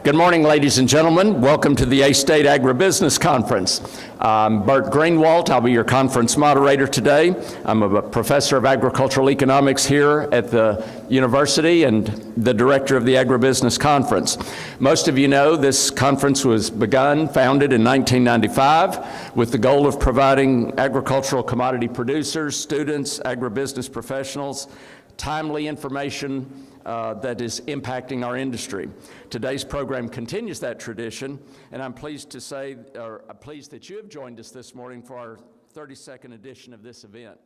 Good morning, ladies and gentlemen. Welcome to the A-State Agribusiness Conference. I'm Bert Greenwalt. I'll be your conference moderator today. I'm a professor of agricultural economics here at the university and the director of the Agribusiness Conference. Most of you know this conference was founded in 1995 with the goal of providing agricultural commodity producers, students, agribusiness professionals, timely information that is impacting our industry. Today's program continues that tradition, and I'm pleased that you have joined us this morning for our 32nd edition of this event.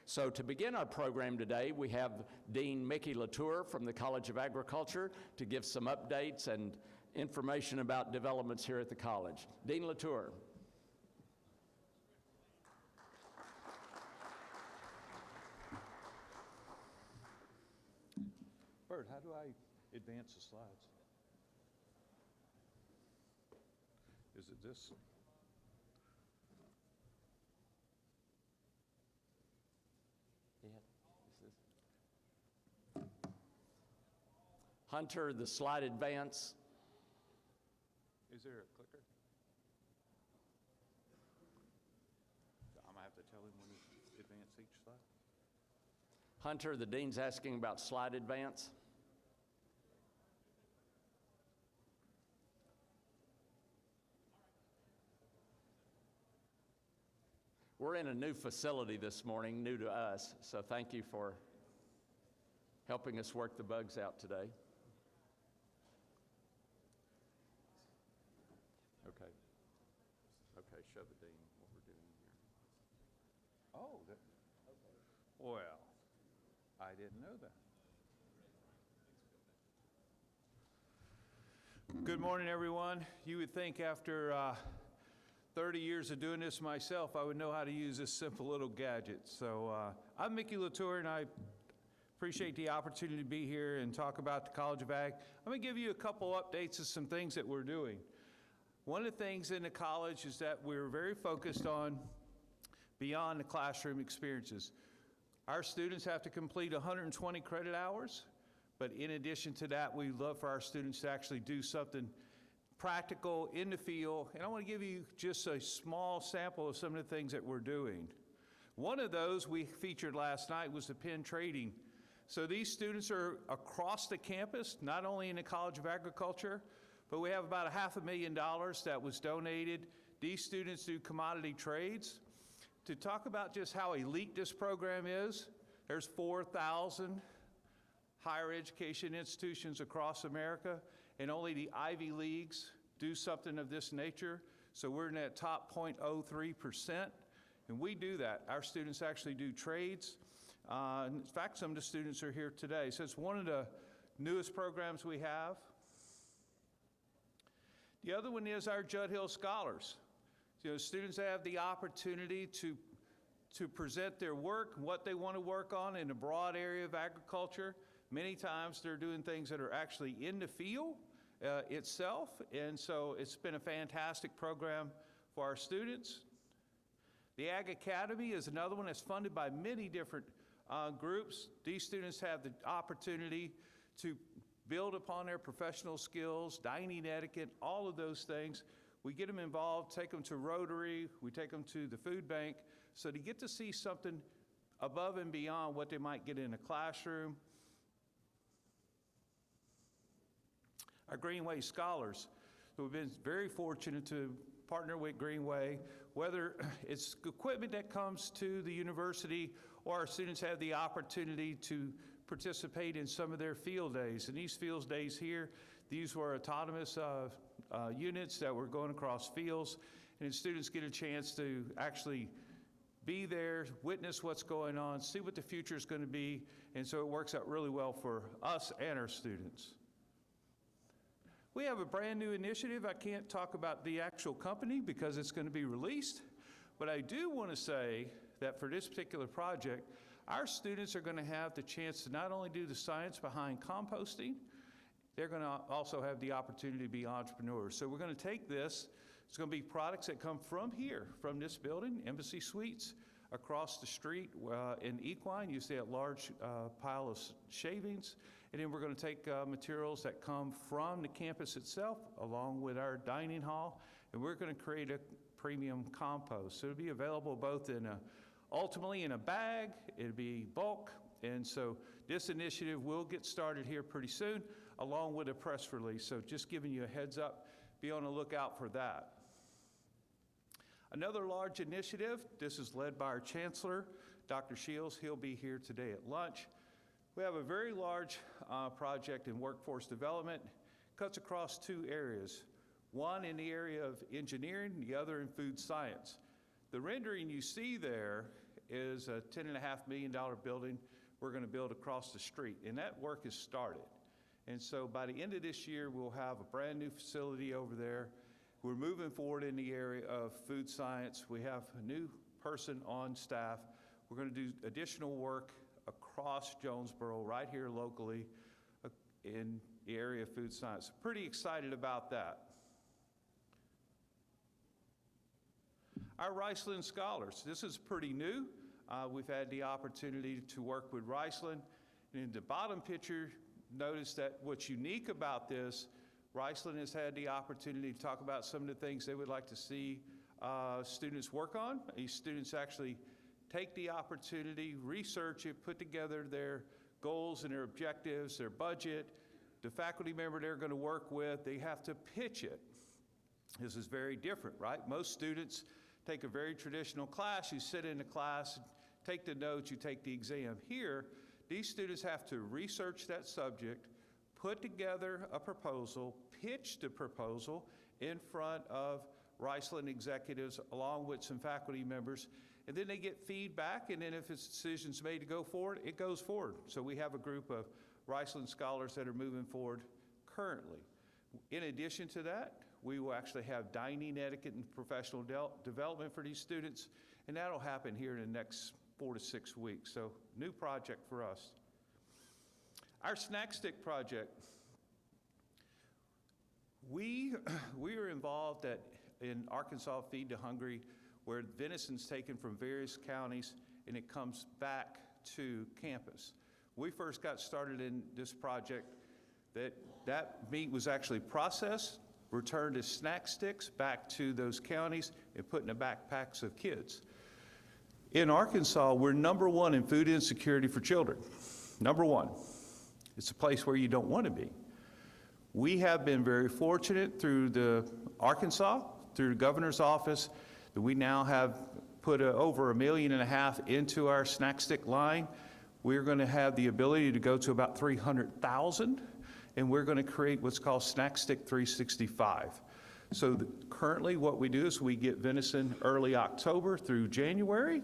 So to begin our program today, we have Dean Mickey Latour from the College of Agriculture to give some updates and information about developments here at the college. Dean Latour. Bert, how do I advance the slides? Is it this? Hunter, the slide advance. Is there a clicker? I'm gonna have to tell him when to advance each slide. Hunter, the dean's asking about slide advance. We're in a new facility this morning, new to us, so thank you for helping us work the bugs out today. Okay, show the dean what we're doing here. Oh, well, I didn't know that. Good morning, everyone. You would think after 30 years of doing this myself, I would know how to use this simple little gadget. So I'm Mickey Latour, and I appreciate the opportunity to be here and talk about the College of Ag. I'm going to give you a couple updates of some things that we're doing. One of the things in the college is that we're very focused on beyond the classroom experiences. Our students have to complete 120 credit hours, but in addition to that, we love for our students to actually do something practical in the field, and I want to give you just a small sample of some of the things that we're doing. One of those we featured last night was the pen trading. So these students are across the campus, not only in the College of Agriculture, but we have about $500,000 that was donated. These students do commodity trades. To talk about just how elite this program is, there's 4,000 higher education institutions across America, and only the Ivy Leagues do something of this nature. So we're in that top 0.03%, and we do that. Our students actually do trades. In fact, some of the students are here today. So it's one of the newest programs we have. The other one is our Judd Hill Scholars. You know, students have the opportunity to present their work, what they want to work on in a broad area of agriculture. Many times they're doing things that are actually in the field itself, and so it's been a fantastic program for our students. The Ag Academy is another one that's funded by many different groups. These students have the opportunity to build upon their professional skills, dining etiquette, all of those things. We get them involved, take them to Rotary, we take them to the food bank, so to get to see something above and beyond what they might get in a classroom. Our Greenway Scholars. So we've been very fortunate to partner with Greenway, whether it's equipment that comes to the university or our students have the opportunity to participate in some of their field days. And these field days here, these were autonomous units that were going across fields, and students get a chance to actually be there, witness what's going on, see what the future is going to be, and so it works out really well for us and our students. We have a brand new initiative. I can't talk about the actual company because it's going to be released, but I do want to say that for this particular project, our students are going to have the chance to not only do the science behind composting, they're going to also have the opportunity to be entrepreneurs. So we're going to take this, it's going to be products that come from here, from this building, Embassy Suites, across the street in Equine, you see that large pile of shavings, And then we're going to take materials that come from the campus itself, along with our dining hall, and we're going to create a premium compost. So it'll be available both ultimately in a bag, it'll be bulk, and so this initiative will get started here pretty soon, along with a press release. So just giving you a heads up, be on the lookout for that. Another large initiative, this is led by our Chancellor, Dr. Shields. He'll be here today at lunch. We have a very large project in workforce development, cuts across two areas. One in the area of engineering, the other in food science. The rendering you see there is a $10.5 million building we're going to build across the street, and that work is started. And so by the end of this year, we'll have a brand new facility over there. We're moving forward in the area of food science. We have a new person on staff. We're going to do additional work across Jonesboro, right here locally in the area of food science. Pretty excited about that. Our Riceland Scholars, this is pretty new. We've had the opportunity to work with Riceland. And in the bottom picture, notice that what's unique about this, Riceland has had the opportunity to talk about some of the things they would like to see students work on. These students actually take the opportunity, research it, put together their goals and their objectives, their budget, the faculty member they're going to work with, they have to pitch it. This is very different, right? Most students take a very traditional class. You sit in the class, take the notes, you take the exam. Here, these students have to research that subject, put together a proposal, pitch the proposal in front of Riceland executives along with some faculty members, and then they get feedback, and then if a decision's made to go forward, it goes forward. So we have a group of Riceland scholars that are moving forward currently. In addition to that, we will actually have dining etiquette and professional development for these students, and that'll happen here in the next 4 to 6 weeks. So new project for us. Our snack stick project. We are involved in Arkansas Feed the Hungry, where venison's taken from various counties and it comes back to campus. We first got started in this project, that meat was actually processed, returned as snack sticks back to those counties and put in the backpacks of kids. In Arkansas, we're #1 in food insecurity for children. #1. It's a place where you don't want to be. We have been very fortunate through the Arkansas, through the governor's office, that we now have put over $1.5 million into our snack stick line. We're going to have the ability to go to about 300,000, and we're going to create what's called Snack Stick 365. So currently what we do is we get venison early October through January.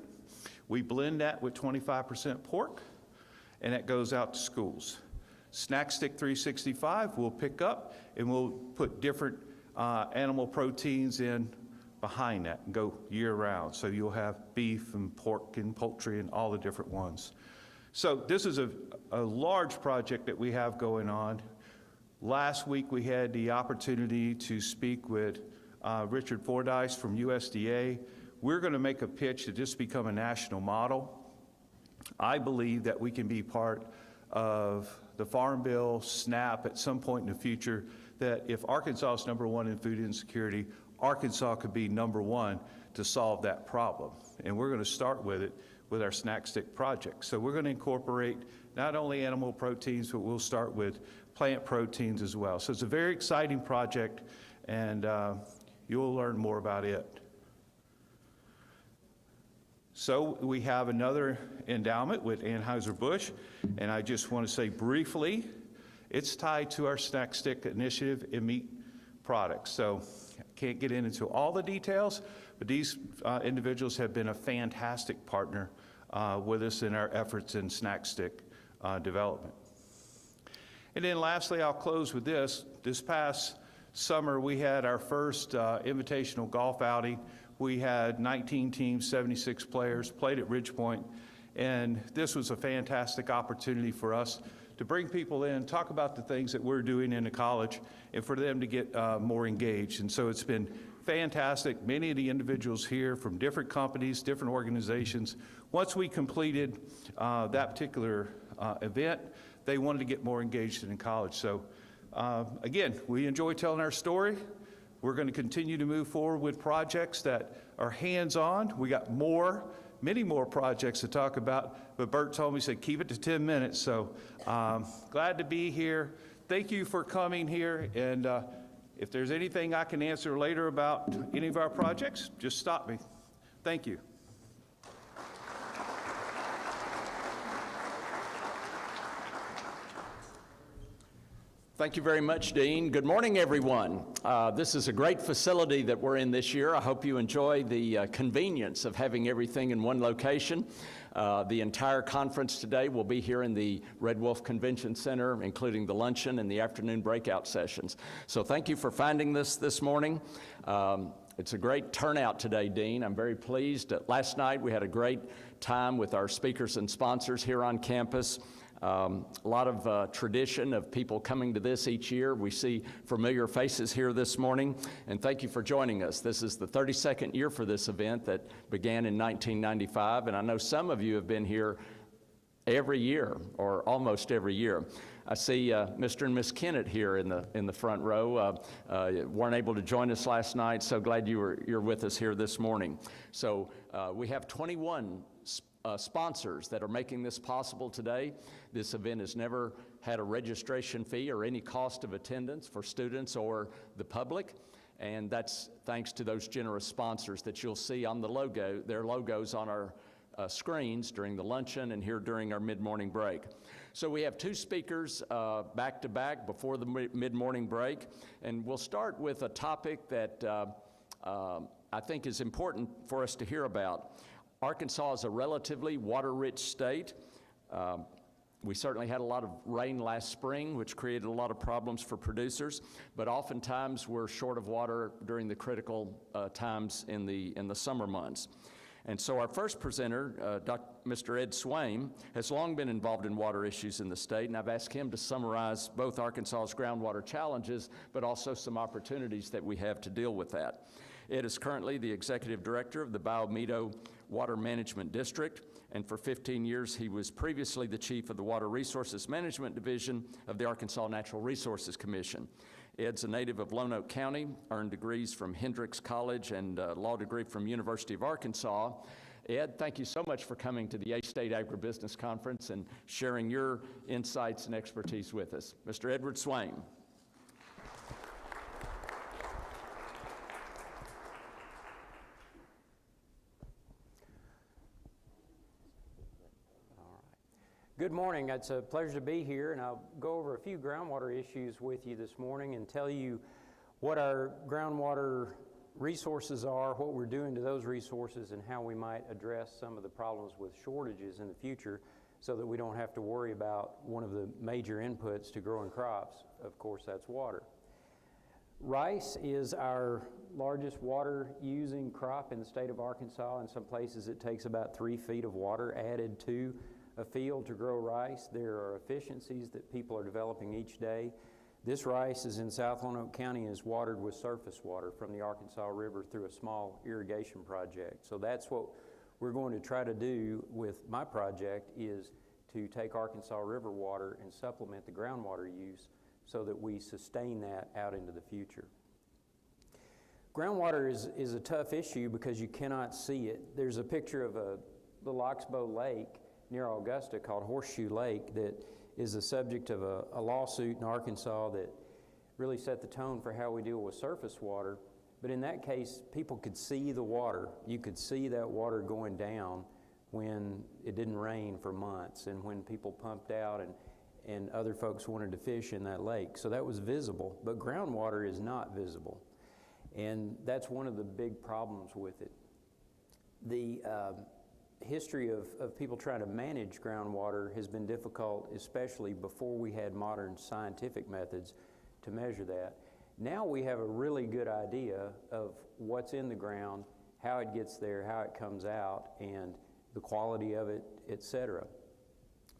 We blend that with 25% pork, and that goes out to schools. Snack Stick 365 we'll pick up, and we'll put different animal proteins in behind that and go year round. So you'll have beef and pork and poultry and all the different ones. So this is a large project that we have going on. Last week we had the opportunity to speak with Richard Fordyce from USDA. We're going to make a pitch to just become a national model. I believe that we can be part of the Farm Bill, SNAP at some point in the future, that if Arkansas is #1 in food insecurity, Arkansas could be #1 to solve that problem. And we're going to start with it with our snack stick project. So we're going to incorporate not only animal proteins, but we'll start with plant proteins as well. So it's a very exciting project, and you'll learn more about it. So we have another endowment with Anheuser-Busch, and I just want to say briefly, it's tied to our snack stick initiative in meat products. So I can't get into all the details, but these individuals have been a fantastic partner with us in our efforts in snack stick development. And then lastly, I'll close with this. This past summer, we had our first invitational golf outing. We had 19 teams, 76 players, played at Ridgepoint, and this was a fantastic opportunity for us to bring people in, talk about the things that we're doing in the college, and for them to get more engaged. And so it's been fantastic. Many of the individuals here from different companies, different organizations, once we completed that particular event, they wanted to get more engaged in college. So again, we enjoy telling our story. We're going to continue to move forward with projects that are hands-on. We got many more projects to talk about, but Bert told me, he said, keep it to 10 minutes. So glad to be here. Thank you for coming here, and if there's anything I can answer later about any of our projects, just stop me. Thank you. Thank you very much, Dean. Good morning, everyone. This is a great facility that we're in this year. I hope you enjoy the convenience of having everything in one location. The entire conference today will be here in the Red Wolf Convention Center, including the luncheon and the afternoon breakout sessions. So thank you for finding this morning. It's a great turnout today, Dean. I'm very pleased. Last night we had a great time with our speakers and sponsors here on campus. A lot of tradition of people coming to this each year. We see familiar faces here this morning, and thank you for joining us. This is the 32nd year for this event that began in 1995, and I know some of you have been here every year, or almost every year. I see Mr. and Miss Kennett here in the front row. Weren't able to join us last night, so glad you're with us here this morning. So we have 21 sponsors that are making this possible today. This event has never had a registration fee or any cost of attendance for students or the public, and that's thanks to those generous sponsors that you'll see on their logos on our screens during the luncheon and here during our mid-morning break. So we have two speakers back to back before the mid-morning break, and we'll start with a topic that I think is important for us to hear about. Arkansas is a relatively water-rich state. We certainly had a lot of rain last spring, which created a lot of problems for producers, but oftentimes we're short of water during the critical times in the summer months. And so our first presenter, Mr. Ed Swain, has long been involved in water issues in the state, and I've asked him to summarize both Arkansas's groundwater challenges, but also some opportunities that we have to deal with that. Ed is currently the executive director of the Bayou Meto Water Management District, and for 15 years he was previously the chief of the Water Resources Management Division of the Arkansas Natural Resources Commission. Ed's a native of Lonoke County, earned degrees from Hendrix College and a law degree from University of Arkansas. Ed, thank you so much for coming to the A-State Agribusiness Conference and sharing your insights and expertise with us. Mr. Edward Swain. Good morning. It's a pleasure to be here, and I'll go over a few groundwater issues with you this morning and tell you what our groundwater resources are, what we're doing to those resources, and how we might address some of the problems with shortages in the future so that we don't have to worry about one of the major inputs to growing crops. Of course, that's water. Rice is our largest water-using crop in the state of Arkansas. In some places it takes about 3 feet of water added to a field to grow rice. There are efficiencies that people are developing each day. This rice is in South Lonoke County and is watered with surface water from the Arkansas River through a small irrigation project. So that's what we're going to try to do with my project, is to take Arkansas River water and supplement the groundwater use so that we sustain that out into the future. Groundwater is a tough issue because you cannot see it. There's a picture of a little oxbow lake near Augusta called Horseshoe Lake that is the subject of a lawsuit in Arkansas that really set the tone for how we deal with surface water. But in that case, people could see the water. You could see that water going down when it didn't rain for months and when people pumped out and other folks wanted to fish in that lake. So that was visible, but groundwater is not visible. And that's one of the big problems with it. The history of people trying to manage groundwater has been difficult, especially before we had modern scientific methods to measure that. Now we have a really good idea of what's in the ground, how it gets there, how it comes out, and the quality of it, etc.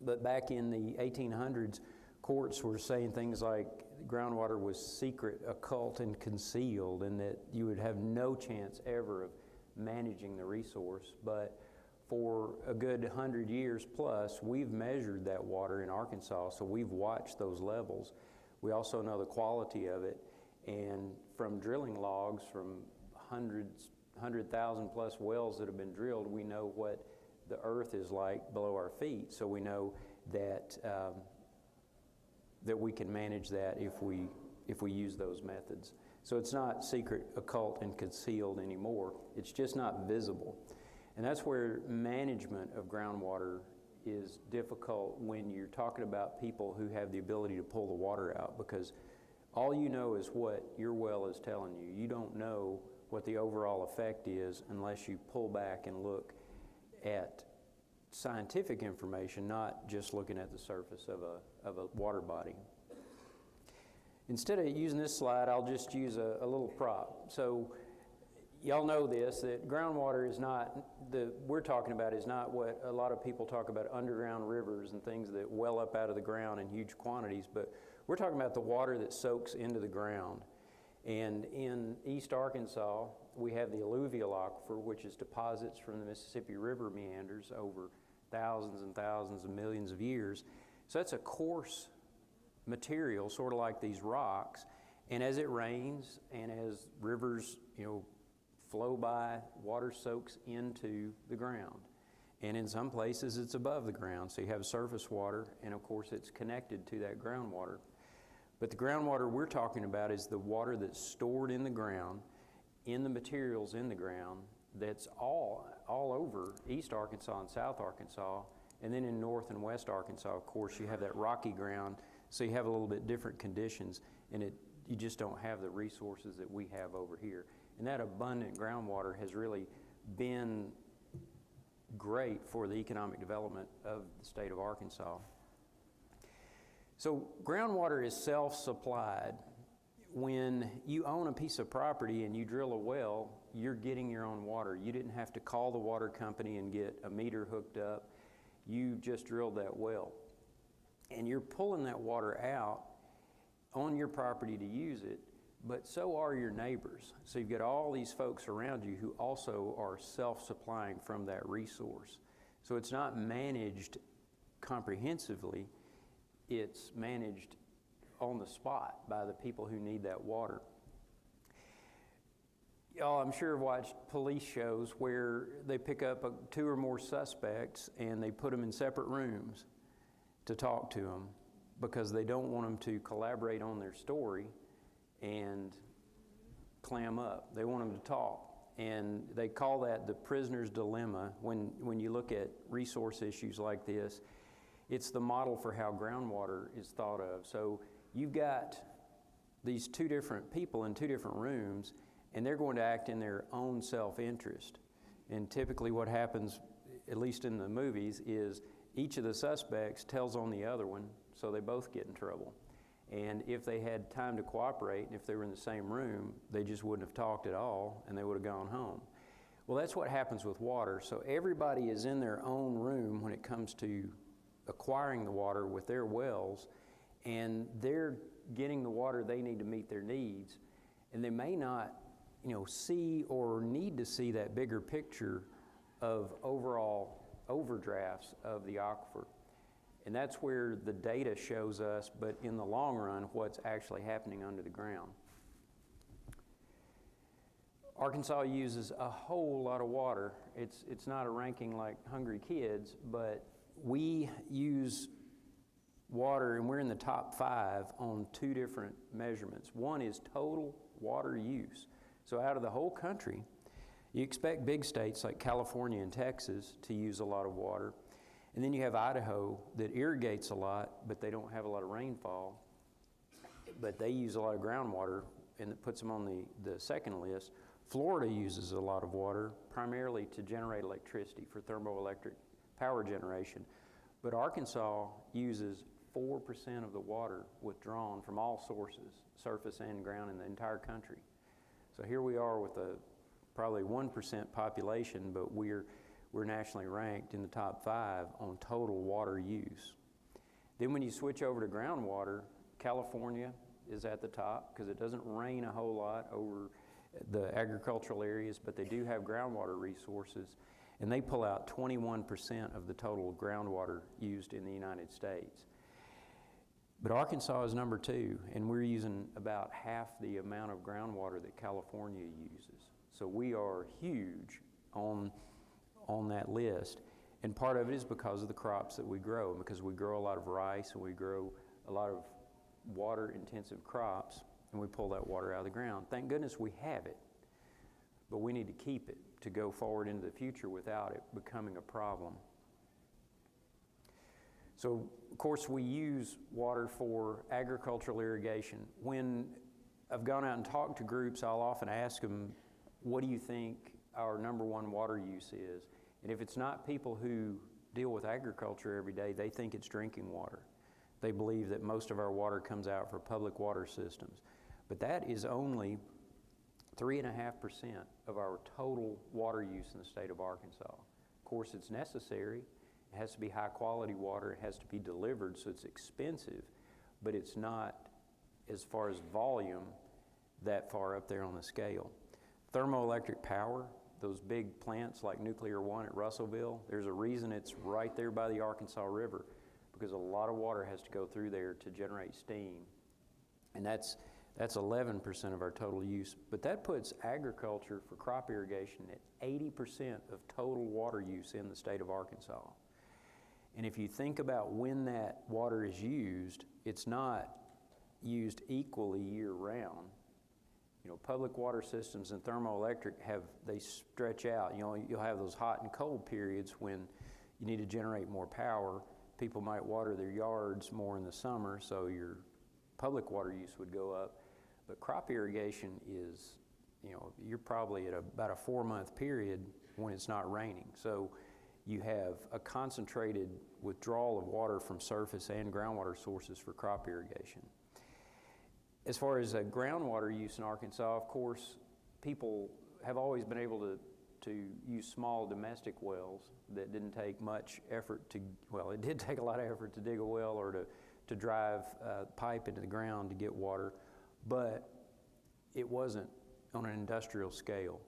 But back in the 1800s, courts were saying things like groundwater was secret, occult, and concealed, and that you would have no chance ever of managing the resource. But for a good 100 years plus, we've measured that water in Arkansas, so we've watched those levels. We also know the quality of it, and from drilling logs from 100,000 plus wells that have been drilled, we know what the earth is like below our feet, so we know that that we can manage that if we use those methods. So it's not secret, occult, and concealed anymore. It's just not visible. And that's where management of groundwater is difficult when you're talking about people who have the ability to pull the water out, because all you know is what your well is telling you. You don't know what the overall effect is unless you pull back and look at scientific information, not just looking at the surface of a water body. Instead of using this slide, I'll just use a little prop. So y'all know this, that groundwater is not, we're talking about is not what a lot of people talk about, underground rivers and things that well up out of the ground in huge quantities, but we're talking about the water that soaks into the ground. And in East Arkansas, we have the alluvial aquifer, which is deposits from the Mississippi River meanders over thousands and thousands of millions of years. So that's a coarse material, sort of like these rocks. And as it rains and as rivers, flow by, water soaks into the ground. And in some places it's above the ground, so you have surface water, and of course it's connected to that groundwater. But the groundwater we're talking about is the water that's stored in the ground, in the materials in the ground, that's all over East Arkansas and South Arkansas, and then in North and West Arkansas, of course, you have that rocky ground, so you have a little bit different conditions, and you just don't have the resources that we have over here. And that abundant groundwater has really been great for the economic development of the state of Arkansas. So groundwater is self-supplied. When you own a piece of property and you drill a well, you're getting your own water. You didn't have to call the water company and get a meter hooked up. You just drilled that well. And you're pulling that water out on your property to use it, but so are your neighbors. So you've got all these folks around you who also are self-supplying from that resource. So it's not managed comprehensively, it's managed on the spot by the people who need that water. Y'all, I'm sure have watched police shows where they pick up 2 or more suspects and they put them in separate rooms to talk to them because they don't want them to collaborate on their story and clam up. They want them to talk. And they call that the prisoner's dilemma. When you look at resource issues like this, it's the model for how groundwater is thought of. So you've got these 2 different people in 2 different rooms, and they're going to act in their own self-interest. And typically what happens, at least in the movies, is each of the suspects tells on the other one, so they both get in trouble. And if they had time to cooperate, and if they were in the same room, they just wouldn't have talked at all, and they would have gone home. Well, that's what happens with water. So everybody is in their own room when it comes to acquiring the water with their wells, and they're getting the water they need to meet their needs. And they may not, see or need to see that bigger picture of overall overdrafts of the aquifer. And that's where the data shows us, but in the long run, what's actually happening under the ground. Arkansas uses a whole lot of water. It's not a ranking like Hungry Kids, but we use water, and we're in the top 5 on 2 different measurements. One is total water use. So out of the whole country, you expect big states like California and Texas to use a lot of water. And then you have Idaho that irrigates a lot, but they don't have a lot of rainfall. But they use a lot of groundwater, and it puts them on the second list. Florida uses a lot of water, primarily to generate electricity for thermoelectric power generation. But Arkansas uses 4% of the water withdrawn from all sources, surface and ground, in the entire country. So here we are with a probably 1% population, but we're nationally ranked in the top 5 on total water use. Then when you switch over to groundwater, California is at the top because it doesn't rain a whole lot over the agricultural areas, but they do have groundwater resources. and they pull out 21% of the total groundwater used in the United States. But Arkansas is number 2, and we're using about half the amount of groundwater that California uses. So we are huge on that list. And part of it is because of the crops that we grow, and because we grow a lot of rice and we grow a lot of water-intensive crops, and we pull that water out of the ground. Thank goodness we have it, but we need to keep it to go forward into the future without it becoming a problem. So, of course, we use water for agricultural irrigation. When I've gone out and talked to groups, I'll often ask them, what do you think our number 1 water use is? And if it's not people who deal with agriculture every day, they think it's drinking water. They believe that most of our water comes out for public water systems. But that is only 3.5% of our total water use in the state of Arkansas. Of course, it's necessary. It has to be high quality water. It has to be delivered, so it's expensive, but it's not, as far as volume, that far up there on the scale. Thermoelectric power, those big plants like Nuclear One at Russellville, there's a reason it's right there by the Arkansas River, because a lot of water has to go through there to generate steam. And that's 11% of our total use. But that puts agriculture for crop irrigation at 80% of total water use in the state of Arkansas. And if you think about when that water is used, it's not used equally year-round. You know, public water systems and thermoelectric they stretch out. You know, you'll have those hot and cold periods when you need to generate more power. People might water their yards more in the summer, so your public water use would go up. But crop irrigation is, you know, you're probably at about a 4-month period when it's not raining. So you have a concentrated withdrawal of water from surface and groundwater sources for crop irrigation. As far as groundwater use in Arkansas, of course, people have always been able to use small domestic wells that didn't take much effort to, well, it did take a lot of effort to dig a well or to drive pipe into the ground to get water, but it wasn't on an industrial scale.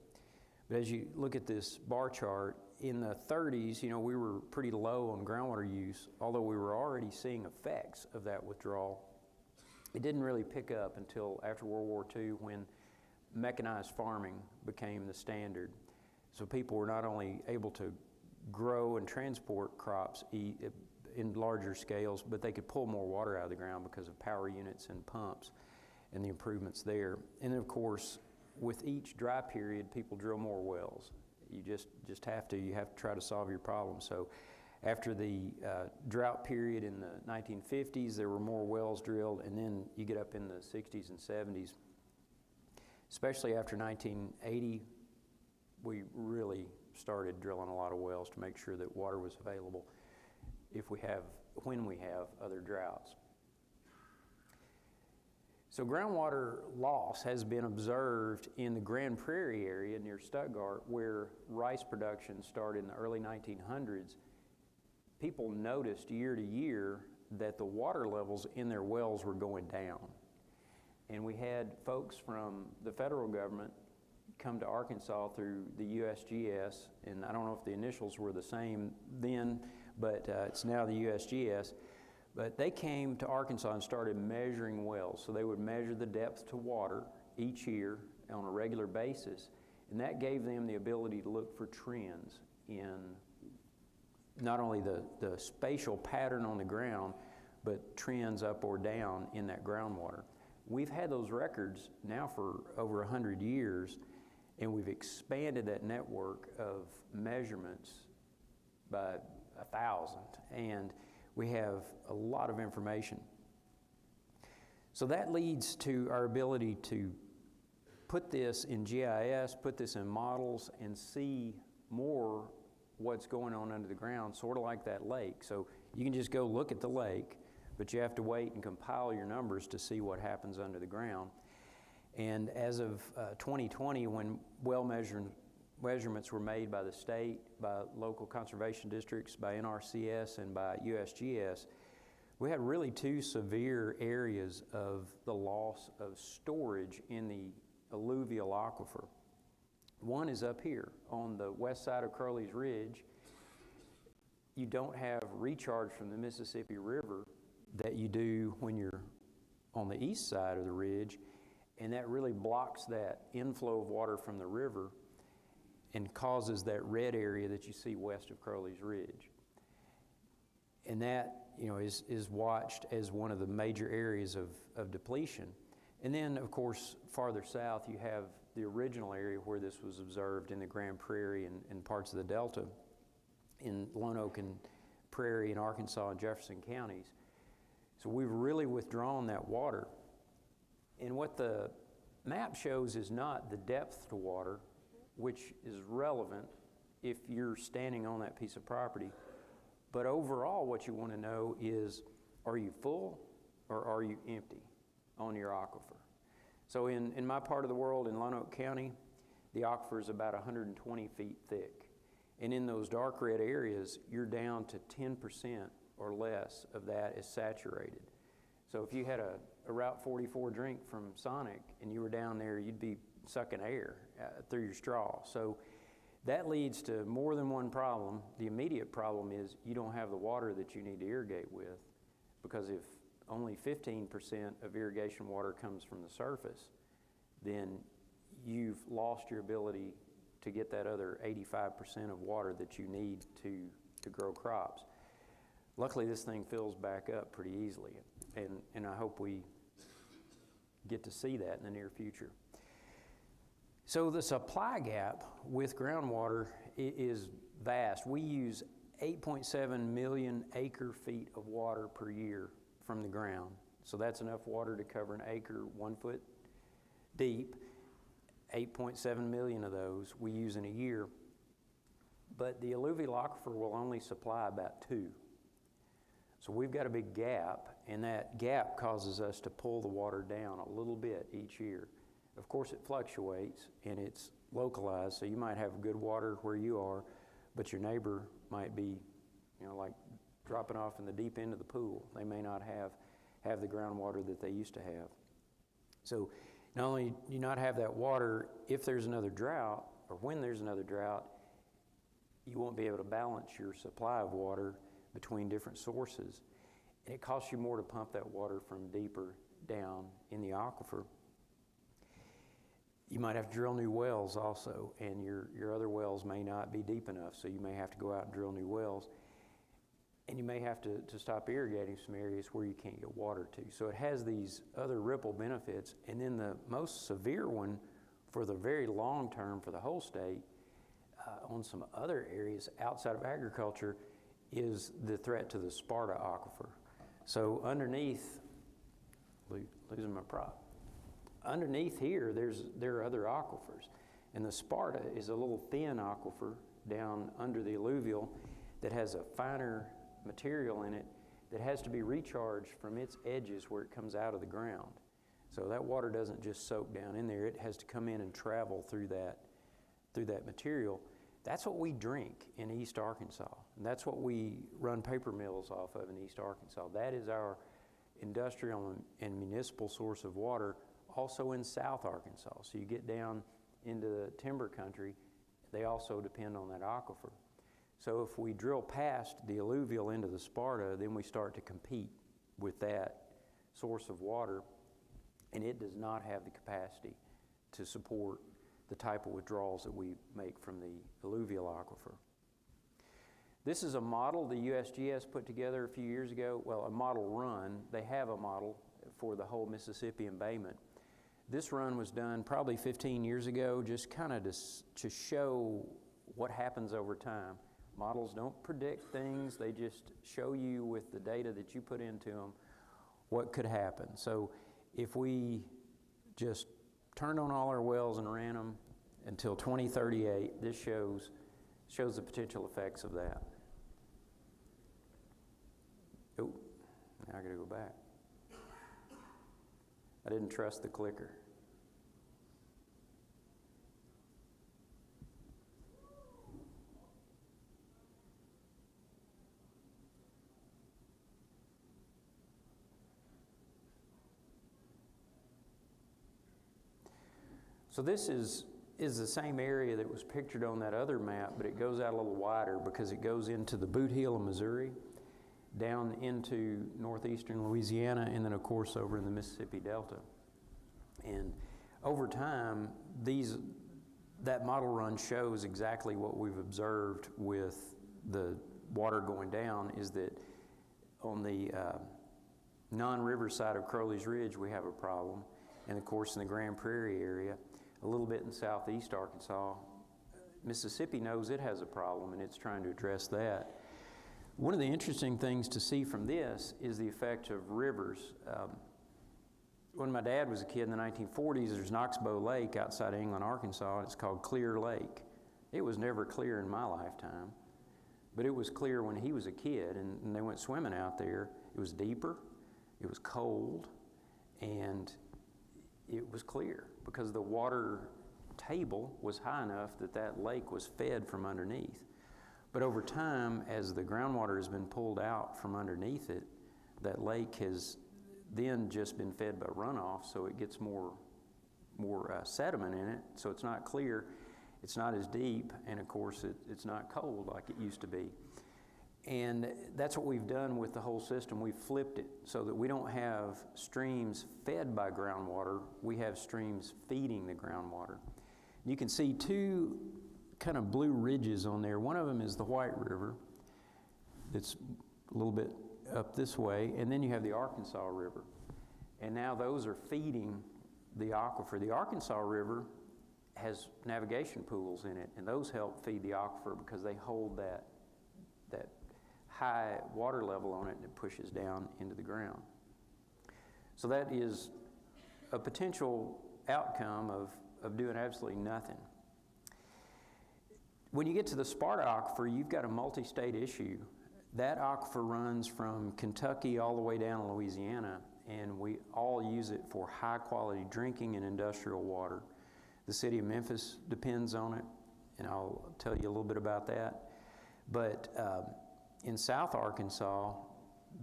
But as you look at this bar chart, in the 30s, you know, we were pretty low on groundwater use, although we were already seeing effects of that withdrawal. It didn't really pick up until after World War II, when mechanized farming became the standard. So people were not only able to grow and transport crops in larger scales, but they could pull more water out of the ground because of power units and pumps and the improvements there. And then, of course, with each dry period, people drill more wells. You just have to. You have to try to solve your problem. So after the drought period in the 1950s, there were more wells drilled, and then you get up in the 60s and 70s. Especially after 1980, we really started drilling a lot of wells to make sure that water was available when we have other droughts. So groundwater loss has been observed in the Grand Prairie area near Stuttgart, where rice production started in the early 1900s. People noticed year to year that the water levels in their wells were going down. And we had folks from the federal government come to Arkansas through the USGS, and I don't know if the initials were the same then, but it's now the USGS. But they came to Arkansas and started measuring wells. So they would measure the depth to water each year on a regular basis, and that gave them the ability to look for trends in not only the spatial pattern on the ground, but trends up or down in that groundwater. We've had those records now for over 100 years, and we've expanded that network of measurements by 1,000, and we have a lot of information. So that leads to our ability to put this in GIS, put this in models, and see more what's going on under the ground, sort of like that lake. So you can just go look at the lake, but you have to wait and compile your numbers to see what happens under the ground. And as of 2020, when well measurements were made by the state, by local conservation districts, by NRCS, and by USGS, we had really two severe areas of the loss of storage in the alluvial aquifer. One is up here on the west side of Curley's Ridge. You don't have recharge from the Mississippi River that you do when you're on the east side of the ridge, and that really blocks that inflow of water from the river and causes that red area that you see west of Curley's Ridge. And that, is watched as one of the major areas of depletion. And then, of course, farther south, you have the original area where this was observed in the Grand Prairie and parts of the Delta, in Lone Oak and Prairie in Arkansas and Jefferson counties. So we've really withdrawn that water. And what the map shows is not the depth to water, which is relevant if you're standing on that piece of property, but overall what you want to know is, are you full or are you empty on your aquifer? So in my part of the world, in Lone Oak County, the aquifer is about 120 feet thick. And in those dark red areas, you're down to 10% or less of that is saturated. So if you had a Route 44 drink from Sonic and you were down there, you'd be sucking air through your straw. So that leads to more than one problem. The immediate problem is you don't have the water that you need to irrigate with, because if only 15% of irrigation water comes from the surface, then you've lost your ability to get that other 85% of water that you need to grow crops. Luckily, this thing fills back up pretty easily, and I hope we get to see that in the near future. So the supply gap with groundwater is vast. We use 8.7 million acre feet of water per year from the ground. So that's enough water to cover an acre 1 foot deep. 8.7 million of those we use in a year. But the alluvial aquifer will only supply about 2. So we've got a big gap, and that gap causes us to pull the water down a little bit each year. Of course, it fluctuates, and it's localized, so you might have good water where you are, but your neighbor might be, like dropping off in the deep end of the pool. They may not have the groundwater that they used to have. So not only do you not have that water, if there's another drought, or when there's another drought, you won't be able to balance your supply of water between different sources. And it costs you more to pump that water from deeper down in the aquifer. You might have to drill new wells also, and your other wells may not be deep enough, so you may have to go out and drill new wells. And you may have to stop irrigating some areas where you can't get water to. So it has these other ripple benefits. And then the most severe one for the very long term for the whole state, on some other areas outside of agriculture, is the threat to the Sparta aquifer. So underneath, losing my prop. Underneath here, there are other aquifers. And the Sparta is a little thin aquifer down under the alluvial that has a finer material in it that has to be recharged from its edges where it comes out of the ground. So that water doesn't just soak down in there, it has to come in and travel through that material. That's what we drink in East Arkansas, and that's what we run paper mills off of in East Arkansas. That is our industrial and municipal source of water, also in South Arkansas. So you get down into the timber country, they also depend on that aquifer. So if we drill past the alluvial into the Sparta, then we start to compete with that source of water, and it does not have the capacity to support the type of withdrawals that we make from the alluvial aquifer. This is a model the USGS put together a few years ago. Well, a model run. They have a model for the whole Mississippi embayment. This run was done probably 15 years ago, just kind of to show what happens over time. Models don't predict things, they just show you with the data that you put into them what could happen. So if we just turned on all our wells and ran them until 2038, this shows the potential effects of that. Oh, now I gotta go back. I didn't trust the clicker. So this is is the same area that was pictured on that other map, but it goes out a little wider because it goes into the Boot Heel of Missouri, down into northeastern Louisiana, and then of course over in the Mississippi Delta. And over time, that model run shows exactly what we've observed with the water going down, is that on the non-river side of Crowley's Ridge, we have a problem. And of course, in the Grand Prairie area, a little bit in southeast Arkansas, Mississippi knows it has a problem, and it's trying to address that. One of the interesting things to see from this is the effect of rivers. When my dad was a kid in the 1940s, there's Oxbow Lake outside of England, Arkansas, and it's called Clear Lake. It was never clear in my lifetime, but it was clear when he was a kid, and they went swimming out there. It was deeper, it was cold, and it was clear because the water table was high enough that that lake was fed from underneath. But over time, as the groundwater has been pulled out from underneath it, that lake has then just been fed by runoff, so it gets more sediment in it, so it's not clear, it's not as deep, and of course it's not cold like it used to be. And that's what we've done with the whole system. We've flipped it so that we don't have streams fed by groundwater, we have streams feeding the groundwater. You can see two kind of blue ridges on there. One of them is the White River. It's a little bit up this way, and then you have the Arkansas River. And now those are feeding the aquifer. The Arkansas River has navigation pools in it, and those help feed the aquifer because they hold that high water level on it, and it pushes down into the ground. So that is a potential outcome of doing absolutely nothing. When you get to the Sparta aquifer, you've got a multi-state issue. That aquifer runs from Kentucky all the way down to Louisiana, and we all use it for high-quality drinking and industrial water. The city of Memphis depends on it, and I'll tell you a little bit about that. But in South Arkansas,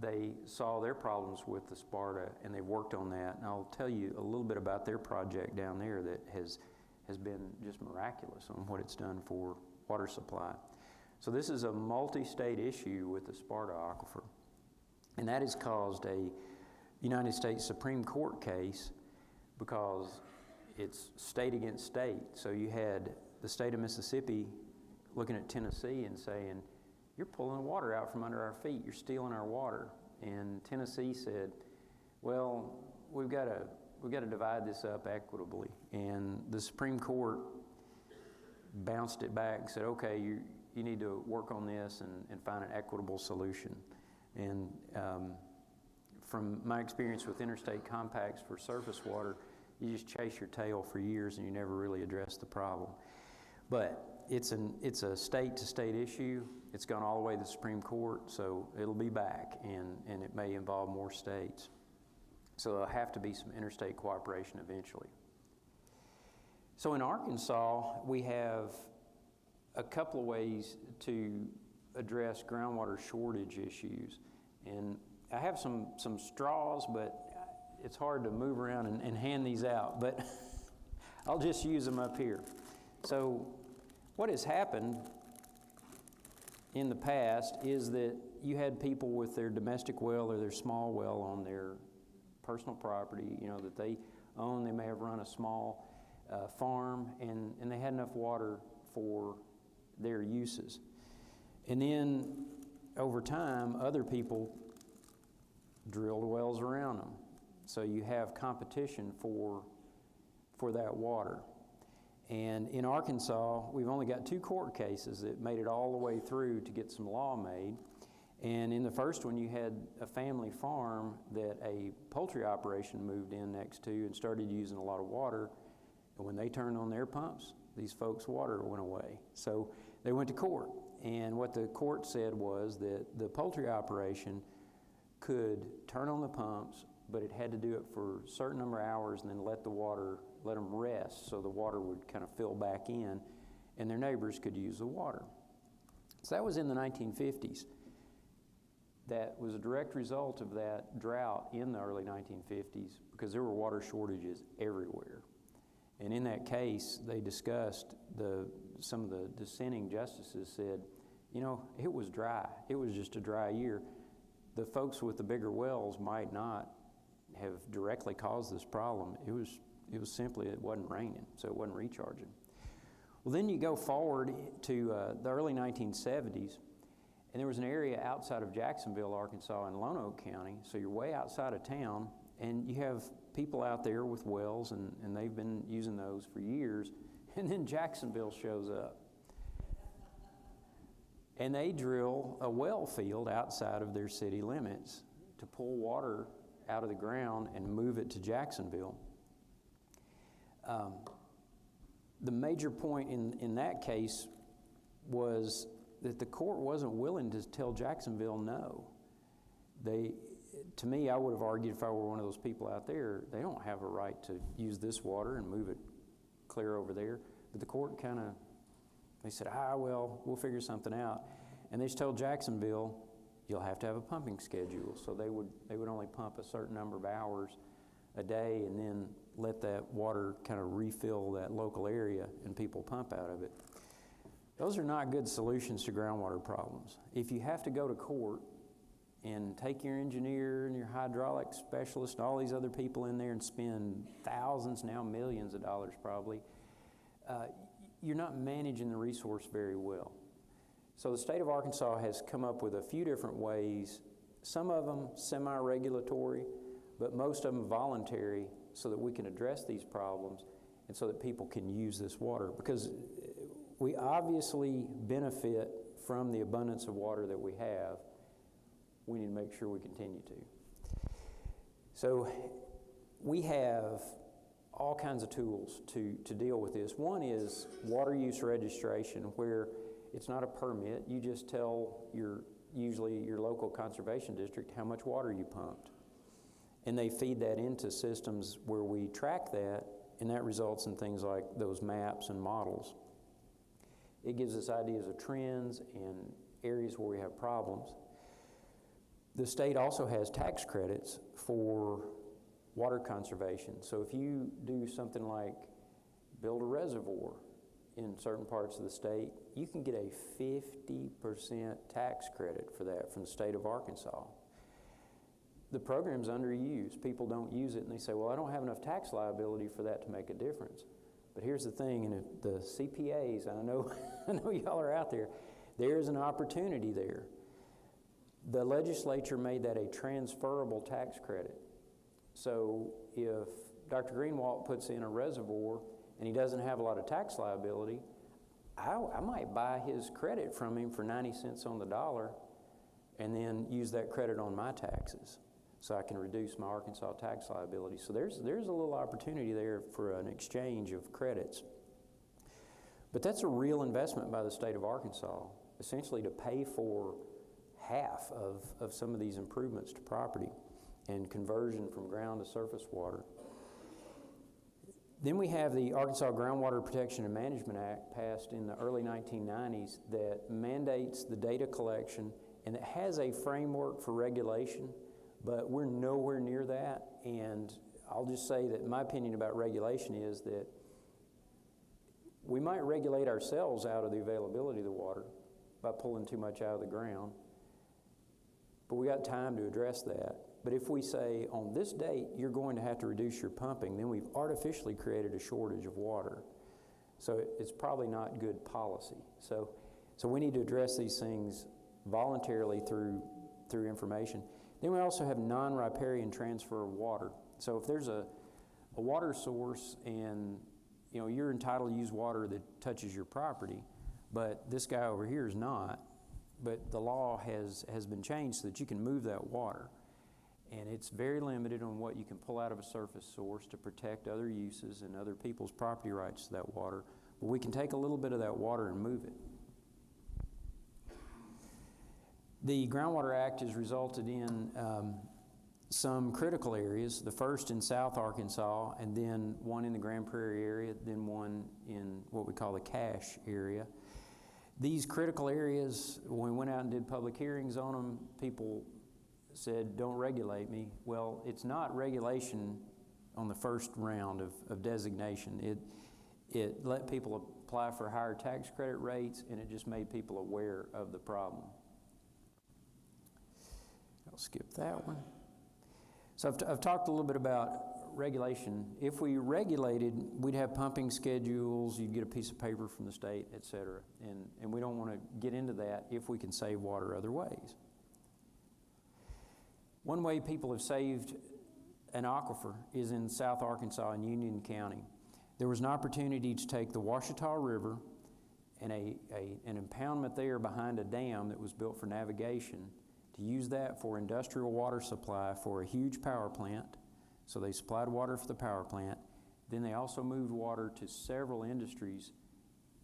they saw their problems with the Sparta, and they worked on that. And I'll tell you a little bit about their project down there that has been just miraculous on what it's done for water supply. So this is a multi-state issue with the Sparta aquifer, and that has caused a United States Supreme Court case because it's state against state. So you had the state of Mississippi looking at Tennessee and saying, "You're pulling water out from under our feet, you're stealing our water." And Tennessee said, "Well, we've got to divide this up equitably." And the Supreme Court bounced it back and said, "Okay, you need to work on this and find an equitable solution." And from my experience with interstate compacts for surface water, you just chase your tail for years and you never really address the problem. But it's a state-to-state issue. It's gone all the way to the Supreme Court, so it'll be back, and it may involve more states. So there'll have to be some interstate cooperation eventually. So in Arkansas, we have a couple of ways to address groundwater shortage issues. And I have some straws, but it's hard to move around and hand these out, but I'll just use them up here. So what has happened in the past is that you had people with their domestic well or their small well on their personal property, that they own. They may have run a small farm, and they had enough water for their uses. And then over time, other people drilled wells around them. So you have competition for that water. And in Arkansas, we've only got 2 court cases that made it all the way through to get some law made. And in the first one, you had a family farm that a poultry operation moved in next to and started using a lot of water. And when they turned on their pumps, these folks' water went away. So they went to court. And what the court said was that the poultry operation could turn on the pumps, but it had to do it for a certain number of hours and then let them rest so the water would kind of fill back in and their neighbors could use the water. So that was in the 1950s. That was a direct result of that drought in the early 1950s because there were water shortages everywhere. And in that case, they discussed, some of the dissenting justices said, you know, it was dry. It was just a dry year. The folks with the bigger wells might not have directly caused this problem. It was simply, it wasn't raining, so it wasn't recharging. Well, then you go forward to the early 1970s, and there was an area outside of Jacksonville, Arkansas, in Lonoke County, so you're way outside of town, and you have people out there with wells, and they've been using those for years, and then Jacksonville shows up. And they drill a well field outside of their city limits to pull water out of the ground and move it to Jacksonville. The major point in that case was that the court wasn't willing to tell Jacksonville no. To me, I would have argued if I were one of those people out there, they don't have a right to use this water and move it clear over there. But the court they said, well, we'll figure something out. And they just told Jacksonville, you'll have to have a pumping schedule. So they would only pump a certain number of hours a day and then let that water kind of refill that local area and people pump out of it. Those are not good solutions to groundwater problems. If you have to go to court and take your engineer and your hydraulic specialist and all these other people in there and spend thousands, now millions of dollars probably, you're not managing the resource very well. So the state of Arkansas has come up with a few different ways, some of them semi-regulatory, but most of them voluntary, so that we can address these problems and so that people can use this water. Because we obviously benefit from the abundance of water that we have. We need to make sure we continue to. So we have all kinds of tools to deal with this. One is water use registration, where it's not a permit. You just tell usually your local conservation district how much water you pumped. And they feed that into systems where we track that, and that results in things like those maps and models. It gives us ideas of trends and areas where we have problems. The state also has tax credits for water conservation. So if you do something like build a reservoir in certain parts of the state, you can get a 50% tax credit for that from the state of Arkansas. The program's underused. People don't use it, and they say, well, I don't have enough tax liability for that to make a difference. But here's the thing, and if the CPAs, I know y'all are out there, there's an opportunity there. The legislature made that a transferable tax credit. So if Dr. Greenwalt puts in a reservoir and he doesn't have a lot of tax liability, I might buy his credit from him for 90 cents on the dollar and then use that credit on my taxes so I can reduce my Arkansas tax liability. So there's a little opportunity there for an exchange of credits. But that's a real investment by the state of Arkansas, essentially to pay for half of some of these improvements to property and conversion from ground to surface water. Then we have the Arkansas Groundwater Protection and Management Act, passed in the early 1990s, that mandates the data collection, and it has a framework for regulation, but we're nowhere near that. And I'll just say that my opinion about regulation is that we might regulate ourselves out of the availability of the water by pulling too much out of the ground, but we got time to address that. But if we say, on this date, you're going to have to reduce your pumping, then we've artificially created a shortage of water. So it's probably not good policy. So we need to address these things voluntarily through information. Then we also have non-riparian transfer of water. So if there's a water source and you're entitled to use water that touches your property, but this guy over here is not, but the law has been changed so that you can move that water. And it's very limited on what you can pull out of a surface source to protect other uses and other people's property rights to that water. But we can take a little bit of that water and move it. The Groundwater Act has resulted in some critical areas, the first in South Arkansas, and then one in the Grand Prairie area, then one in what we call the Cache area. These critical areas, when we went out and did public hearings on them, people said, don't regulate me. Well, it's not regulation on the first round of designation. It let people apply for higher tax credit rates, and it just made people aware of the problem. I'll skip that one. So I've talked a little bit about regulation. If we regulated, we'd have pumping schedules, you'd get a piece of paper from the state, et cetera. And we don't want to get into that if we can save water other ways. One way people have saved an aquifer is in South Arkansas in Union County. There was an opportunity to take the Ouachita River and an impoundment there behind a dam that was built for navigation, to use that for industrial water supply for a huge power plant. So they supplied water for the power plant. Then they also moved water to several industries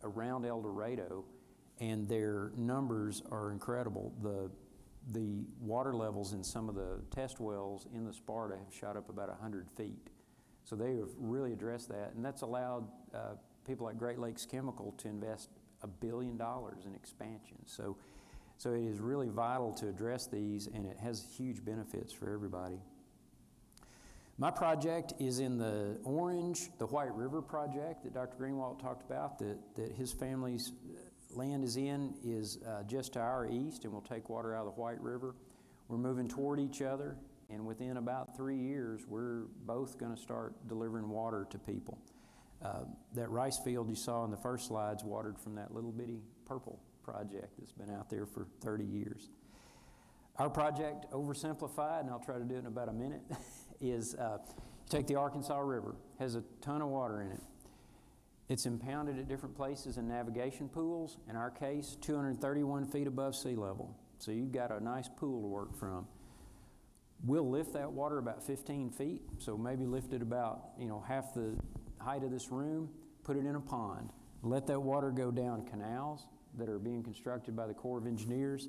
around El Dorado, and their numbers are incredible. The water levels in some of the test wells in the Sparta have shot up about 100 feet. So they have really addressed that, and that's allowed people like Great Lakes Chemical to invest $1 billion in expansion. So it is really vital to address these, and it has huge benefits for everybody. My project is in the White River project that Dr. Greenwald talked about, that his family's land is in, is just to our east, and we'll take water out of the White River. We're moving toward each other, and within about 3 years, we're both going to start delivering water to people. That rice field you saw in the first slides watered from that little bitty purple project that's been out there for 30 years. Our project, oversimplified, and I'll try to do it in about a minute, is you take the Arkansas River, has a ton of water in it. It's impounded at different places in navigation pools. In our case, 231 feet above sea level. So you've got a nice pool to work from. We'll lift that water about 15 feet, so maybe lift it about half the height of this room, put it in a pond, let that water go down canals that are being constructed by the Corps of Engineers.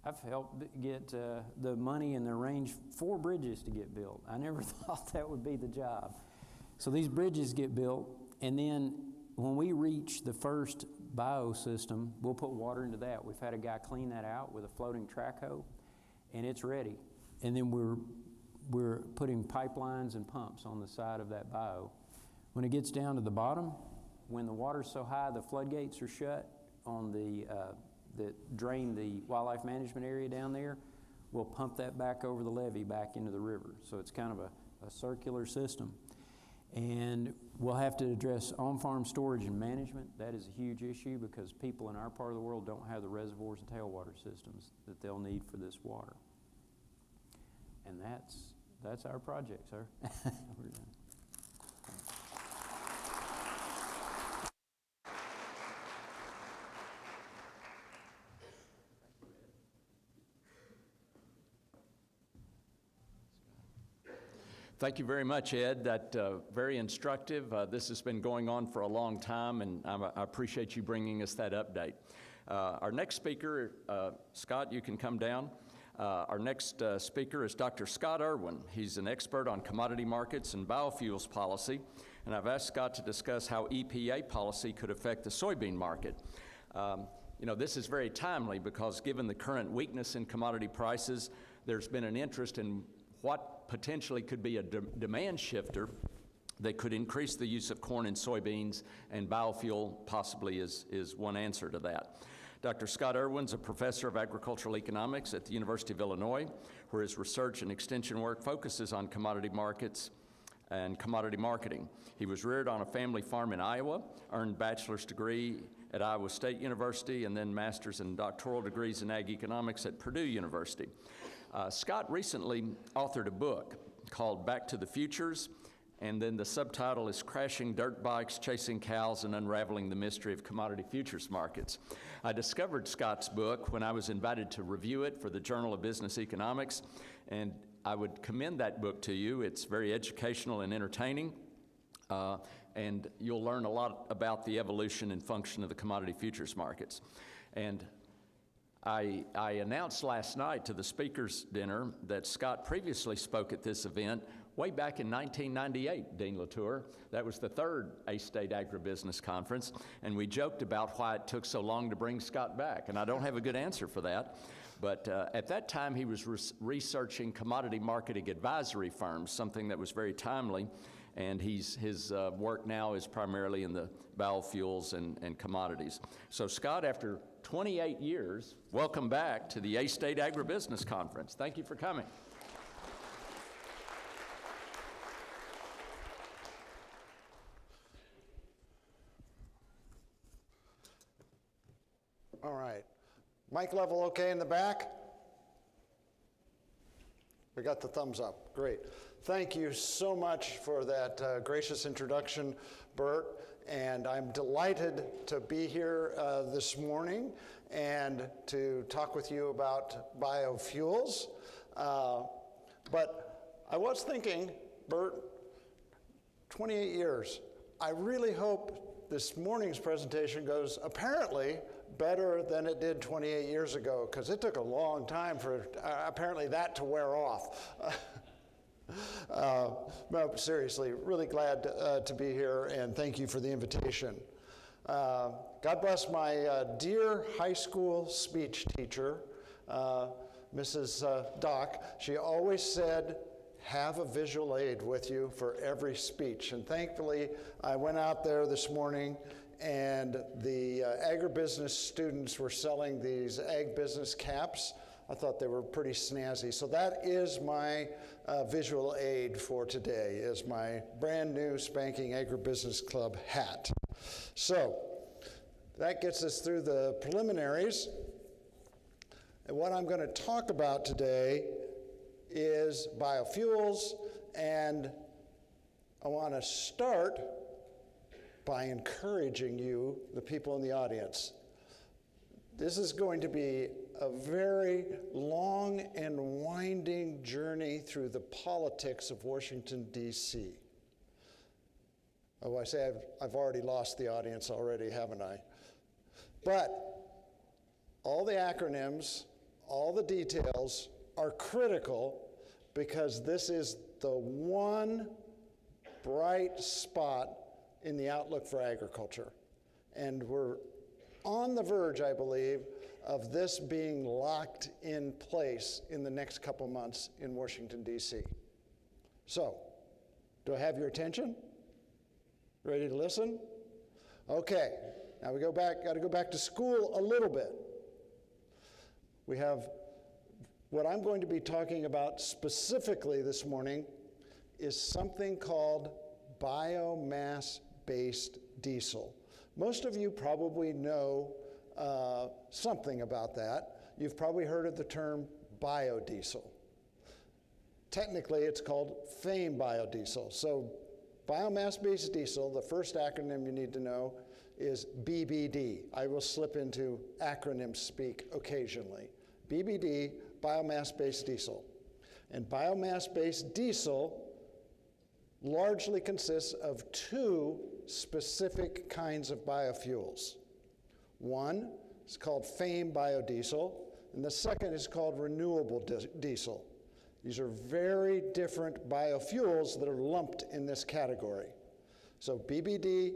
I've helped get the money and the arrange 4 bridges to get built. I never thought that would be the job. So these bridges get built, and then when we reach the first Bayou system, we'll put water into that. We've had a guy clean that out with a floating track hoe, and it's ready. And then we're putting pipelines and pumps on the side of that Bayou. When it gets down to the bottom, when the water's so high the floodgates are shut on that drain the wildlife management area down there, we'll pump that back over the levee back into the river. So it's kind of a circular system. And we'll have to address on-farm storage and management. That is a huge issue because people in our part of the world don't have the reservoirs and tailwater systems that they'll need for this water. And that's our project, sir. We're done. Thank you very much, Ed. That very instructive. This has been going on for a long time, and I appreciate you bringing us that update. Our next speaker, Scott, you can come down. Our next speaker is Dr. Scott Irwin. He's an expert on commodity markets and biofuels policy, and I've asked Scott to discuss how EPA policy could affect the soybean market. This is very timely because given the current weakness in commodity prices, there's been an interest in what potentially could be a demand shifter that could increase the use of corn and soybeans, and biofuel possibly is one answer to that. Dr. Scott Irwin's a professor of agricultural economics at the University of Illinois, where his research and extension work focuses on commodity markets and commodity marketing. He was reared on a family farm in Iowa, earned bachelor's degree at Iowa State University, and then master's and doctoral degrees in ag economics at Purdue University. Scott recently authored a book called Back to the Futures, and then the subtitle is Crashing Dirt Bikes, Chasing Cows, and Unraveling the Mystery of Commodity Futures Markets. I discovered Scott's book when I was invited to review it for the Journal of Business Economics, and I would commend that book to you. It's very educational and entertaining, and you'll learn a lot about the evolution and function of the commodity futures markets. And I announced last night to the speakers dinner that Scott previously spoke at this event way back in 1998, Dean Latour. That was the third A-State Agribusiness Conference, and we joked about why it took so long to bring Scott back, and I don't have a good answer for that. But at that time, he was researching commodity marketing advisory firms, something that was very timely. And his work now is primarily in the biofuels and commodities. So Scott, after 28 years, welcome back to the A-State Agribusiness Conference. Thank you for coming. All right. Mic level okay in the back? We got the thumbs up. Great. Thank you so much for that gracious introduction, Bert. And I'm delighted to be here this morning and to talk with you about biofuels. But I was thinking, Bert, 28 years. I really hope this morning's presentation goes apparently better than it did 28 years ago, because it took a long time for apparently that to wear off. No, seriously, really glad to be here, and thank you for the invitation. God bless my dear high school speech teacher, Mrs. Doc. She always said, have a visual aid with you for every speech. And thankfully, I went out there this morning, and the agribusiness students were selling these ag business caps. I thought they were pretty snazzy. So that is my visual aid for today, is my brand new spanking Agribusiness Club hat. So that gets us through the preliminaries. And what I'm going to talk about today is biofuels, and I want to start by encouraging you, the people in the audience. This is going to be a very long and winding journey through the politics of Washington, D.C. Oh, I say I've already lost the audience already, haven't I? But all the acronyms, all the details are critical, because this is the one bright spot in the outlook for agriculture. And we're on the verge, I believe, of this being locked in place in the next couple months in Washington, D.C. So, do I have your attention? Ready to listen? Okay, now we got to go back to school a little bit. We have what I'm going to be talking about specifically this morning is something called biomass-based diesel. Most of you probably know something about that. You've probably heard of the term biodiesel. Technically, it's called FAME biodiesel. So biomass-based diesel, the first acronym you need to know is BBD. I will slip into acronym speak occasionally. BBD, biomass-based diesel. And biomass-based diesel largely consists of two specific kinds of biofuels. One is called FAME biodiesel, and the second is called renewable diesel. These are very different biofuels that are lumped in this category. So BBD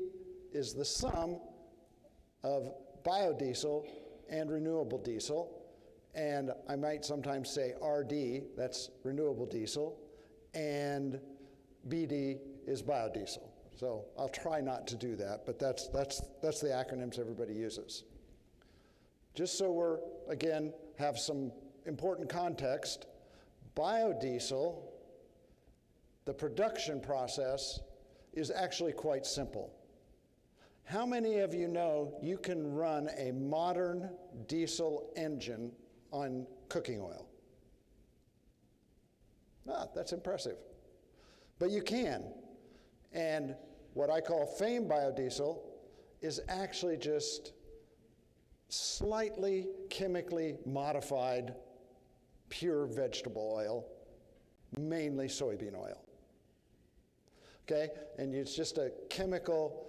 is the sum of biodiesel and renewable diesel, and I might sometimes say RD, that's renewable diesel, and BD is biodiesel. So I'll try not to do that, but that's the acronyms everybody uses. Just so we're, again, have some important context, biodiesel, the production process, is actually quite simple. How many of you know you can run a modern diesel engine on cooking oil? Ah, that's impressive. But you can. And what I call FAME biodiesel is actually just slightly chemically modified pure vegetable oil, mainly soybean oil. Okay? And it's just a chemical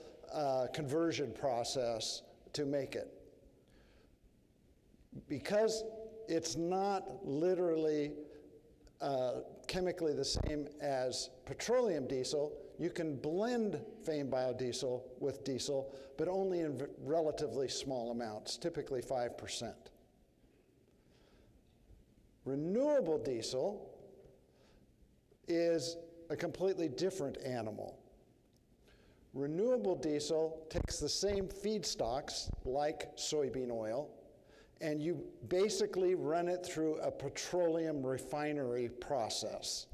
conversion process to make it. Because it's not literally chemically the same as petroleum diesel, you can blend FAME biodiesel with diesel, but only in relatively small amounts, typically 5%. Renewable diesel is a completely different animal. Renewable diesel takes the same feedstocks, like soybean oil, and you basically run it through a petroleum refinery process.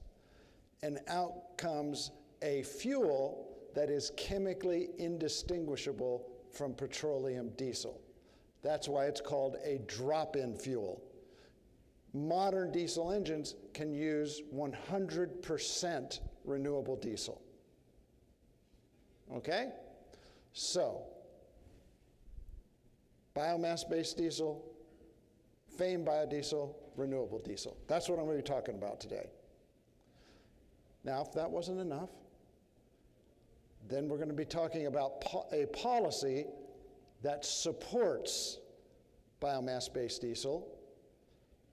And out comes a fuel that is chemically indistinguishable from petroleum diesel. That's why it's called a drop-in fuel. Modern diesel engines can use 100% renewable diesel. Okay? So, biomass-based diesel, FAME biodiesel, renewable diesel. That's what I'm going to be talking about today. Now, if that wasn't enough, then we're going to be talking about a policy that supports biomass-based diesel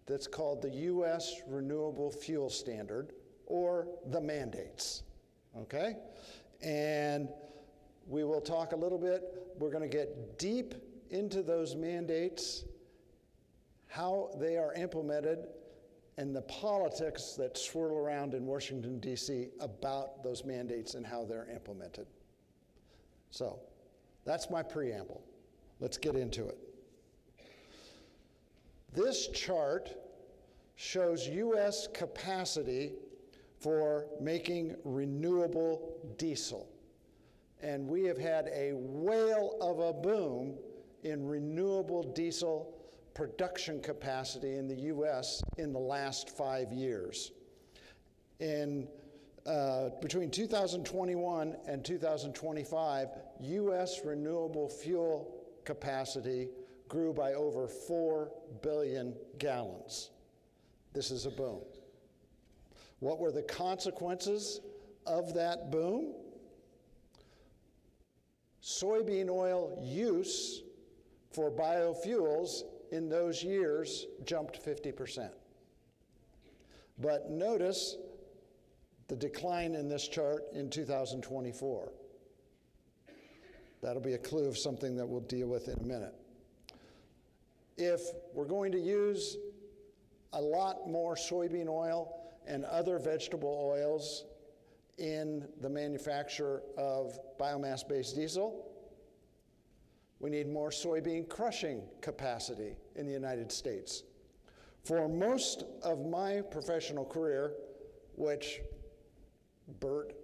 that's called the U.S. Renewable Fuel Standard, or the mandates, okay? And we will talk a little bit, we're going to get deep into those mandates, how they are implemented, and the politics that swirl around in Washington, D.C. about those mandates and how they're implemented. So, that's my preamble. Let's get into it. This chart shows U.S. capacity for making renewable diesel. And we have had a whale of a boom in renewable diesel production capacity in the U.S. in the last 5 years. Between 2021 and 2025, U.S. renewable fuel capacity grew by over 4 billion gallons. This is a boom. What were the consequences of that boom? Soybean oil use for biofuels in those years jumped 50%. But notice the decline in this chart in 2024. That'll be a clue of something that we'll deal with in a minute. If we're going to use a lot more soybean oil and other vegetable oils in the manufacture of biomass-based diesel, we need more soybean crushing capacity in the United States. For most of my professional career, which Bert,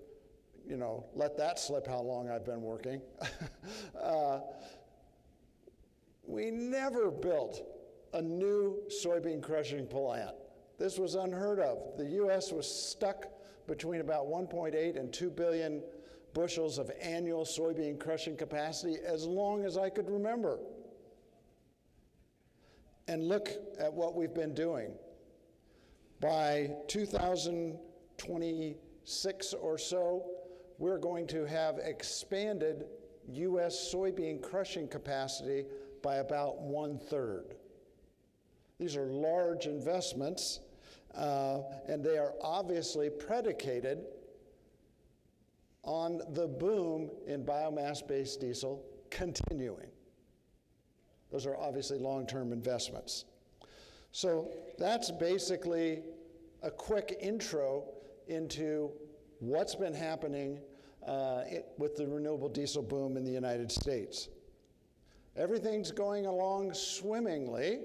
let that slip how long I've been working, we never built a new soybean crushing plant. This was unheard of. The U.S. was stuck between about 1.8 and 2 billion bushels of annual soybean crushing capacity as long as I could remember. And look at what we've been doing. By 2026 or so, we're going to have expanded U.S. soybean crushing capacity by about 1/3. These are large investments, and they are obviously predicated on the boom in biomass-based diesel continuing. Those are obviously long-term investments. So that's basically a quick intro into what's been happening with the renewable diesel boom in the United States. Everything's going along swimmingly,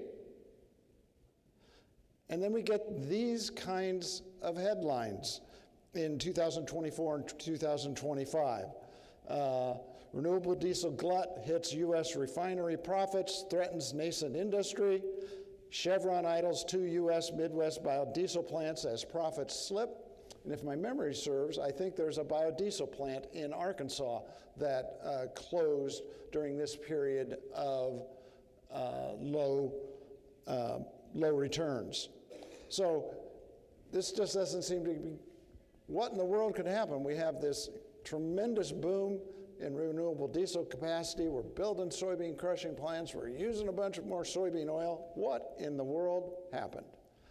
and then we get these kinds of headlines in 2024 and 2025. Renewable diesel glut hits U.S. refinery profits, threatens nascent industry. Chevron idles 2 U.S. Midwest biodiesel plants as profits slip. And if my memory serves, I think there's a biodiesel plant in Arkansas that closed during this period of low returns. So this just doesn't seem to be, what in the world could happen? We have this tremendous boom in renewable diesel capacity. We're building soybean crushing plants. We're using a bunch of more soybean oil. What in the world happened?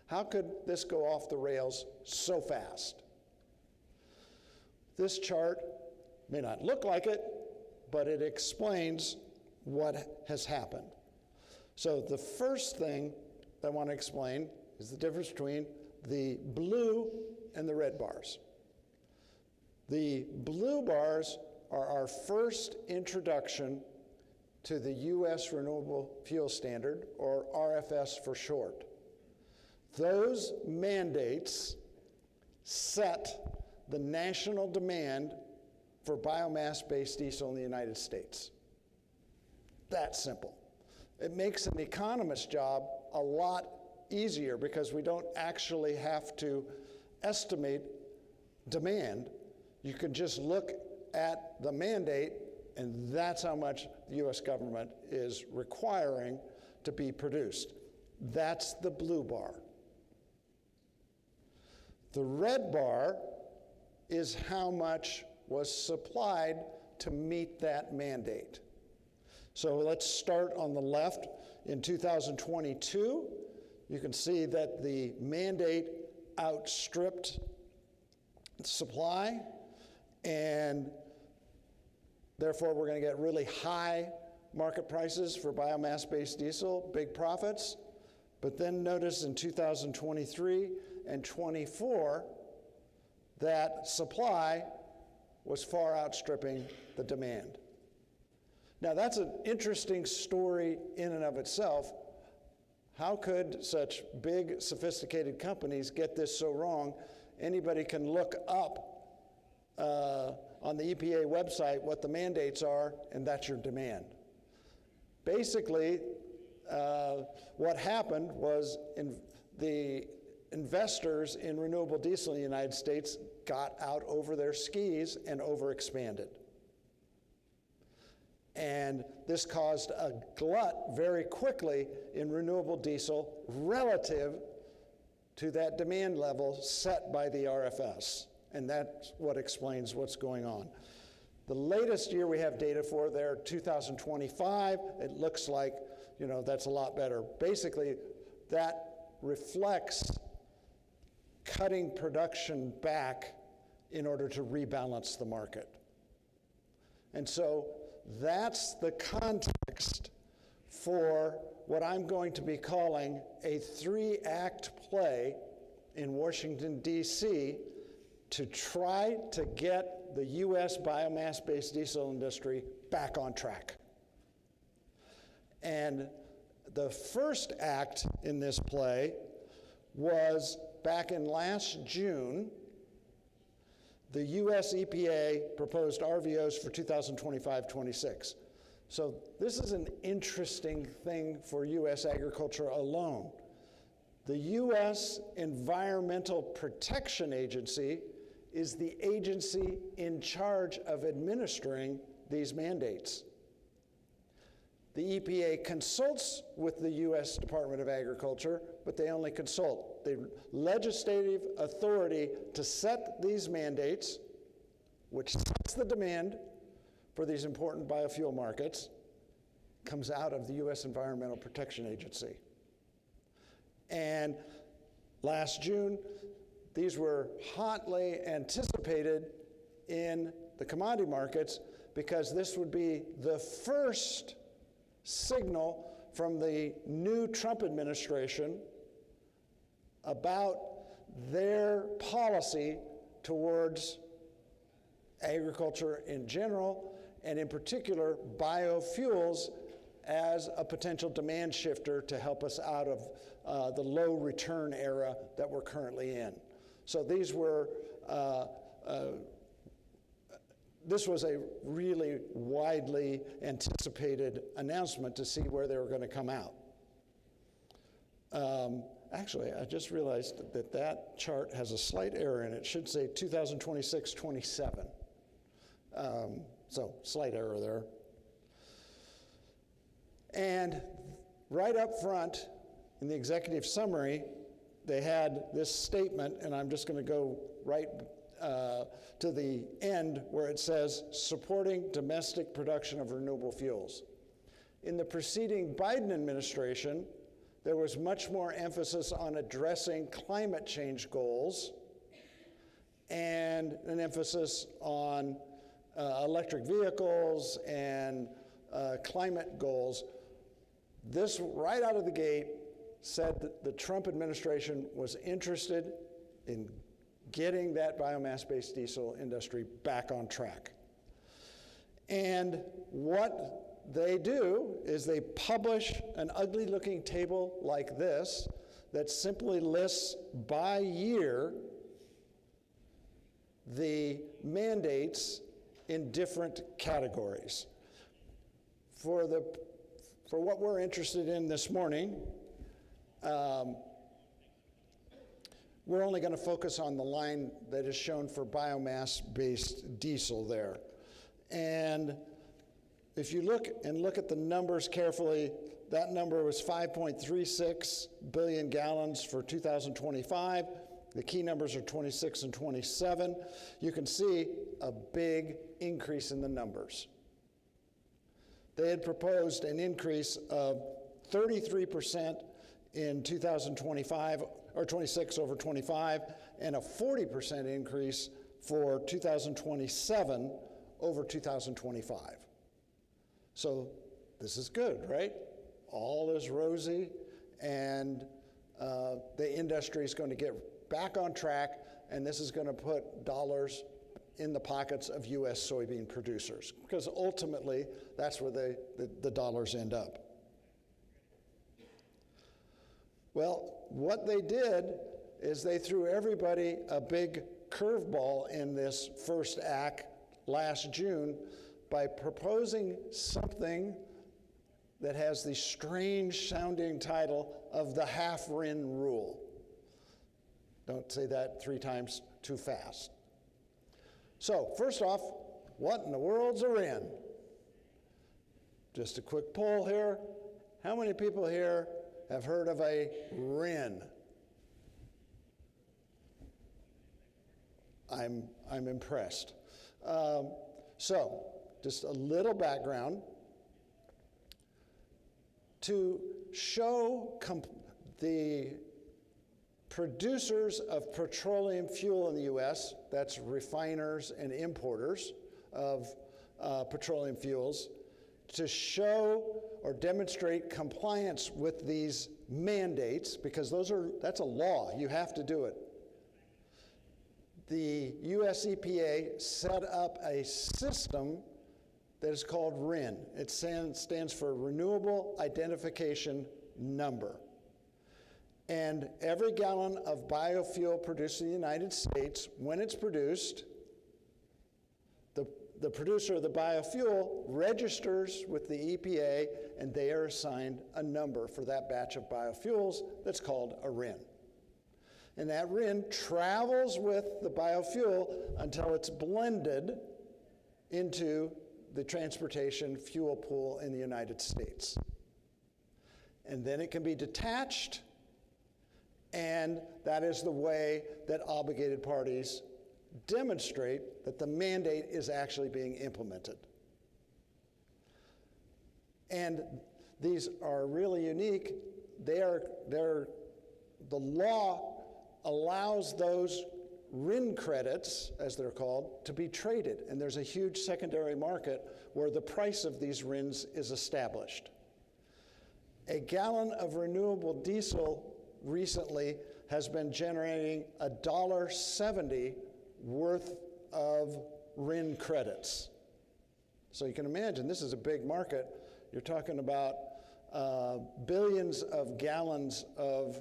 How could this go off the rails so fast? This chart may not look like it, but it explains what has happened. So the first thing I want to explain is the difference between the blue and the red bars. The blue bars are our first introduction to the U.S. Renewable Fuel Standard, or RFS for short. Those mandates set the national demand for biomass-based diesel in the United States. That simple. It makes an economist's job a lot easier because we don't actually have to estimate demand. You can just look at the mandate, and that's how much the U.S. government is requiring to be produced. That's the blue bar. The red bar is how much was supplied to meet that mandate. So let's start on the left. In 2022, you can see that the mandate outstripped supply, and therefore we're going to get really high market prices for biomass-based diesel, big profits. But then notice in 2023 and 24 that supply was far outstripping the demand. Now that's an interesting story in and of itself. How could such big, sophisticated companies get this so wrong? Anybody can look up on the EPA website what the mandates are, and that's your demand. Basically, what happened was the investors in renewable diesel in the United States got out over their skis and overexpanded. And this caused a glut very quickly in renewable diesel relative to that demand level set by the RFS. And that's what explains what's going on. The latest year we have data for there, 2025, it looks like, that's a lot better. Basically, that reflects cutting production back in order to rebalance the market. And so that's the context for what I'm going to be calling a 3-act play in Washington, D.C. to try to get the U.S. biomass-based diesel industry back on track. And the first act in this play was back in last June. The U.S. EPA proposed RVOs for 2025-26. So this is an interesting thing for U.S. agriculture alone. The U.S. Environmental Protection Agency is the agency in charge of administering these mandates. The EPA consults with the U.S. Department of Agriculture, but they only consult. The legislative authority to set these mandates, which sets the demand for these important biofuel markets, comes out of the U.S. Environmental Protection Agency. And last June, these were hotly anticipated in the commodity markets because this would be the first signal from the new Trump administration about their policy towards agriculture in general, and in particular biofuels as a potential demand shifter to help us out of the low return era that we're currently in. So these were this was a really widely anticipated announcement to see where they were going to come out. Actually, I just realized that that chart has a slight error in it. It should say 2026-27. So slight error there. And right up front in the executive summary, they had this statement, and I'm just going to go right to the end where it says, supporting domestic production of renewable fuels. In the preceding Biden administration, there was much more emphasis on addressing climate change goals and an emphasis on electric vehicles and climate goals. This, right out of the gate, said that the Trump administration was interested in getting that biomass-based diesel industry back on track. And what they do is they publish an ugly-looking table like this that simply lists by year the mandates in different categories. For what we're interested in this morning, we're only going to focus on the line that is shown for biomass-based diesel there. And if you look at the numbers carefully, that number was 5.36 billion gallons for 2025. The key numbers are 26 and 27. You can see a big increase in the numbers. They had proposed an increase of 33% in 2025, or 26 over 25, and a 40% increase for 2027 over 2025. So this is good, right? All is rosy, and the industry is going to get back on track, and this is going to put dollars in the pockets of U.S. soybean producers, because ultimately that's where the dollars end up. Well, what they did is they threw everybody a big curveball in this first act last June by proposing something that has the strange sounding title of the half RIN rule. Don't say that 3 times too fast. So first off, what in the world's a RIN? Just a quick poll here. How many people here have heard of a RIN? I'm impressed. So just a little background. To show the producers of petroleum fuel in the U.S., that's refiners and importers of petroleum fuels, to show or demonstrate compliance with these mandates, because that's a law, you have to do it. The U.S. EPA set up a system that is called RIN. It stands for Renewable Identification Number. And every gallon of biofuel produced in the United States, when it's produced, the producer of the biofuel registers with the EPA, and they are assigned a number for that batch of biofuels that's called a RIN. And that RIN travels with the biofuel until it's blended into the transportation fuel pool in the United States. And then it can be detached, and that is the way that obligated parties demonstrate that the mandate is actually being implemented. And these are really unique. The law allows those RIN credits, as they're called, to be traded. And there's a huge secondary market where the price of these RINs is established. A gallon of renewable diesel recently has been generating $1.70 worth of RIN credits. So you can imagine this is a big market. You're talking about billions of gallons of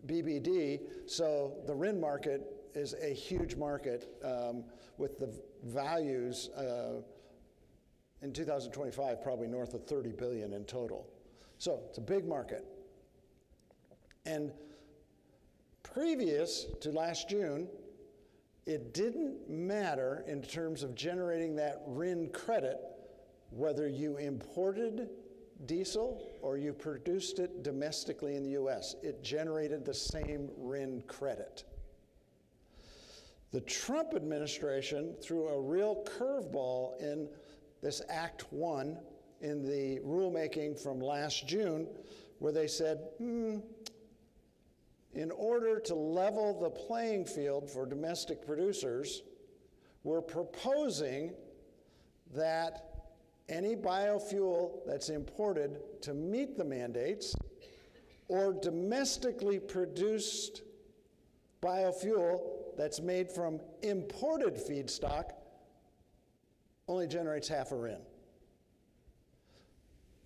BBD. So the RIN market is a huge market with the values in 2025 probably north of 30 billion in total. So it's a big market. And previous to last June, it didn't matter in terms of generating that RIN credit whether you imported diesel or you produced it domestically in the US. It generated the same RIN credit. The Trump administration threw a real curveball in this Act 1 in the rulemaking from last June, where they said, in order to level the playing field for domestic producers, we're proposing that any biofuel that's imported to meet the mandates or domestically produced biofuel that's made from imported feedstock only generates half a RIN.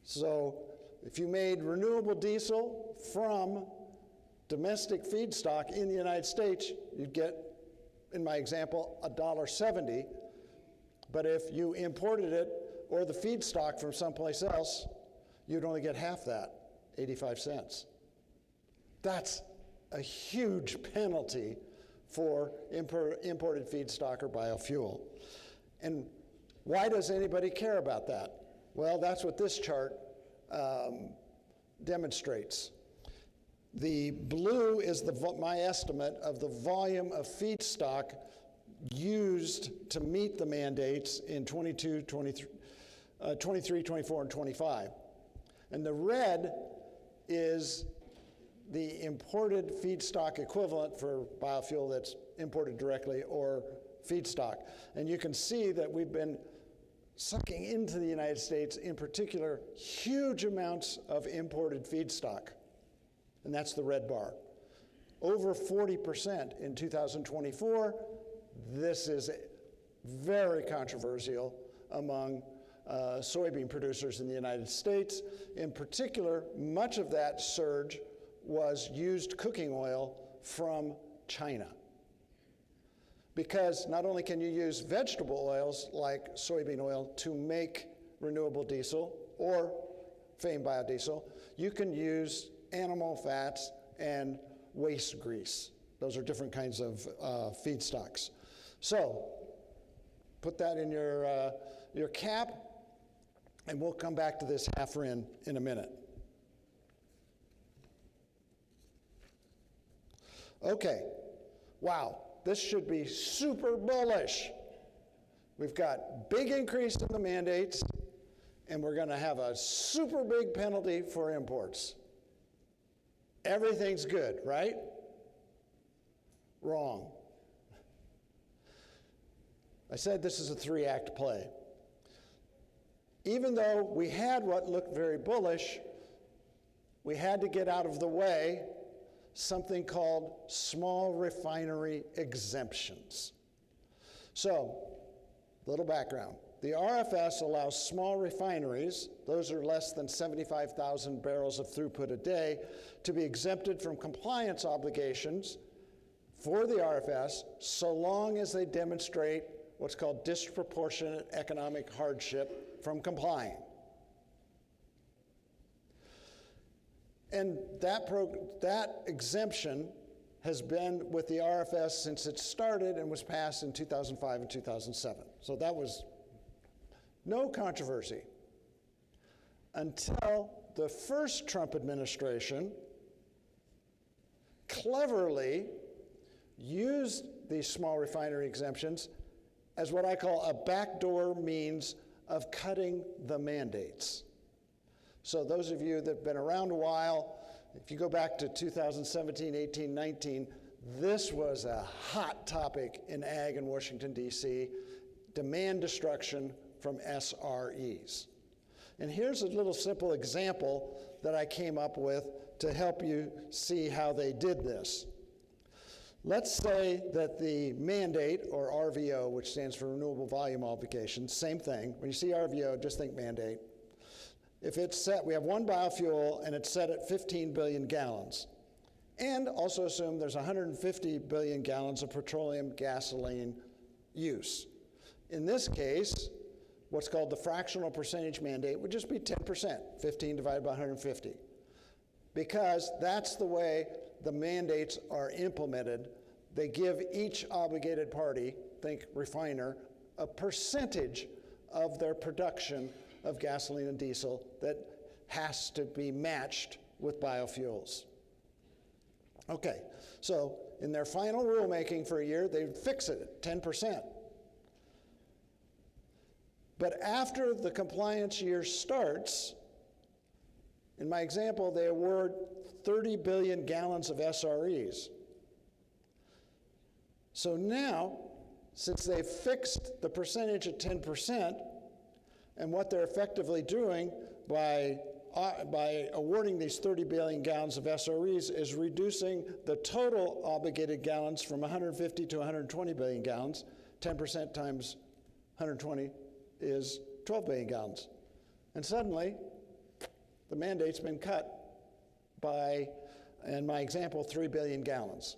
So if you made renewable diesel from domestic feedstock in the United States, you'd get, in my example, $1.70. But if you imported it or the feedstock from someplace else, you'd only get half that, 85 cents. That's a huge penalty for imported feedstock or biofuel. And why does anybody care about that? Well, that's what this chart demonstrates. The blue is my estimate of the volume of feedstock used to meet the mandates in 23, 24, and 25. And the red is the imported feedstock equivalent for biofuel that's imported directly or feedstock. And you can see that we've been sucking into the United States, in particular, huge amounts of imported feedstock. And that's the red bar. Over 40% in 2024. This is very controversial among soybean producers in the United States. In particular, much of that surge was used cooking oil from China. Because not only can you use vegetable oils like soybean oil to make renewable diesel or FAME biodiesel, you can use animal fats and waste grease. Those are different kinds of feedstocks. So put that in your cap, and we'll come back to this half RIN in a minute. Okay, wow, this should be super bullish. We've got big increase in the mandates, and we're going to have a super big penalty for imports. Everything's good, right? Wrong. I said this is a 3-act play. Even though we had what looked very bullish, we had to get out of the way something called small refinery exemptions. So, little background. The RFS allows small refineries, those are less than 75,000 barrels of throughput a day, to be exempted from compliance obligations for the RFS so long as they demonstrate what's called disproportionate economic hardship from complying. And that exemption has been with the RFS since it started and was passed in 2005 and 2007. So that was no controversy until the first Trump administration cleverly used these small refinery exemptions as what I call a backdoor means of cutting the mandates. So those of you that have been around a while, if you go back to 2017, 18, 19, this was a hot topic in ag in Washington, D.C., demand destruction from SREs. And here's a little simple example that I came up with to help you see how they did this. Let's say that the mandate, or RVO, which stands for Renewable Volume Obligation, same thing. When you see RVO, just think mandate. If it's set, we have one biofuel and it's set at 15 billion gallons. And also assume there's 150 billion gallons of petroleum gasoline use. In this case, what's called the fractional percentage mandate would just be 10%, 15 divided by 150. Because that's the way the mandates are implemented. They give each obligated party, think refiner, a percentage of their production of gasoline and diesel that has to be matched with biofuels. Okay, so in their final rulemaking for a year, they fix it at 10%. But after the compliance year starts, in my example, they award 30 billion gallons of SREs. So now, since they've fixed the percentage at 10%, and what they're effectively doing by by awarding these 30 billion gallons of SREs is reducing the total obligated gallons from 150 to 120 billion gallons. 10% times 120 is 12 billion gallons. And suddenly, the mandate's been cut by, in my example, 3 billion gallons.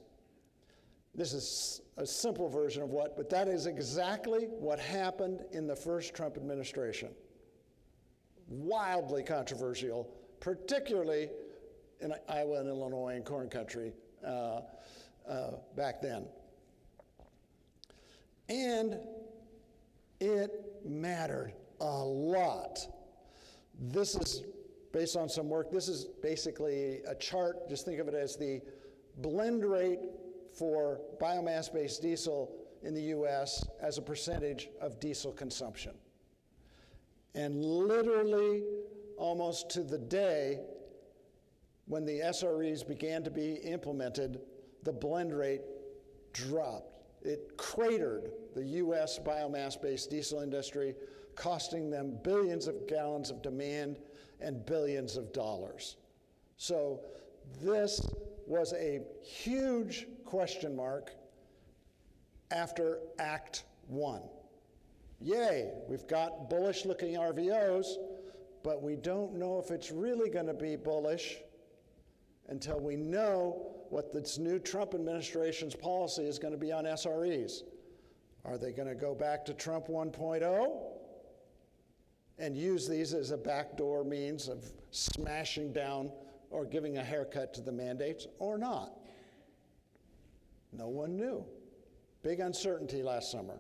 This is a simple version of what, but that is exactly what happened in the first Trump administration. Wildly controversial, particularly in Iowa and Illinois and corn country back then. And it mattered a lot. This is based on some work. This is basically a chart. Just think of it as the blend rate for biomass-based diesel in the US as a percentage of diesel consumption. And literally, almost to the day when the SREs began to be implemented, the blend rate dropped. It cratered the US biomass-based diesel industry, costing them billions of gallons of demand and billions of dollars. So this was a huge question mark after Act 1. Yay, we've got bullish-looking RVOs, but we don't know if it's really going to be bullish until we know what this new Trump administration's policy is going to be on SREs. Are they going to go back to Trump 1.0 and use these as a backdoor means of smashing down or giving a haircut to the mandates, or not? No one knew. Big uncertainty last summer.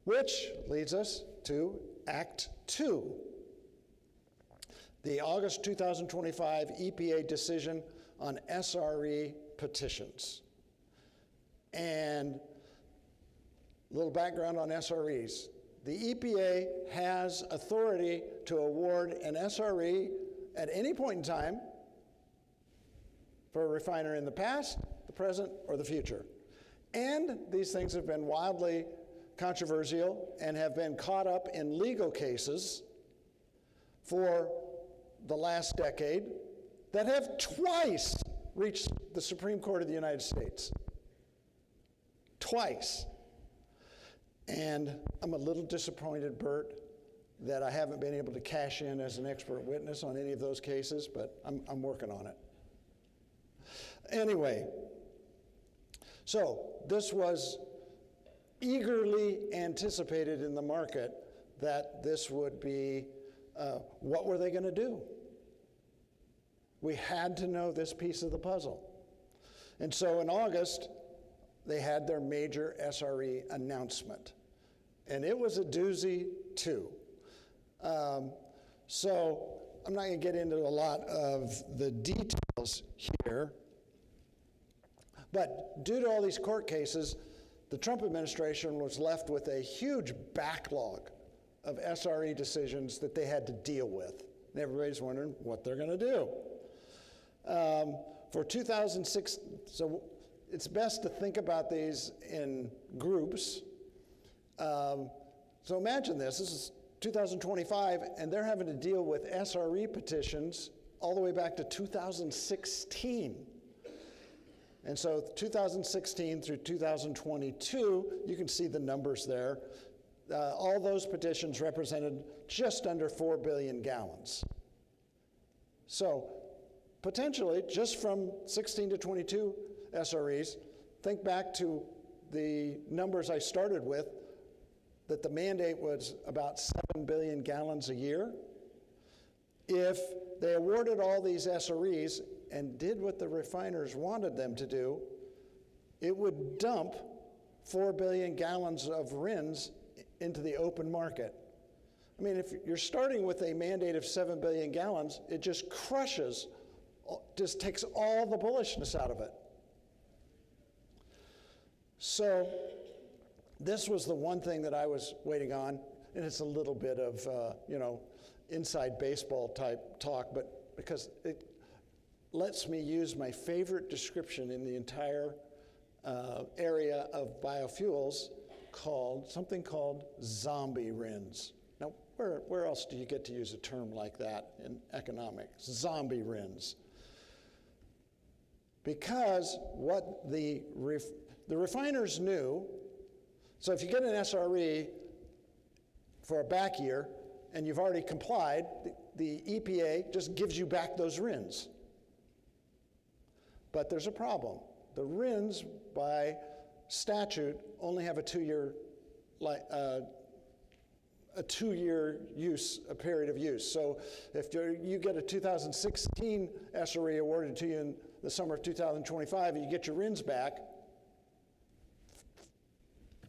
Which leads us to Act 2. The August 2025 EPA decision on SRE petitions. And a little background on SREs. The EPA has authority to award an SRE at any point in time for a refiner in the past, the present, or the future. And these things have been wildly controversial and have been caught up in legal cases for the last decade that have twice reached the Supreme Court of the United States. Twice. And I'm a little disappointed, Bert, that I haven't been able to cash in as an expert witness on any of those cases, but I'm working on it. Anyway, so this was eagerly anticipated in the market that this would be, what were they going to do? We had to know this piece of the puzzle. And so in August, they had their major SRE announcement. And it was a doozy, too. So I'm not going to get into a lot of the details here. But due to all these court cases, the Trump administration was left with a huge backlog of SRE decisions that they had to deal with. And everybody's wondering what they're going to do. For 2006, so it's best to think about these in groups. So imagine this is 2025, and they're having to deal with SRE petitions all the way back to 2016. And so 2016 through 2022, you can see the numbers there. All those petitions represented just under 4 billion gallons. So potentially, just from 16 to 22 SREs, think back to the numbers I started with, that the mandate was about 7 billion gallons a year. If they awarded all these SREs and did what the refiners wanted them to do, it would dump 4 billion gallons of RINs into the open market. I mean, if you're starting with a mandate of 7 billion gallons, it just crushes, just takes all the bullishness out of it. So this was the one thing that I was waiting on, and it's a little bit of, inside baseball type talk, but because it lets me use my favorite description in the entire area of biofuels, something called zombie RINs. Now, where else do you get to use a term like that in economics? Zombie RINs. Because what the refiners knew, so if you get an SRE for a back year and you've already complied, the EPA just gives you back those RINs. But there's a problem. The RINs, by statute, only have a two-year period of use. So if you get a 2016 SRE awarded to you in the summer of 2025 and you get your RINs back,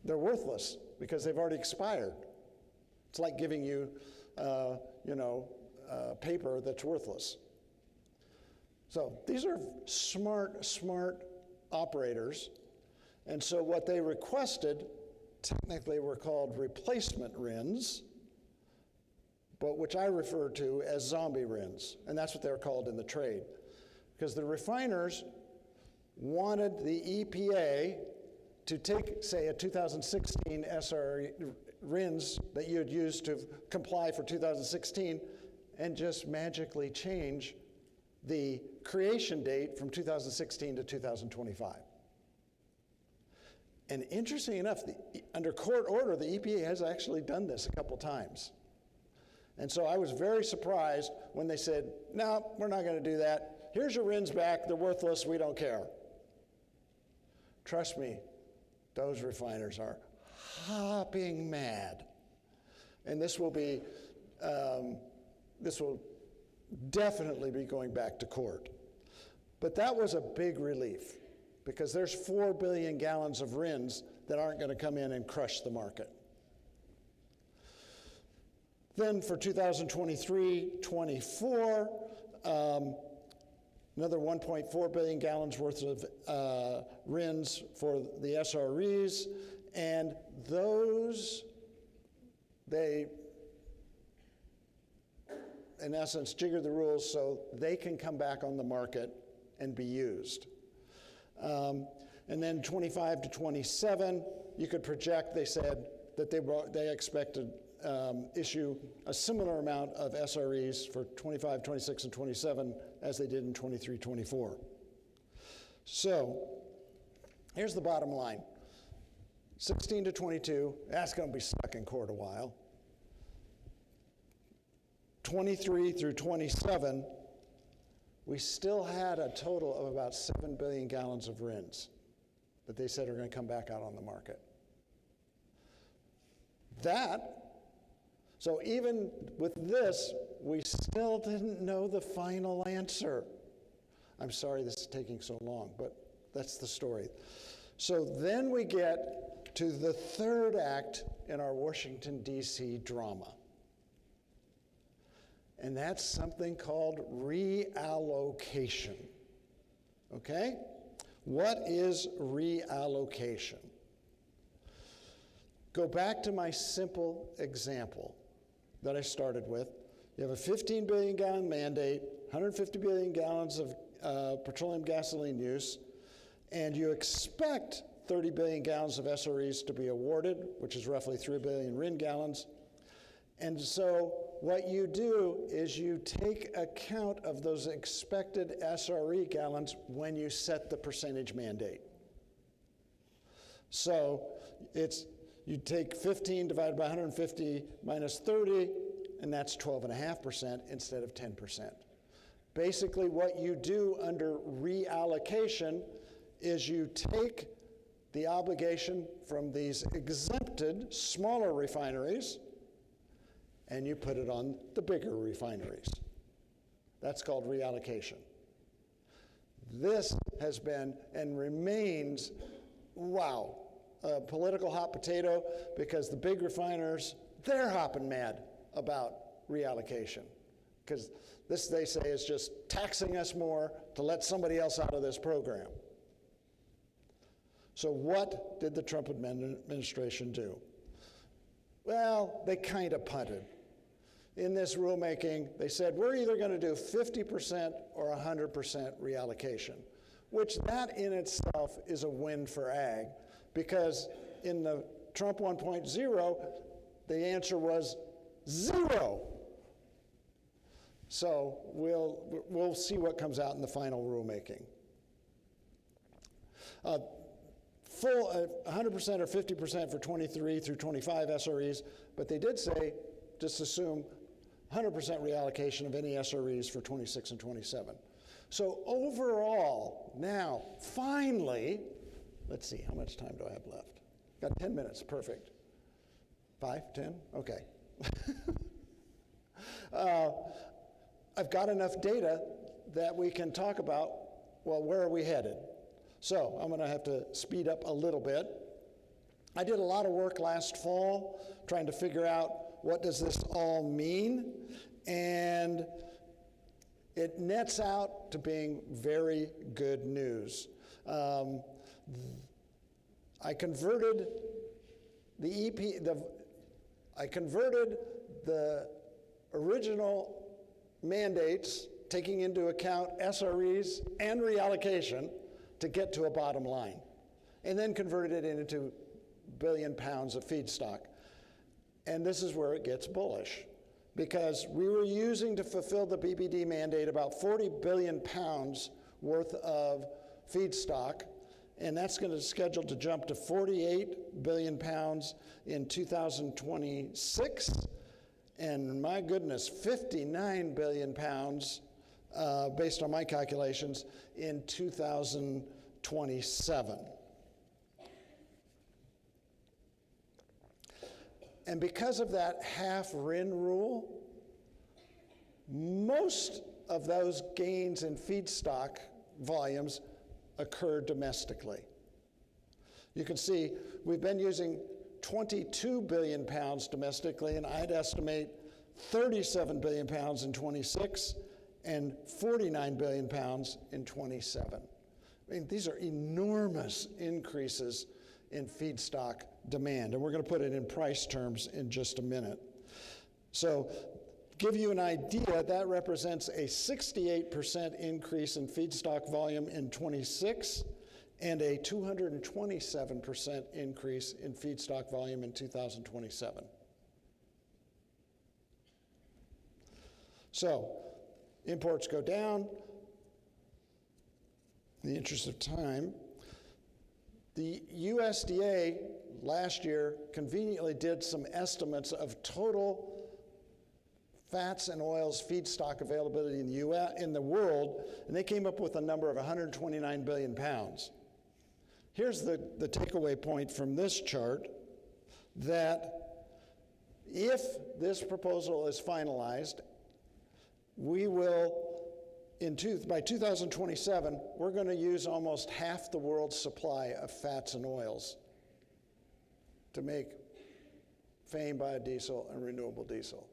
they're worthless because they've already expired. It's like giving you, paper that's worthless. So these are smart operators. And so what they requested technically were called replacement RINs, but which I refer to as zombie RINs. And that's what they're called in the trade. Because the refiners wanted the EPA to take, say, a 2016 SRE RINs that you had used to comply for 2016 and just magically change the creation date from 2016 to 2025. And interesting enough, under court order, the EPA has actually done this a couple times. And so I was very surprised when they said, no, we're not going to do that. Here's your RINs back. They're worthless. We don't care. Trust me, those refiners are hopping mad. And this will definitely be going back to court. But that was a big relief because there's 4 billion gallons of RINs that aren't going to come in and crush the market. Then for 2023-24, another 1.4 billion gallons worth of RINs for the SREs, and those, they, in essence, jigger the rules so they can come back on the market and be used. And then 25 to 27, you could project, they said, that they expected issue a similar amount of SREs for 25, 26, and 27 as they did in 23, 24. So here's the bottom line. 16 to 22, that's going to be stuck in court a while. 23 through 27, we still had a total of about 7 billion gallons of RINs that they said are going to come back out on the market. So even with this, we still didn't know the final answer. I'm sorry this is taking so long, but that's the story. So then we get to the third act in our Washington, D.C. drama. And that's something called reallocation. Okay? What is reallocation? Go back to my simple example that I started with. You have a 15 billion gallon mandate, 150 billion gallons of petroleum gasoline use, and you expect 30 billion gallons of SREs to be awarded, which is roughly 3 billion RIN gallons. And so what you do is you take account of those expected SRE gallons when you set the percentage mandate. So you take 15 divided by 150 minus 30, and that's 12.5% instead of 10%. Basically, what you do under reallocation is you take the obligation from these exempted smaller refineries and you put it on the bigger refineries. That's called reallocation. This has been and remains, wow, a political hot potato because the big refiners, they're hopping mad about reallocation because this, they say, is just taxing us more to let somebody else out of this program. So what did the Trump administration do? Well, they kind of punted. In this rulemaking, they said, we're either going to do 50% or 100% reallocation, which that in itself is a win for ag, because in the Trump 1.0, the answer was 0. So we'll see what comes out in the final rulemaking. Full 100% or 50% for 23 through 25 SREs, but they did say just assume 100% reallocation of any SREs for 26 and 27. So overall, now, finally, let's see, how much time do I have left? Got 10 minutes, perfect. 5, 10? Okay. I've got enough data that we can talk about, well, where are we headed? So I'm going to have to speed up a little bit. I did a lot of work last fall trying to figure out what does this all mean, and it nets out to being very good news. I converted the original mandates, taking into account SREs and reallocation, to get to a bottom line, and then converted it into billion pounds of feedstock. And this is where it gets bullish, because we were using to fulfill the BBD mandate about 40 billion pounds worth of feedstock, and that's going to scheduled to jump to 48 billion pounds in 2026, and my goodness, 59 billion pounds, based on my calculations, in 2027. And because of that half RIN rule, most of those gains in feedstock volumes occur domestically. You can see we've been using 22 billion pounds domestically, and I'd estimate 37 billion pounds in 26 and 49 billion pounds in 27. I mean, these are enormous increases in feedstock demand, and we're going to put it in price terms in just a minute. So, give you an idea, that represents a 68% increase in feedstock volume in 26 and a 227% increase in feedstock volume in 2027. So, imports go down. In the interest of time, the USDA last year conveniently did some estimates of total fats and oils feedstock availability in the world, and they came up with a number of 129 billion pounds. Here's the takeaway point from this chart, that if this proposal is finalized, we will, by 2027, we're going to use almost half the world's supply of fats and oils to make FAME biodiesel and renewable diesel.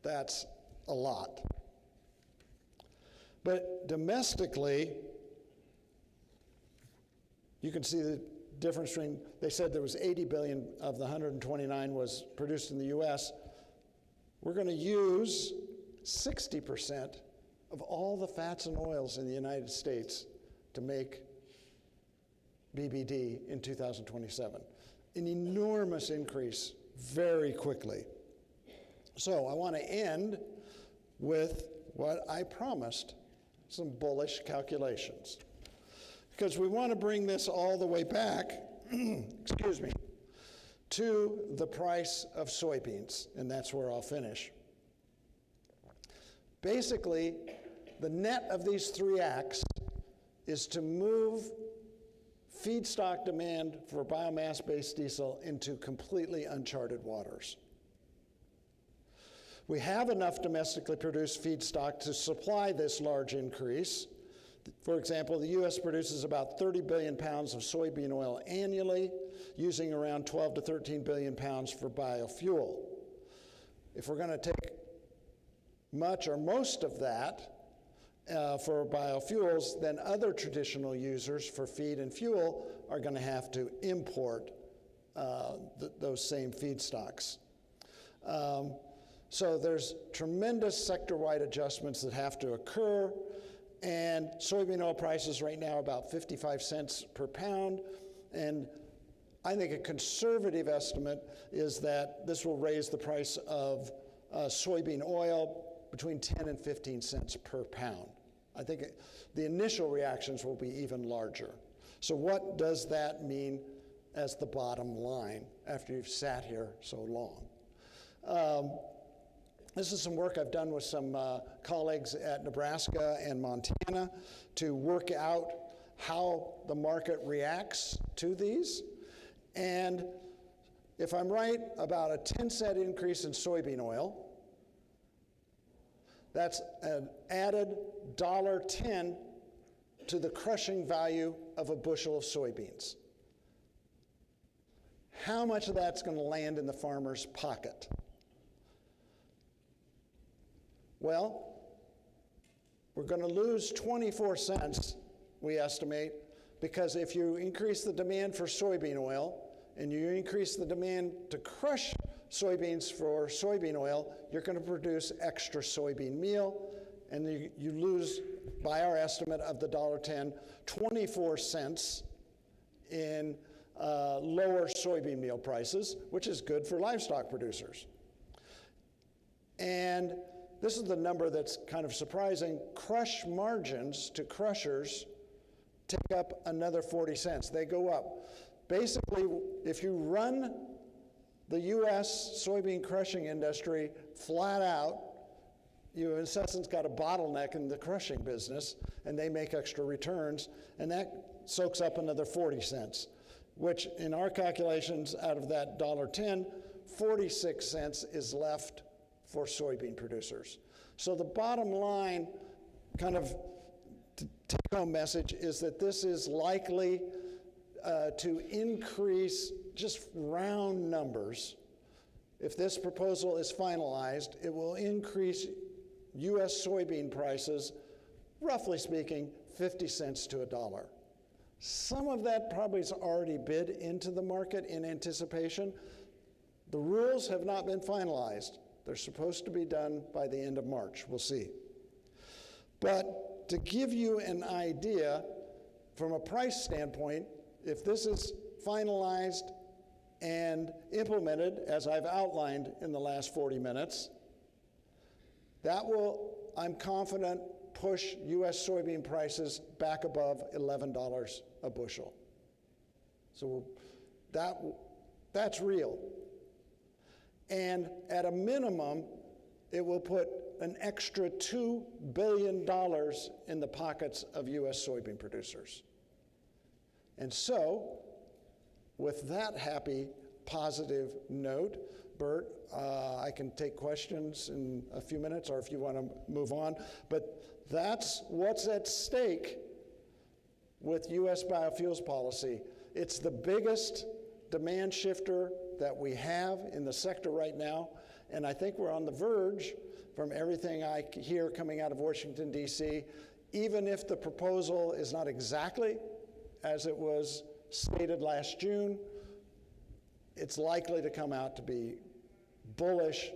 That's a lot. But domestically, you can see the difference between, they said there was 80 billion of the 129 was produced in the US. We're going to use 60% of all the fats and oils in the United States to make BBD in 2027. An enormous increase very quickly. So I want to end with what I promised, some bullish calculations. Because we want to bring this all the way back, excuse me, to the price of soybeans, and that's where I'll finish. Basically, the net of these three acts is to move feedstock demand for biomass-based diesel into completely uncharted waters. We have enough domestically produced feedstock to supply this large increase. For example, the U.S. produces about 30 billion pounds of soybean oil annually, using around 12 to 13 billion pounds for biofuel. If we're going to take much or most of that for biofuels, then other traditional users for feed and fuel are going to have to import those same feedstocks. So there's tremendous sector-wide adjustments that have to occur, and soybean oil prices right now are about 55 cents per pound, and I think a conservative estimate is that this will raise the price of soybean oil between 10 and 15 cents per pound. I think the initial reactions will be even larger. So what does that mean as the bottom line after you've sat here so long? This is some work I've done with some colleagues at Nebraska and Montana to work out how the market reacts to these. And if I'm right, about a 10-cent increase in soybean oil, that's an added $1.10 to the crushing value of a bushel of soybeans. How much of that's going to land in the farmer's pocket? Well, we're going to lose 24 cents, we estimate, because if you increase the demand for soybean oil and you increase the demand to crush soybeans for soybean oil, you're going to produce extra soybean meal, and you lose, by our estimate of the $1.10, 24 cents in lower soybean meal prices, which is good for livestock producers. And this is the number that's kind of surprising. Crush margins to crushers take up another 40 cents. They go up. Basically, if you run the U.S. soybean crushing industry flat out, you in essence got a bottleneck in the crushing business, and they make extra returns, and that soaks up another 40 cents, which in our calculations, out of that $1.10, 46 cents is left for soybean producers. So the bottom line kind of take-home message is that this is likely to increase, just round numbers. If this proposal is finalized, it will increase U.S. soybean prices, roughly speaking, 50 cents to $1. Some of that probably is already bid into the market in anticipation. The rules have not been finalized. They're supposed to be done by the end of March. We'll see. But to give you an idea, from a price standpoint, if this is finalized and implemented, as I've outlined in the last 40 minutes, that will, I'm confident, push U.S. soybean prices back above $11 a bushel. So that's real. And at a minimum, it will put an extra $2 billion in the pockets of U.S. soybean producers. And so, with that happy, positive note, Bert, I can take questions in a few minutes, or if you want to move on, but that's what's at stake with U.S. biofuels policy. It's the biggest demand shifter that we have in the sector right now, and I think we're on the verge, from everything I hear coming out of Washington, D.C., even if the proposal is not exactly as it was stated last June, it's likely to come out to be bullish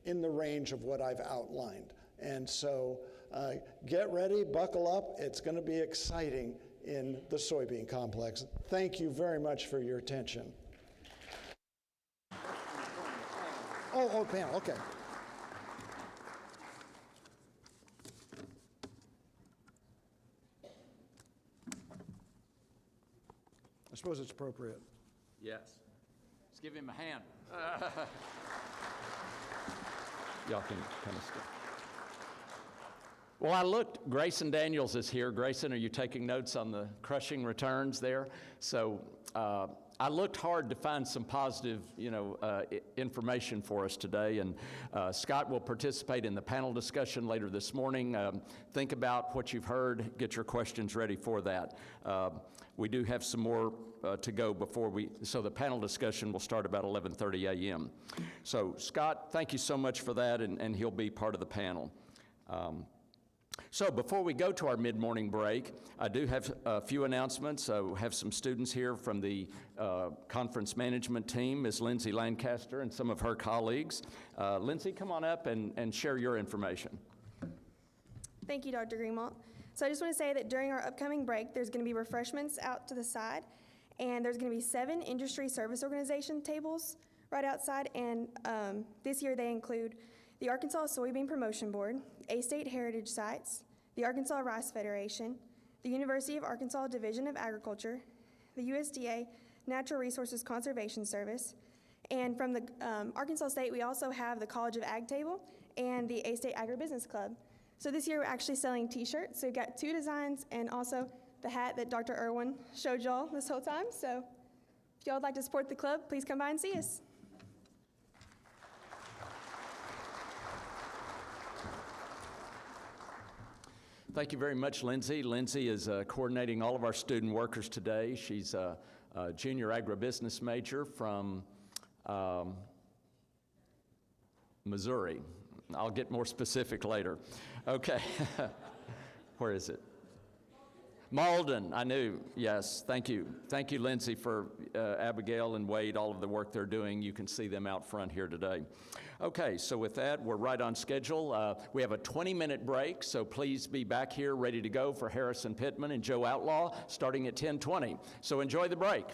in the range of what I've outlined. And so get ready, buckle up. It's going to be exciting in the soybean complex. Thank you very much for your attention. Oh, panel, okay. I suppose it's appropriate. Yes. Let's give him a hand. Y'all can kind of skip. Well, I looked, Grayson Daniels is here. Grayson, are you taking notes on the crushing returns there? So I looked hard to find some positive, information for us today, and Scott will participate in the panel discussion later this morning. Think about what you've heard, get your questions ready for that. We do have some more to go so the panel discussion will start about 11:30 a.m. So Scott, thank you so much for that, and he'll be part of the panel. So before we go to our mid-morning break, I do have a few announcements. We have some students here from the conference management team, Ms. Lindsay Lancaster and some of her colleagues. Lindsay, come on up and share your information. Thank you, Dr. Greenwalt. So I just want to say that during our upcoming break, there's going to be refreshments out to the side. And there's going to be 7 industry service organization tables right outside. And this year they include the Arkansas Soybean Promotion Board, A-State Heritage Sites, the Arkansas Rice Federation, the University of Arkansas Division of Agriculture, the USDA Natural Resources Conservation Service, and from the Arkansas State, we also have the College of Ag table and the A-State Agribusiness Club. So this year we're actually selling t-shirts. So we've got 2 designs and also the hat that Dr. Irwin showed y'all this whole time. So if y'all would like to support the club, please come by and see us. Thank you very much, Lindsay. Lindsay is coordinating all of our student workers today. She's a junior agribusiness major from Missouri. I'll get more specific later. Okay. Where is it? Malden, I knew, yes, thank you. Thank you, Lindsay, for Abigail and Wade, all of the work they're doing. You can see them out front here today. Okay, so with that, we're right on schedule. We have a 20-minute break, so please be back here ready to go for Harrison Pittman and Joe Outlaw starting at 10:20. So enjoy the break.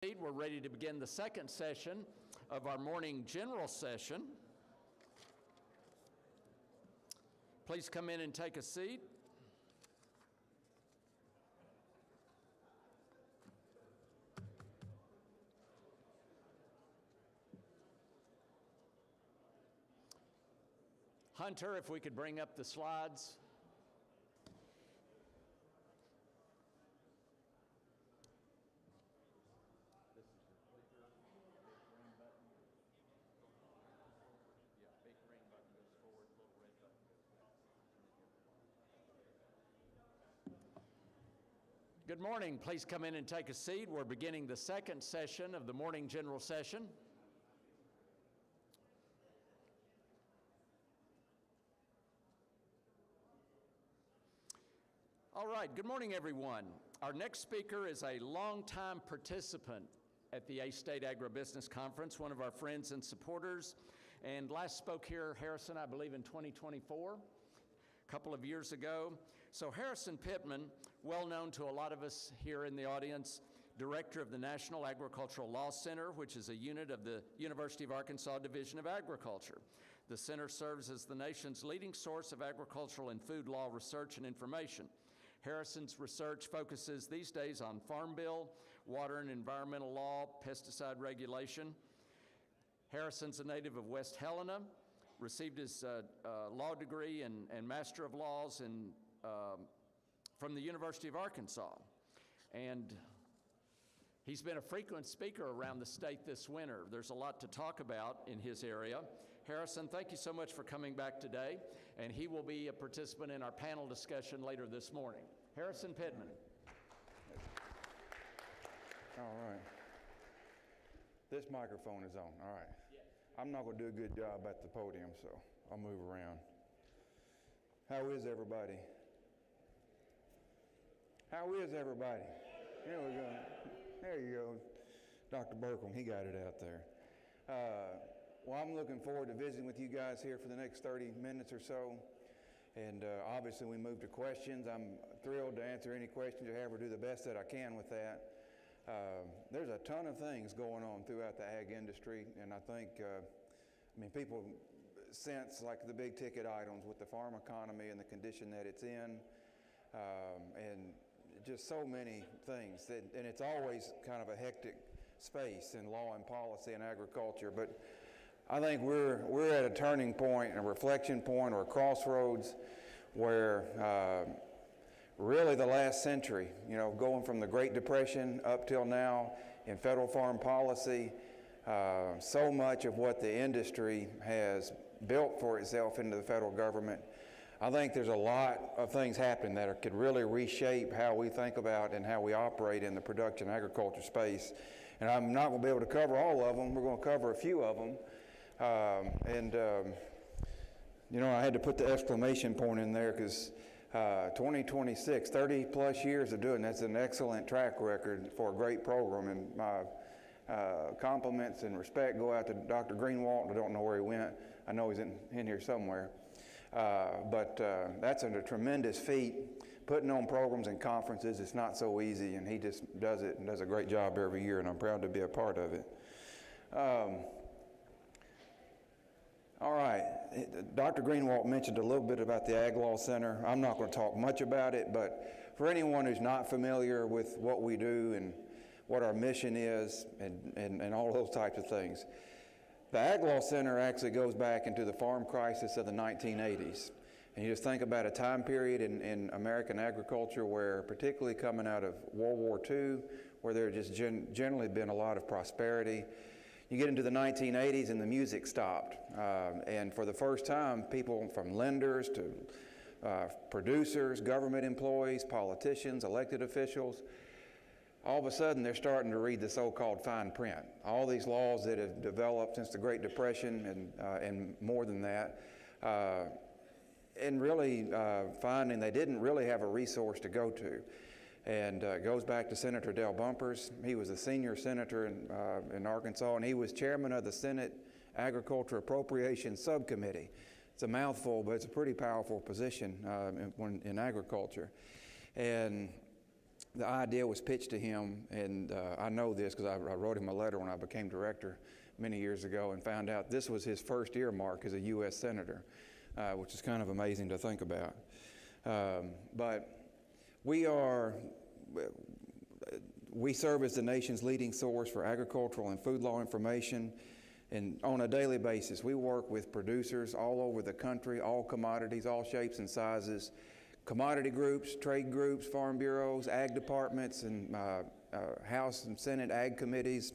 We're ready to begin the second session of our morning general session. Please come in and take a seat. Hunter, if we could bring up the slides. Good morning. Please come in and take a seat. We're beginning the second session of the morning general session. All right, good morning, everyone. Our next speaker is a longtime participant at the A-State Agribusiness Conference, one of our friends and supporters, and last spoke here, Harrison, I believe in 2024, a couple of years ago. So Harrison Pittman, well known to a lot of us here in the audience, director of the National Agricultural Law Center, which is a unit of the University of Arkansas Division of Agriculture. The center serves as the nation's leading source of agricultural and food law research and information. Harrison's research focuses these days on Farm Bill, water and environmental law, pesticide regulation. Harrison's a native of West Helena, received his law degree and Master of Laws from the University of Arkansas. And he's been a frequent speaker around the state this winter. There's a lot to talk about in his area. Harrison, thank you so much for coming back today, and he will be a participant in our panel discussion later this morning. Harrison Pittman. All right. This microphone is on, all right. Yes. I'm not going to do a good job at the podium, so I'll move around. How is everybody? How is everybody? There we go. There you go. Dr. Burkham, he got it out there. Well, I'm looking forward to visiting with you guys here for the next 30 minutes or so. And obviously we move to questions. I'm thrilled to answer any questions you have or do the best that I can with that. There's a ton of things going on throughout the ag industry, and I think, people sense like the big ticket items with the farm economy and the condition that it's in, and just so many things. And it's always kind of a hectic space in law and policy and agriculture, but I think we're at a turning point, a reflection point, or a crossroads where really the last century, going from the Great Depression up till now in federal farm policy, so much of what the industry has built for itself into the federal government. I think there's a lot of things happening that could really reshape how we think about and how we operate in the production agriculture space. And I'm not going to be able to cover all of them. We're going to cover a few of them. I had to put the exclamation point in there because 2026, 30 plus years of doing that's an excellent track record for a great program. And my compliments and respect go out to Dr. Greenwald. I don't know where he went. I know he's in here somewhere. But that's a tremendous feat. Putting on programs and conferences, it's not so easy, and he just does it and does a great job every year, and I'm proud to be a part of it. All right, Dr. Greenwald mentioned a little bit about the Ag Law Center. I'm not going to talk much about it, but for anyone who's not familiar with what we do and what our mission is and all those types of things, the Ag Law Center actually goes back into the farm crisis of the 1980s. And you just think about a time period in American agriculture where, particularly coming out of World War II, where there just generally been a lot of prosperity. You get into the 1980s and the music stopped. And for the first time, people from lenders to producers, government employees, politicians, elected officials, all of a sudden they're starting to read the so-called fine print. All these laws that have developed since the Great Depression and more than that, and really finding they didn't really have a resource to go to. And it goes back to Senator Dale Bumpers. He was a senior senator in Arkansas, and he was chairman of the Senate Agriculture Appropriations Subcommittee. It's a mouthful, but it's a pretty powerful position in agriculture. And the idea was pitched to him, and I know this because I wrote him a letter when I became director many years ago and found out this was his first earmark as a U.S. Senator, which is kind of amazing to think about. But we serve as the nation's leading source for agricultural and food law information, and on a daily basis we work with producers all over the country, all commodities, all shapes and sizes, commodity groups, trade groups, farm bureaus, ag departments, and House and Senate ag committees,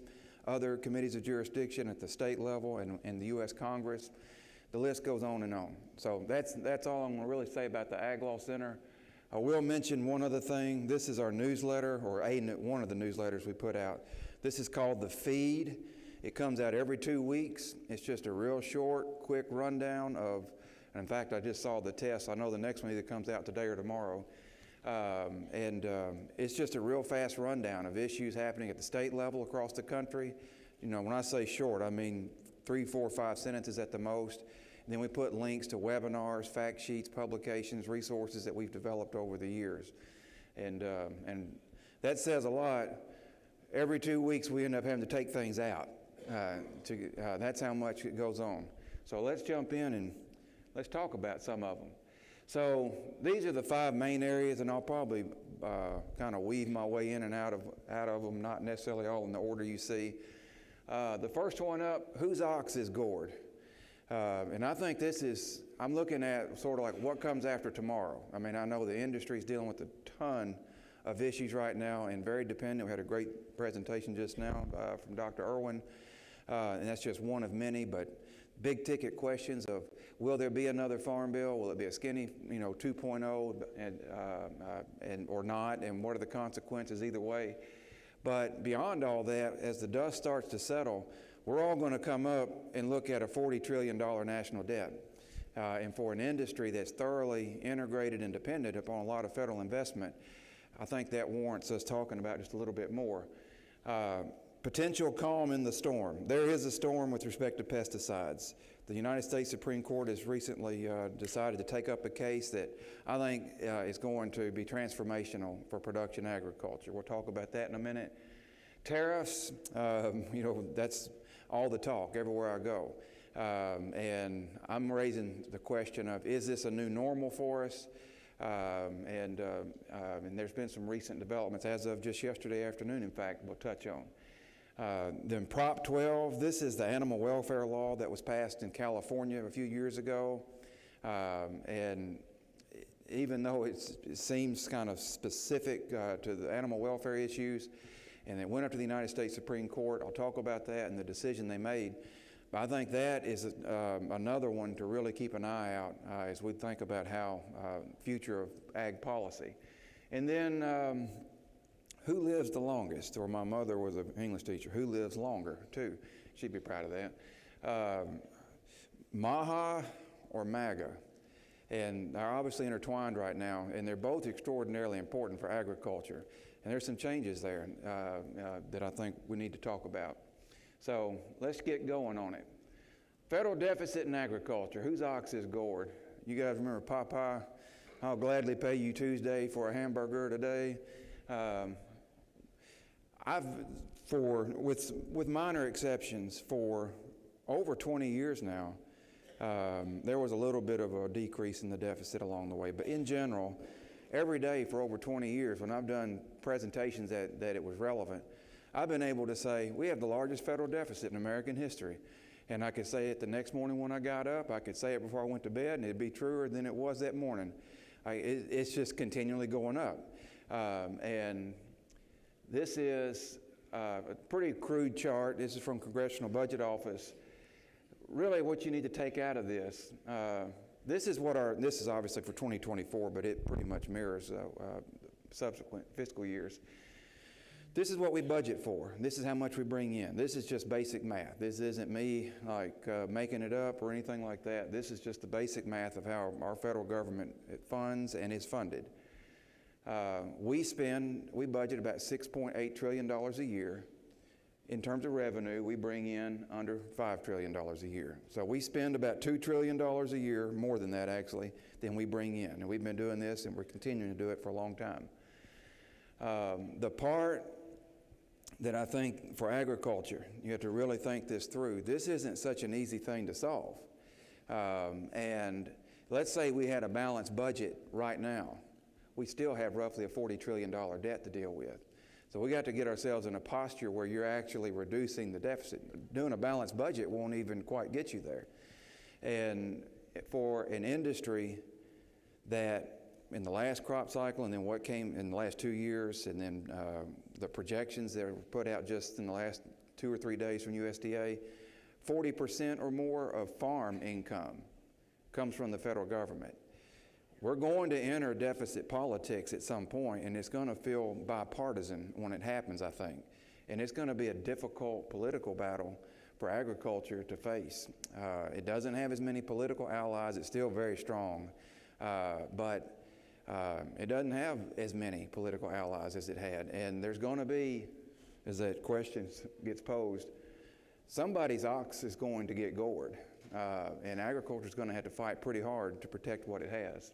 other committees of jurisdiction at the state level and the U.S. Congress. The list goes on and on. So that's all I'm going to really say about the Ag Law Center. I will mention one other thing. This is our newsletter, or one of the newsletters we put out. This is called The Feed. It comes out every 2 weeks. It's just a real short, quick rundown of, and in fact, I just saw the test. I know the next one either comes out today or tomorrow. It's just a real fast rundown of issues happening at the state level across the country. You know, when I say short, I mean 3, 4, 5 sentences at the most. And then we put links to webinars, fact sheets, publications, resources that we've developed over the years. And that says a lot. Every 2 weeks we end up having to take things out. That's how much it goes on. So let's jump in and let's talk about some of them. So these are the 5 main areas, and I'll probably kind of weave my way in and out of them, not necessarily all in the order you see. The first one up, whose ox is gored? And I think I'm looking at sort of like what comes after tomorrow. I mean, I know the industry is dealing with a ton of issues right now and very dependent. We had a great presentation just now from Dr. Irwin, and that's just one of many, but big ticket questions of, will there be another farm bill? Will it be a skinny, 2.0 or not? And what are the consequences either way? But beyond all that, as the dust starts to settle, we're all going to come up and look at a $40 trillion national debt. And for an industry that's thoroughly integrated and dependent upon a lot of federal investment, I think that warrants us talking about just a little bit more. Potential calm in the storm. There is a storm with respect to pesticides. The United States Supreme Court has recently decided to take up a case that I think is going to be transformational for production agriculture. We'll talk about that in a minute. Tariffs, that's all the talk everywhere I go. And I'm raising the question of, is this a new normal for us? And there's been some recent developments as of just yesterday afternoon, in fact, we'll touch on. Then Prop 12, this is the animal welfare law that was passed in California a few years ago. And even though it seems kind of specific to the animal welfare issues, and it went up to the United States Supreme Court, I'll talk about that and the decision they made. But I think that is another one to really keep an eye out as we think about how future of ag policy. And then who lives the longest? Or my mother was an English teacher. Who lives longer, too? She'd be proud of that. MAHA or MAGA? And they're obviously intertwined right now, and they're both extraordinarily important for agriculture. And there's some changes there that I think we need to talk about. So let's get going on it. Federal deficit in agriculture. Whose ox is gored? You guys remember Popeye? I'll gladly pay you Tuesday for a hamburger today. With minor exceptions, for over 20 years now, there was a little bit of a decrease in the deficit along the way. But in general, every day for over 20 years, when I've done presentations that it was relevant, I've been able to say, we have the largest federal deficit in American history. And I could say it the next morning when I got up. I could say it before I went to bed, and it'd be truer than it was that morning. It's just continually going up. And this is a pretty crude chart. This is from Congressional Budget Office. Really what you need to take out of this, this is obviously for 2024, but it pretty much mirrors subsequent fiscal years. This is what we budget for. This is how much we bring in. This is just basic math. This isn't me making it up or anything like that. This is just the basic math of how our federal government funds and is funded. We budget about $6.8 trillion a year. In terms of revenue, we bring in under $5 trillion a year. So we spend about $2 trillion a year, more than that actually, than we bring in. And we've been doing this and we're continuing to do it for a long time. The part that I think for agriculture, you have to really think this through. This isn't such an easy thing to solve. And let's say we had a balanced budget right now. We still have roughly a $40 trillion debt to deal with. So we got to get ourselves in a posture where you're actually reducing the deficit. Doing a balanced budget won't even quite get you there. And for an industry that in the last crop cycle and then what came in the last 2 years and then the projections that were put out just in the last 2 or 3 days from USDA, 40% or more of farm income comes from the federal government. We're going to enter deficit politics at some point, and it's going to feel bipartisan when it happens, I think. And it's going to be a difficult political battle for agriculture to face. It doesn't have as many political allies. It's still very strong, but it doesn't have as many political allies as it had. And there's going to be, as that question gets posed, somebody's ox is going to get gored, and agriculture is going to have to fight pretty hard to protect what it has.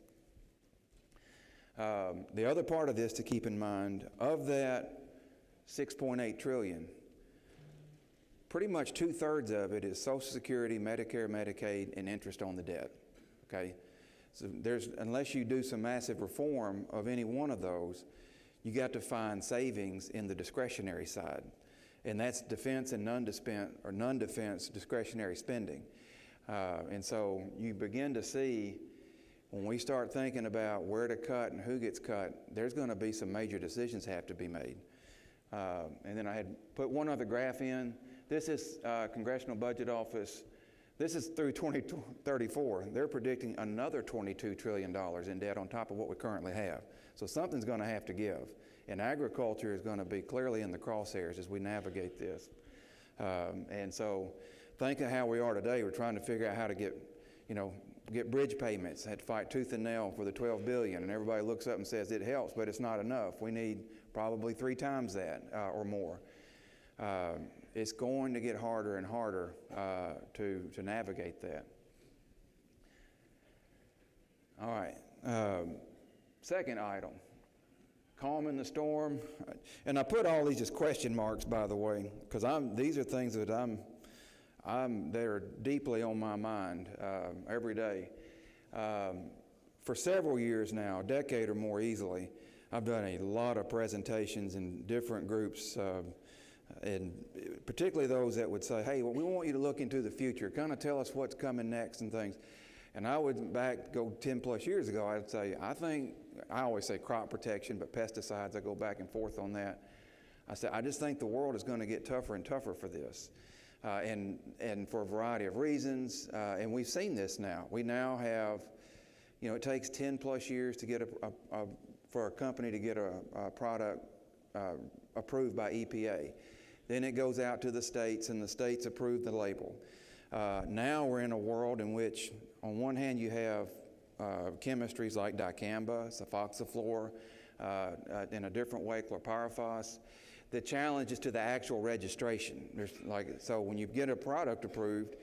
The other part of this to keep in mind, of that $6.8 trillion, pretty much 2/3 of it is Social Security, Medicare, Medicaid, and interest on the debt, okay? So unless you do some massive reform of any one of those, you got to find savings in the discretionary side. And that's defense and non-defense discretionary spending. And so you begin to see, when we start thinking about where to cut and who gets cut, there's going to be some major decisions have to be made. And then I had put one other graph in. This is Congressional Budget Office. This is through 2034. They're predicting another $22 trillion in debt on top of what we currently have. So something's going to have to give. And agriculture is going to be clearly in the crosshairs as we navigate this. And so think of how we are today. We're trying to figure out how to get bridge payments. Had to fight tooth and nail for the $12 billion. And everybody looks up and says it helps, but it's not enough. We need probably 3 times that or more. It's going to get harder and harder to navigate that. All right. Second item, calming the storm. And I put all these as question marks, by the way, because these are things that they're deeply on my mind every day. For several years now, a decade or more easily, I've done a lot of presentations in different groups, and particularly those that would say, hey, well, we want you to look into the future, kind of tell us what's coming next and things. And I would go 10 plus years ago, I'd say, I always say crop protection, but pesticides, I go back and forth on that. I said, I just think the world is going to get tougher and tougher for this. And for a variety of reasons, and we've seen this now. We now have, it takes 10 plus years to get for a company to get a product approved by EPA. Then it goes out to the states, and the states approve the label. Now we're in a world in which, on one hand, you have chemistries like dicamba, sulfoxaflor, in a different way, chlorpyrifos. The challenge is to the actual registration. So when you get a product approved,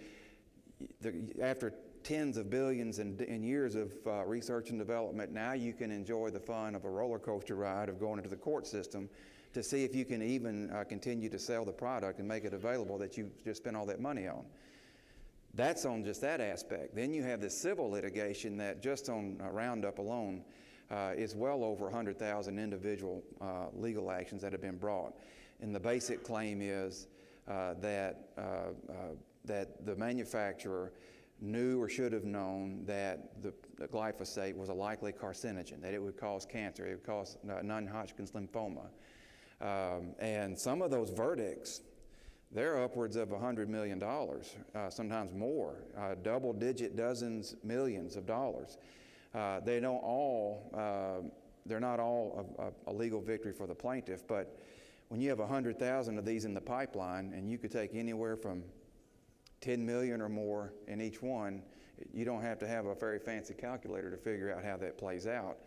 after tens of billions and years of research and development, now you can enjoy the fun of a roller coaster ride of going into the court system to see if you can even continue to sell the product and make it available that you just spent all that money on. That's on just that aspect. Then you have the civil litigation that just on Roundup alone is well over 100,000 individual legal actions that have been brought. And the basic claim is that the manufacturer knew or should have known that the glyphosate was a likely carcinogen, that it would cause cancer, it would cause non-Hodgkin's lymphoma. And some of those verdicts, they're upwards of $100 million, sometimes more, double-digit dozens, millions of dollars. They're not all a legal victory for the plaintiff, but when you have 100,000 of these in the pipeline, and you could take anywhere from 10 million or more in each one, you don't have to have a very fancy calculator to figure out how that plays out.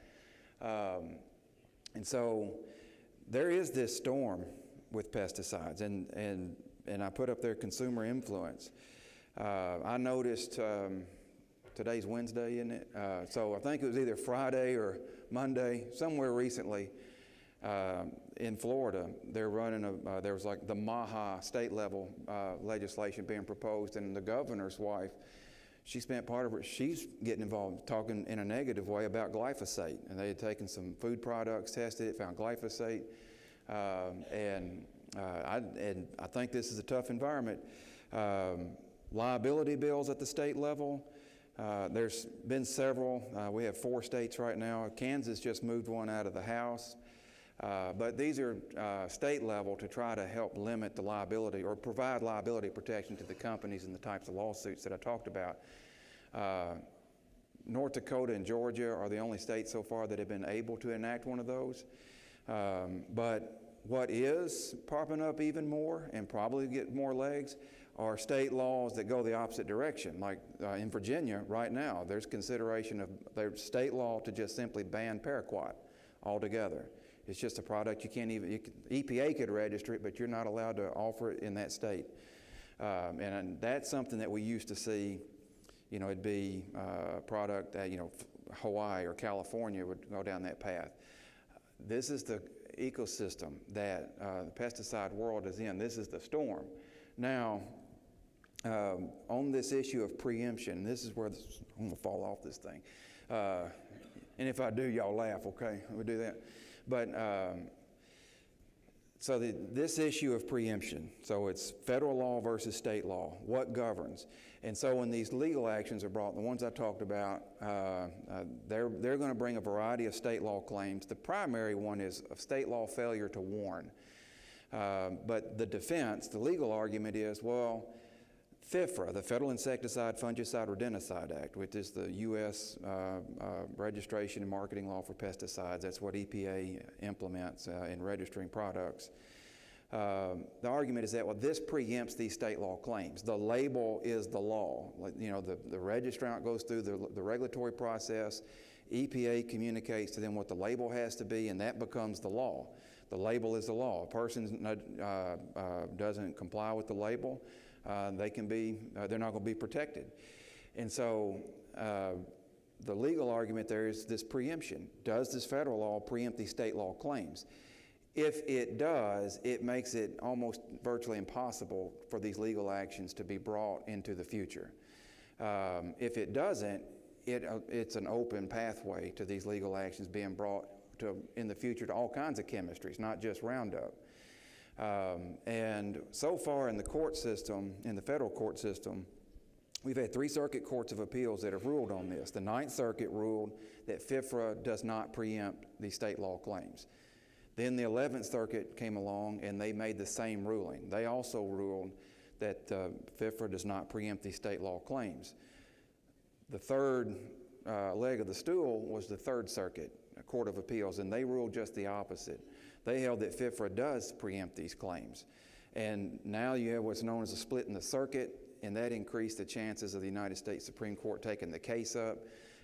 And so there is this storm with pesticides, and I put up there consumer influence. I noticed, today's Wednesday, isn't it? So I think it was either Friday or Monday, somewhere recently, In Florida, they're running there was like the MAHA state level legislation being proposed, and the governor's wife, she spent part of her, she's getting involved talking in a negative way about glyphosate. And they had taken some food products, tested it, found glyphosate. And I think this is a tough environment. Liability bills at the state level, there's been several. We have 4 states right now. Kansas just moved one out of the House. But these are state level to try to help limit the liability or provide liability protection to the companies and the types of lawsuits that I talked about. North Dakota and Georgia are the only states so far that have been able to enact one of those. But what is popping up even more and probably get more legs are state laws that go the opposite direction. Like in Virginia right now, there's consideration of their state law to just simply ban paraquat altogether. It's just a product you can't even, EPA could register it, but you're not allowed to offer it in that state. And that's something that we used to see, you know, it'd be a product that, you know, Hawaii or California would go down that path. This is the ecosystem that the pesticide world is in. This is the storm. Now, on this issue of preemption, this is where I'm going to fall off this thing. And if I do, y'all laugh, okay? We'll do that. But so this issue of preemption, so it's federal law versus state law, what governs? And so when these legal actions are brought, the ones I talked about, they're going to bring a variety of state law claims. The primary one is a state law failure to warn. But the defense, the legal argument is, well, FIFRA, the Federal Insecticide, Fungicide, Rodenticide Act, which is the U.S. registration and marketing law for pesticides. That's what EPA implements in registering products. The argument is that, well, this preempts these state law claims. The label is the law. You know, the registrant goes through the regulatory process. EPA communicates to them what the label has to be, and that becomes the law. The label is the law. A person doesn't comply with the label, they can be, they're not going to be protected. And so the legal argument there is this preemption. Does this federal law preempt these state law claims? If it does, it makes it almost virtually impossible for these legal actions to be brought into the future. If it doesn't, it's an open pathway to these legal actions being brought to, in the future, to all kinds of chemistries, not just Roundup. And so far in the court system, in the federal court system, we've had 3 circuit courts of appeals that have ruled on this. The 9th Circuit ruled that FIFRA does not preempt these state law claims. Then the 11th Circuit came along and they made the same ruling. They also ruled that FIFRA does not preempt these state law claims. The third leg of the stool was the 3rd Circuit Court of Appeals, and they ruled just the opposite. They held that FIFRA does preempt these claims. And now you have what's known as a split in the circuit, and that increased the chances of the United States Supreme Court taking the case up,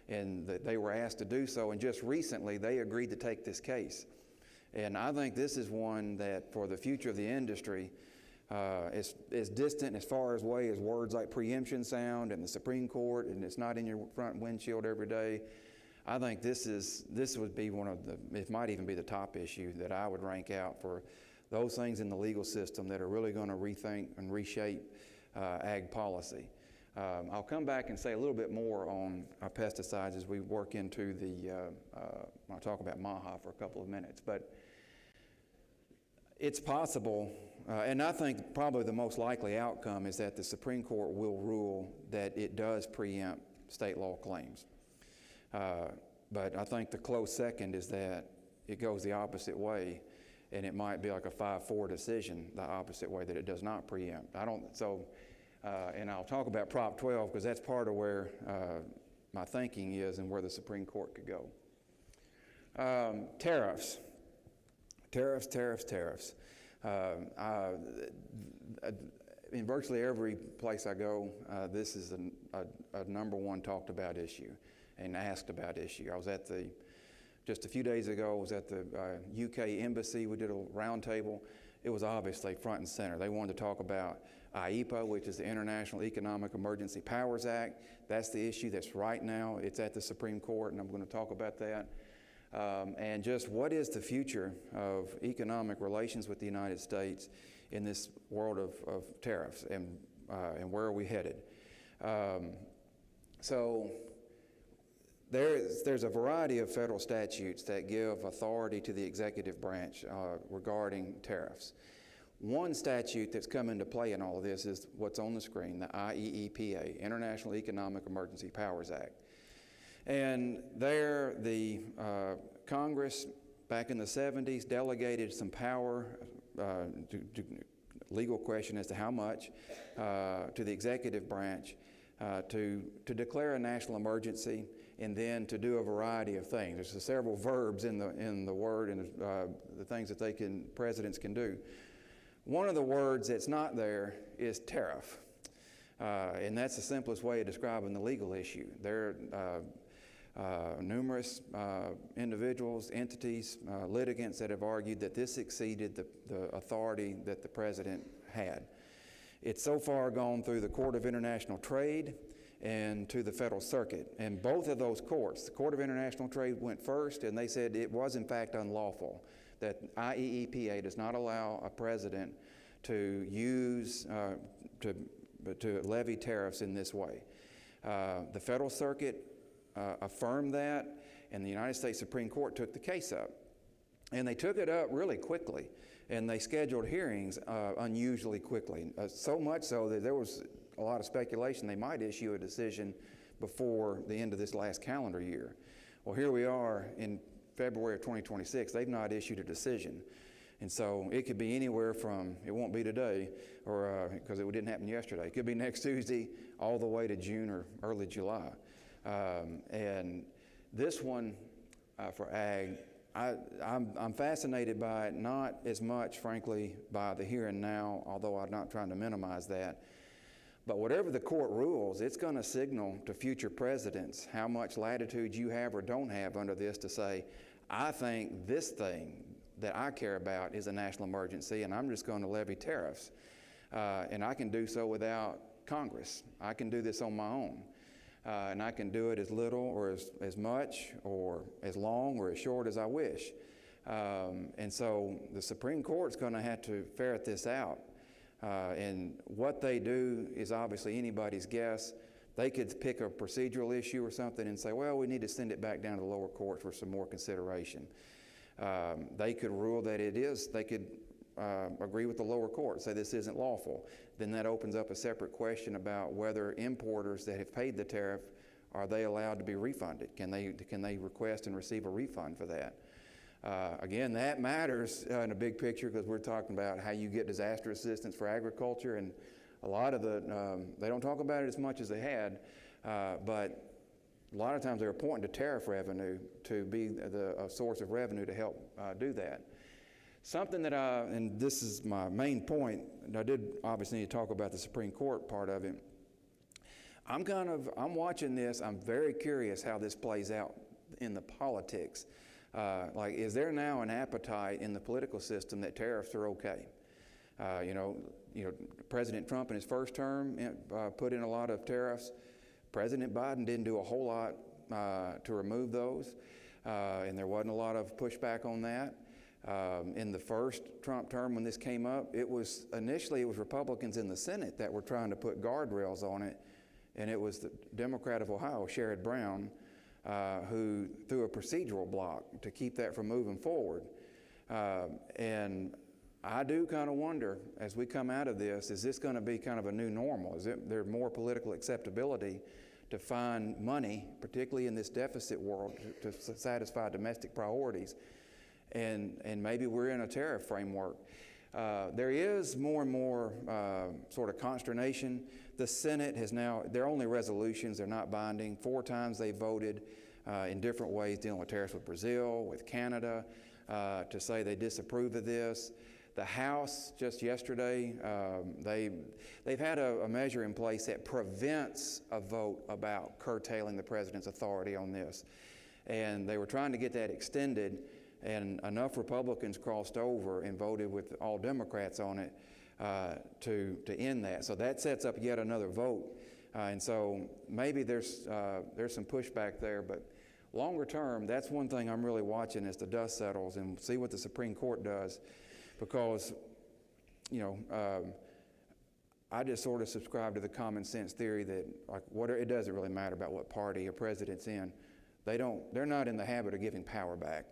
and that they were asked to do so. And just recently, they agreed to take this case. And I think this is one that, for the future of the industry, is distant as far away as words like preemption sound and the Supreme Court, and it's not in your front windshield every day. I think this would be one of the, it might even be the top issue that I would rank out for those things in the legal system that are really going to rethink and reshape ag policy. I'll come back and say a little bit more on pesticides as we work into the, I'll talk about MAHA for a couple of minutes, but it's possible, and I think probably the most likely outcome is that the Supreme Court will rule that it does preempt state law claims. But I think the close second is that it goes the opposite way, and it might be like a 5-4 decision the opposite way, that it does not preempt. And I'll talk about Prop 12 because that's part of where my thinking is and where the Supreme Court could go. Tariffs. In virtually every place I go, this is a number one talked about issue and asked about issue. I was at just a few days ago, I was at the UK Embassy. We did a round table. It was obviously front and center. They wanted to talk about IEPA, which is the International Economic Emergency Powers Act. That's the issue that's right now. It's at the Supreme Court, and I'm going to talk about that. and just what is the future of economic relations with the United States in this world of tariffs, and where are we headed? So there's a variety of federal statutes that give authority to the executive branch regarding tariffs. One statute that's come into play in all of this is what's on the screen, the IEEPA, International Economic Emergency Powers Act. And there, the Congress, back in the 70s, delegated some power, to legal question as to how much, to the executive branch to declare a national emergency and then to do a variety of things. There's several verbs in the word and the things that presidents can do. One of the words that's not there is tariff. And that's the simplest way of describing the legal issue. There are numerous individuals, entities, litigants that have argued that this exceeded the authority that the president had. It's so far gone through the Court of International Trade and to the Federal Circuit. And both of those courts, the Court of International Trade went first, and they said it was in fact unlawful, that IEEPA does not allow a president to use, to levy tariffs in this way. The Federal Circuit affirmed that, and the United States Supreme Court took the case up. And they took it up really quickly, and they scheduled hearings unusually quickly, so much so that there was a lot of speculation they might issue a decision before the end of this last calendar year. Well, here we are in February of 2026. They've not issued a decision. And so it could be anywhere from, it won't be today, or because it didn't happen yesterday. It could be next Tuesday all the way to June or early July. And this one for ag, I'm fascinated by it, not as much, frankly, by the here and now, although I'm not trying to minimize that. But whatever the court rules, it's going to signal to future presidents how much latitude you have or don't have under this to say, I think this thing that I care about is a national emergency, and I'm just going to levy tariffs. And I can do so without Congress. I can do this on my own. And I can do it as little or as much or as long or as short as I wish. And so the Supreme Court's going to have to ferret this out. And what they do is obviously anybody's guess. They could pick a procedural issue or something and say, well, we need to send it back down to the lower courts for some more consideration. They could rule that it is, they could agree with the lower court, say this isn't lawful. Then that opens up a separate question about whether importers that have paid the tariff, are they allowed to be refunded? Can they request and receive a refund for that? Again, that matters in a big picture because we're talking about how you get disaster assistance for agriculture, and a lot of they don't talk about it as much as they had, but a lot of times they're pointing to tariff revenue to be a source of revenue to help do that. Something that and this is my main point, and I did obviously need to talk about the Supreme Court part of it. I'm watching this, I'm very curious how this plays out in the politics. Like, is there now an appetite in the political system that tariffs are okay? You know, President Trump in his first term put in a lot of tariffs. President Biden didn't do a whole lot to remove those, and there wasn't a lot of pushback on that. In the first Trump term when this came up, initially it was Republicans in the Senate that were trying to put guardrails on it, and it was the Democrat of Ohio, Sherrod Brown, who threw a procedural block to keep that from moving forward. And I do kind of wonder, as we come out of this, is this going to be kind of a new normal? Is there more political acceptability to find money, particularly in this deficit world, to satisfy domestic priorities? And maybe we're in a tariff framework. There is more and more sort of consternation. The Senate has now, they're only resolutions, they're not binding. 4 times they voted in different ways dealing with tariffs with Brazil, with Canada, to say they disapprove of this. The House, just yesterday, they've had a measure in place that prevents a vote about curtailing the president's authority on this. And they were trying to get that extended, and enough Republicans crossed over and voted with all Democrats on it to end that. So that sets up yet another vote. And so maybe there's some pushback there, but Longer term, that's one thing I'm really watching as the dust settles and see what the Supreme Court does, because, I just sort of subscribe to the common sense theory that it doesn't really matter about what party a president's in. They're not in the habit of giving power back.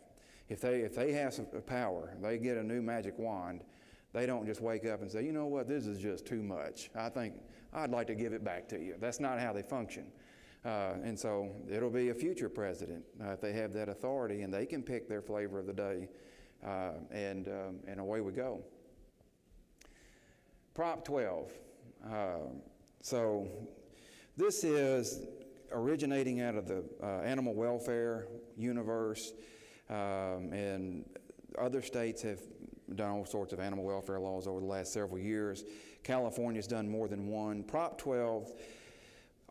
If they have some power, they get a new magic wand, they don't just wake up and say, you know what, this is just too much. I think I'd like to give it back to you. That's not how they function. And so it'll be a future president if they have that authority, and they can pick their flavor of the day, and away we go. Prop 12. So this is originating out of the animal welfare universe, and other states have done all sorts of animal welfare laws over the last several years. California's done more than one. Prop 12,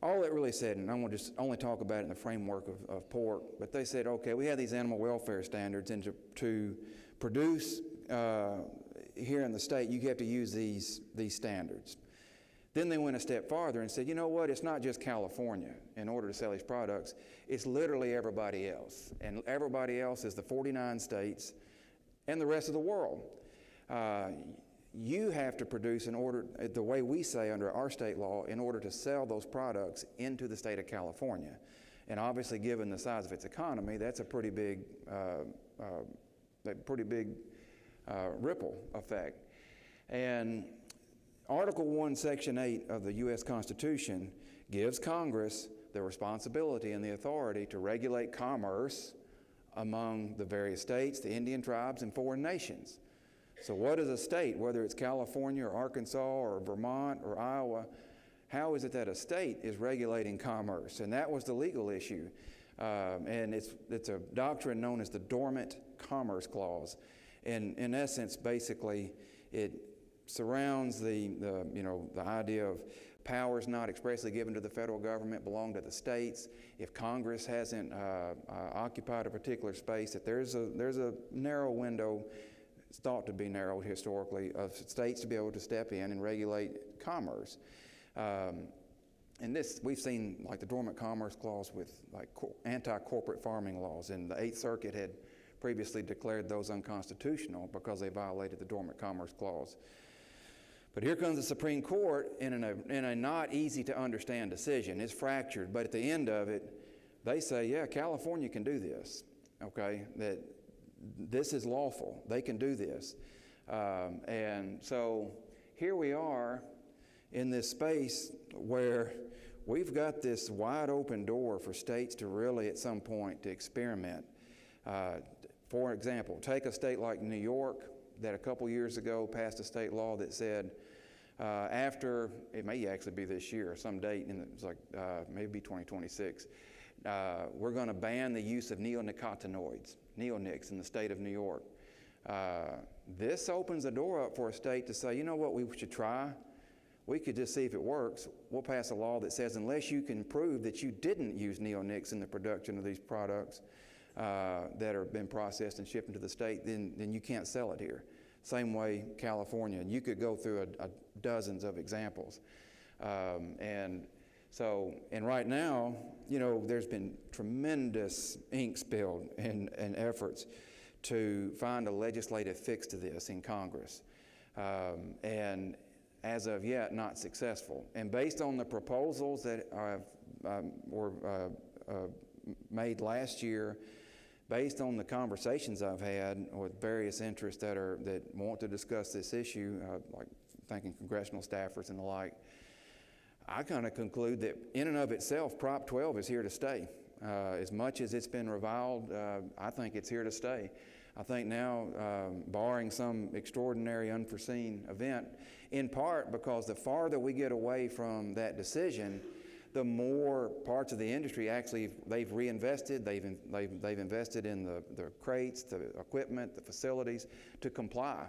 all it really said, and I'm going to just only talk about it in the framework of pork, but they said, okay, we have these animal welfare standards, and to produce here in the state, you have to use these standards. Then they went a step farther and said, you know what, it's not just California in order to sell these products, it's literally everybody else. And everybody else is the 49 states and the rest of the world. You have to produce in order, the way we say under our state law, in order to sell those products into the state of California. And obviously, given the size of its economy, that's a pretty big ripple effect. And Article 1, Section 8 of the U.S. Constitution gives Congress the responsibility and the authority to regulate commerce among the various states, the Indian tribes, and foreign nations. So what is a state, whether it's California or Arkansas or Vermont or Iowa, how is it that a state is regulating commerce? And that was the legal issue. And it's a doctrine known as the Dormant Commerce Clause. And in essence, basically, it surrounds the idea of powers not expressly given to the federal government belong to the states. If Congress hasn't occupied a particular space, that there's a narrow window, it's thought to be narrow historically, of states to be able to step in and regulate commerce. And this, we've seen like the Dormant Commerce Clause with like anti-corporate farming laws, and the Eighth Circuit had previously declared those unconstitutional because they violated the Dormant Commerce Clause. But here comes the Supreme Court in a not easy to understand decision. It's fractured, but at the end of it, they say, yeah, California can do this, okay, that this is lawful. They can do this. And so here we are in this space where we've got this wide open door for states to really at some point to experiment. For example, take a state like New York that a couple years ago passed a state law that said after, it may actually be this year, some date, and it's like maybe 2026, we're going to ban the use of neonicotinoids, neonics, in the state of New York. This opens the door up for a state to say, you know what, we should try. We could just see if it works. We'll pass a law that says unless you can prove that you didn't use neonics in the production of these products that have been processed and shipped into the state, then you can't sell it here. Same way California. And you could go through dozens of examples. And right now, you know, there's been tremendous ink spilled and efforts to find a legislative fix to this in Congress. And as of yet, not successful. And based on the proposals that were made last year, based on the conversations I've had with various interests that want to discuss this issue, like thanking congressional staffers and the like, I kind of conclude that in and of itself, Prop 12 is here to stay. As much as it's been reviled, I think it's here to stay. I think now, barring some extraordinary unforeseen event, in part because the farther we get away from that decision, the more parts of the industry actually they've reinvested. They've invested in the crates, the equipment, the facilities to comply,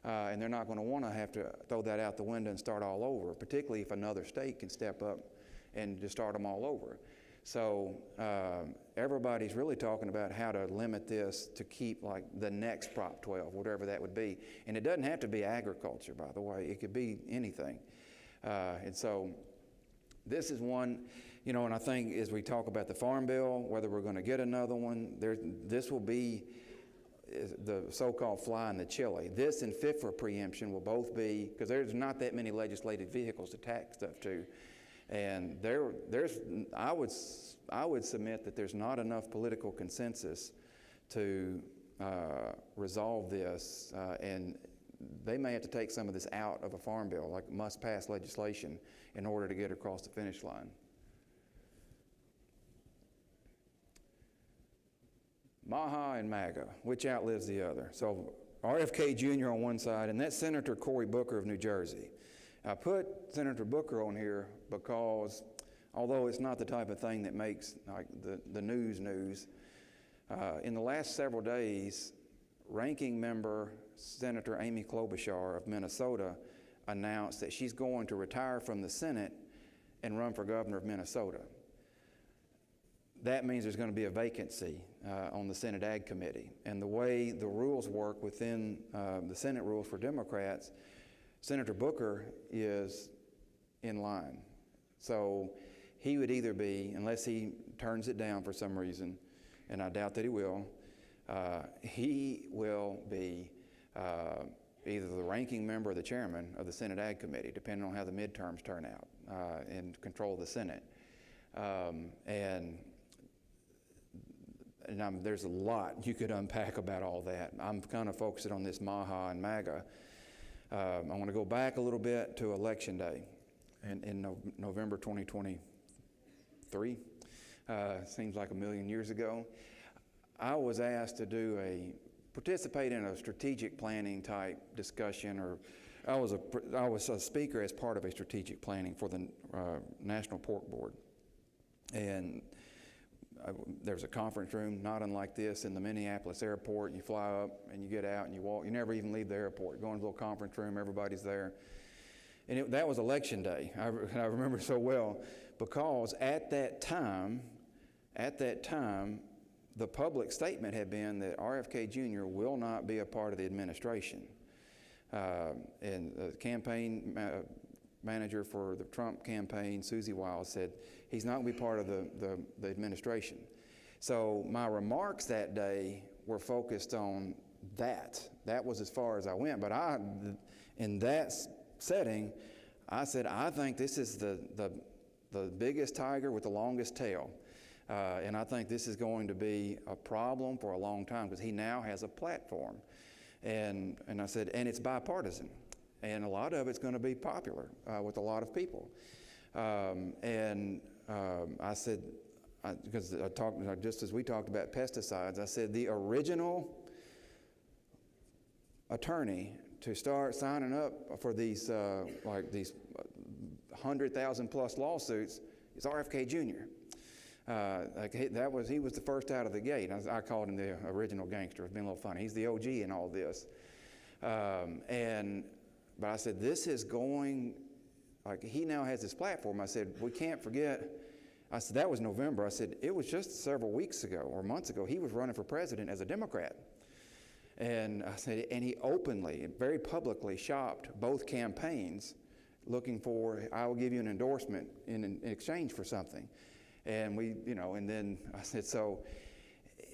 and they're not going to want to have to throw that out the window and start all over. Particularly if another state can step up and just start them all over. So everybody's really talking about how to limit this to keep like the next Prop 12, whatever that would be. And it doesn't have to be agriculture, by the way. It could be anything. And so this is one, You know, and I think as we talk about the Farm Bill, whether we're going to get another one, this will be the so-called fly in the chili. This and fit for preemption will both be, because there's not that many legislative vehicles to tax stuff to, and I would submit that there's not enough political consensus to resolve this, and they may have to take some of this out of a farm bill, like must-pass legislation, in order to get across the finish line. Maha and MAGA, which outlives the other? So RFK Jr. on one side, and that's Senator Cory Booker of New Jersey. I put Senator Booker on here because, although it's not the type of thing that makes like the news, in the last several days, Ranking Member Senator Amy Klobuchar of Minnesota announced that she's going to retire from the Senate and run for governor of Minnesota. That means there's going to be a vacancy on the Senate Ag Committee. And the way the rules work within the Senate rules for Democrats, Senator Booker is in line. So he would either be, unless he turns it down for some reason, and I doubt that he will be either the ranking member or the chairman of the Senate Ag Committee, depending on how the midterms turn out, and control the Senate. There's a lot you could unpack about all that. I'm kind of focusing on this Maha and MAGA. I want to go back a little bit to Election Day in November 2023. Seems like a million years ago. I was asked to participate in a strategic planning type discussion, or I was a speaker as part of a strategic planning for the National Pork Board. And there's a conference room not unlike this in the Minneapolis airport. You fly up and you get out and you walk. You never even leave the airport. You go into a little conference room, everybody's there. And that was Election Day. I remember so well because at that time, the public statement had been that RFK Jr. will not be a part of the administration. And the campaign manager for the Trump campaign, Susie Wiles, said he's not going to be part of the administration. So my remarks that day were focused on that. That was as far as I went. But in that setting, I said, I think this is the biggest tiger with the longest tail. And I think this is going to be a problem for a long time because he now has a platform. And I said, and it's bipartisan. And a lot of it's going to be popular with a lot of people. I said, because just as we talked about pesticides, I said the original attorney to start signing up for these 100,000 plus lawsuits is RFK Jr. He was the first out of the gate. I called him the original gangster. It's been a little funny. He's the OG in all this. But I said, this is going, he now has this platform. I said, we can't forget. I said, that was November. I said, it was just several weeks ago or months ago, he was running for president as a Democrat. And I said, and he openly, very publicly shopped both campaigns looking for, I will give you an endorsement in exchange for something. And and then I said, so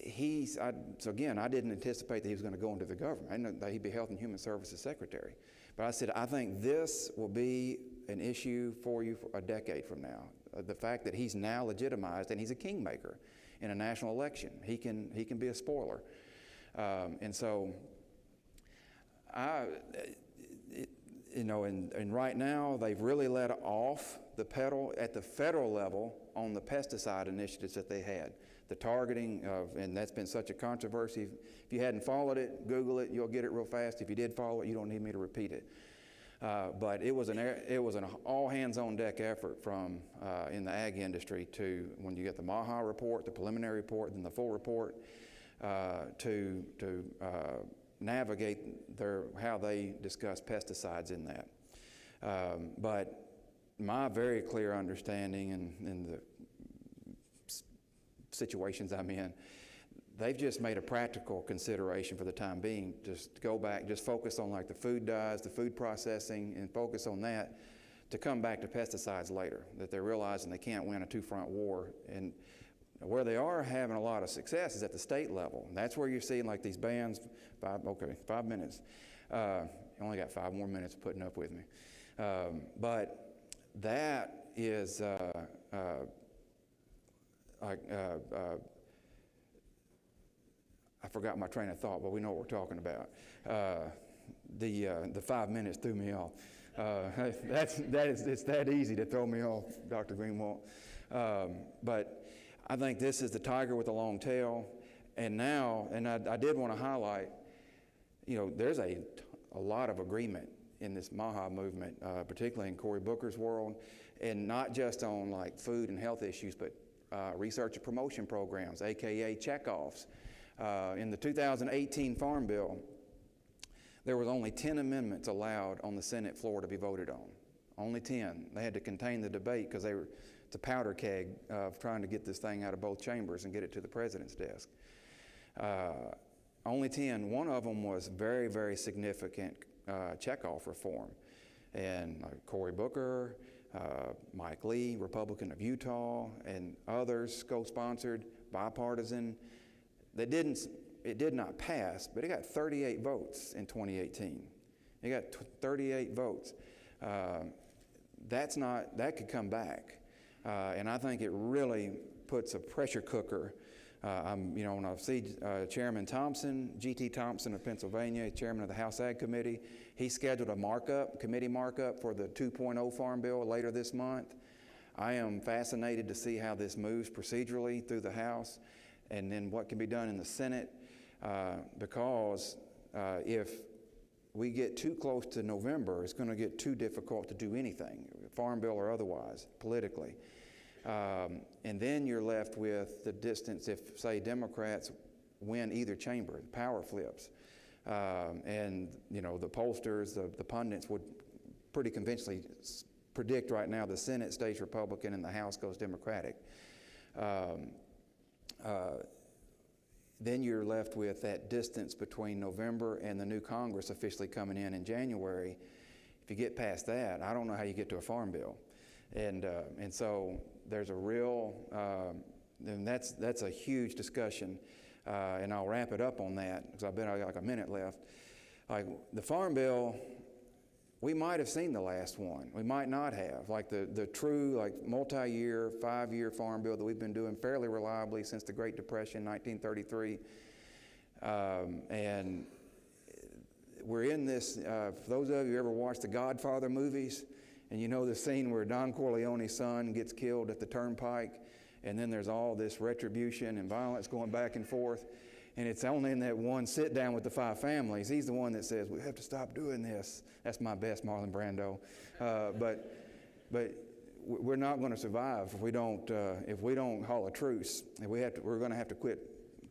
again, I didn't anticipate that he was going to go into the government. I didn't know that he'd be Health and Human Services Secretary. But I said, I think this will be an issue for you for a decade from now. The fact that he's now legitimized and he's a kingmaker in a national election. He can be a spoiler. And so, and right now they've really let off the pedal at the federal level on the pesticide initiatives that they had. The targeting and that's been such a controversy. If you hadn't followed it, Google it, you'll get it real fast. If you did follow it, you don't need me to repeat it. But it was an all hands on deck effort from in the ag industry to, when you get the Maha report, the preliminary report, then the full report, to navigate how they discuss pesticides in that. But my very clear understanding in the situations I'm in, they've just made a practical consideration for the time being. Just go back, just focus on like the food dyes, the food processing, and focus on that to come back to pesticides later, that they're realizing they can't win a two-front war. And where they are having a lot of success is at the state level. And that's where you're seeing like these bans, 5 minutes. You only got 5 more minutes putting up with me. But that is I forgot my train of thought, but we know what we're talking about. The 5 minutes threw me off. It's that easy to throw me off, Dr. Greenwald. But I think this is the tiger with a long tail. And now, and I did want to highlight, there's a lot of agreement in this MAHA movement, particularly in Cory Booker's world, and not just on like food and health issues, but research and promotion programs, AKA checkoffs. In the 2018 Farm Bill, there was only 10 amendments allowed on the Senate floor to be voted on. Only 10. They had to contain the debate because it's a powder keg of trying to get this thing out of both chambers and get it to the president's desk. Only 10. One of them was very, very significant checkoff reform. And Cory Booker, Mike Lee, Republican of Utah, and others co-sponsored, bipartisan. It did not pass, but it got 38 votes in 2018. It got 38 votes. That could come back. And I think it really puts a pressure cooker. When I see Chairman Thompson, G.T. Thompson of Pennsylvania, Chairman of the House Ag Committee, he scheduled a committee markup for the 2.0 Farm Bill later this month. I am fascinated to see how this moves procedurally through the House and then what can be done in the Senate, because if we get too close to November, it's going to get too difficult to do anything, Farm Bill or otherwise, politically. And then you're left with the distance if, say, Democrats win either chamber, the power flips. And, the pollsters, the pundits would pretty convincingly predict right now the Senate stays Republican and the House goes Democratic. Then you're left with that distance between November and the new Congress officially coming in January. If you get past that, I don't know how you get to a Farm Bill. And so there's a real, and that's a huge discussion, and I'll wrap it up on that because I bet I got like a minute left. Like the Farm Bill, we might have seen the last one. We might not have. Like the true multi-year, 5-year Farm Bill that we've been doing fairly reliably since the Great Depression, 1933. And we're in this, for those of you who ever watched the Godfather movies, and you know the scene where Don Corleone's son gets killed at the turnpike, and then there's all this retribution and violence going back and forth. And it's only in that one sit down with the 5 families. He's the one that says, we have to stop doing this. That's my best Marlon Brando. But we're not going to survive if we don't call a truce. And we're going to have to quit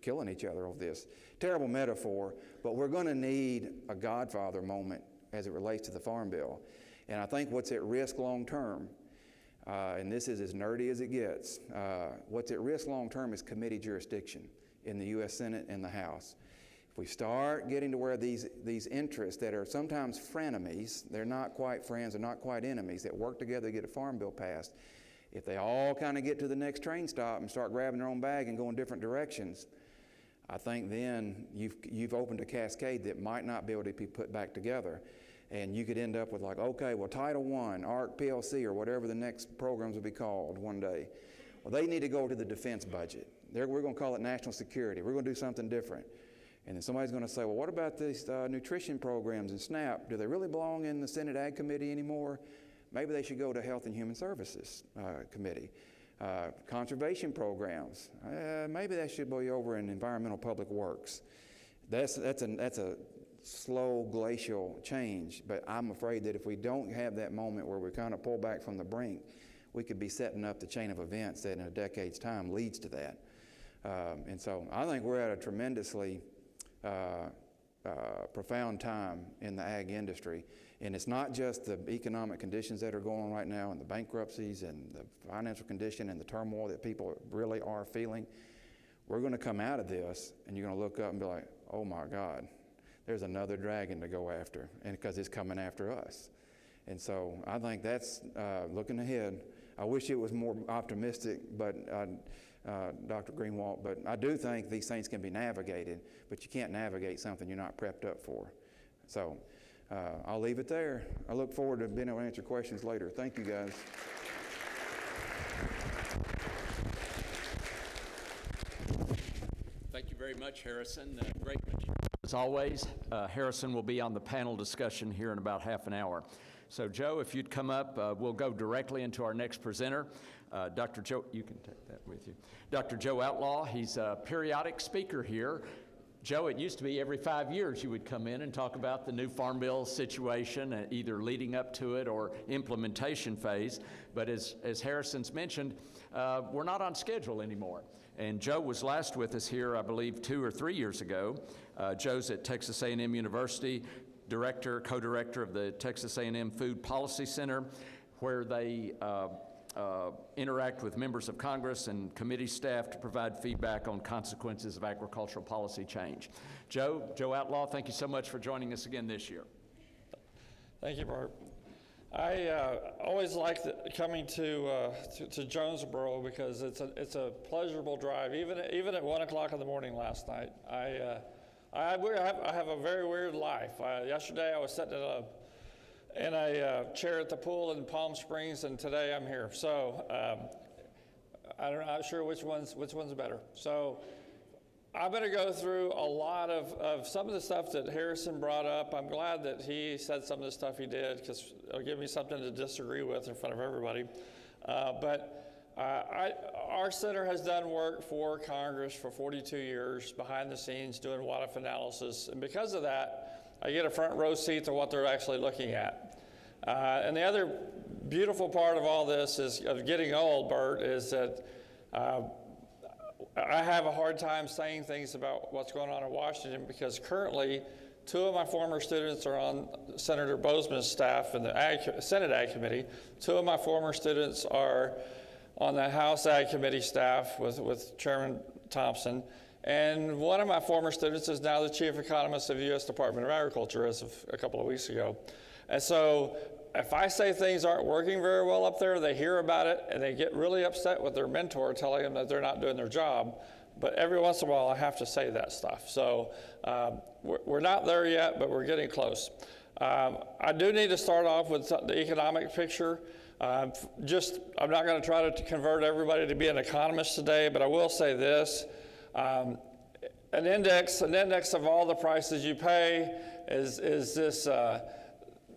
killing each other over this. Terrible metaphor, but we're going to need a Godfather moment as it relates to the Farm Bill. And I think what's at risk long term, and this is as nerdy as it gets, what's at risk long term is committee jurisdiction in the U.S. Senate and the House. If we start getting to where these interests that are sometimes frenemies, they're not quite friends, they're not quite enemies, that work together to get a Farm Bill passed, if they all kind of get to the next train stop and start grabbing their own bag and going different directions, I think then you've opened a cascade that might not be able to be put back together. And you could end up with Title I, ARC, PLC, or whatever the next programs will be called one day. Well, they need to go to the defense budget. We're going to call it national security. We're going to do something different. And then somebody's going to say, well, what about these nutrition programs and SNAP? Do they really belong in the Senate Ag Committee anymore? Maybe they should go to Health and Human Services Committee. Conservation programs, maybe that should be over in Environmental Public Works. That's a slow glacial change, but I'm afraid that if we don't have that moment where we kind of pull back from the brink, we could be setting up the chain of events that in a decade's time leads to that. And so I think we're at a tremendously profound time in the ag industry. And it's not just the economic conditions that are going on right now and the bankruptcies and the financial condition and the turmoil that people really are feeling. We're going to come out of this and you're going to look up and be like, oh my God, there's another dragon to go after, and because it's coming after us. And so I think that's looking ahead. I wish it was more optimistic, but Dr. Greenwald, but I do think these things can be navigated, but you can't navigate something you're not prepped up for. So I'll leave it there. I look forward to being able to answer questions later. Thank you, guys. Thank you very much, Harrison. Great material. As always, Harrison will be on the panel discussion here in about half an hour. So, Joe, if you'd come up, we'll go directly into our next presenter. Dr. Joe, you can take that with you. Dr. Joe Outlaw, he's a periodic speaker here. Joe, it used to be every 5 years you would come in and talk about the new Farm Bill situation, either leading up to it or implementation phase. But as Harrison's mentioned, we're not on schedule anymore. And Joe was last with us here, I believe, 2 or 3 years ago. Joe's at Texas A&M University, co-director of the Texas A&M Food Policy Center, where they interact with members of Congress and committee staff to provide feedback on consequences of agricultural policy change. Joe Outlaw, thank you so much for joining us again this year. Thank you, Bart. I always like coming to Jonesboro because it's a pleasurable drive. Even at 1 o'clock in the morning last night, I have a very weird life. Yesterday I was sitting in a chair at the pool in Palm Springs, and today I'm here. So I'm not sure which one's better. So I'm going to go through a lot of some of the stuff that Harrison brought up. I'm glad that he said some of the stuff he did, because it'll give me something to disagree with in front of everybody. Our center has done work for Congress for 42 years, behind the scenes, doing WATF analysis. And because of that, I get a front row seat to what they're actually looking at. And the other beautiful part of all this of getting old, Bert, is that I have a hard time saying things about what's going on in Washington, because currently 2 of my former students are on Senator Bozeman's staff in the Senate Ag Committee. 2 of my former students are on the House Ag Committee staff with Chairman Thompson. And one of my former students is now the chief economist of the U.S. Department of Agriculture as of a couple of weeks ago. And so if I say things aren't working very well up there, they hear about it and they get really upset with their mentor telling them that they're not doing their job. But every once in a while I have to say that stuff. So we're not there yet, but we're getting close. I do need to start off with the economic picture. I'm not going to try to convert everybody to be an economist today, but I will say this. An index of all the prices you pay is this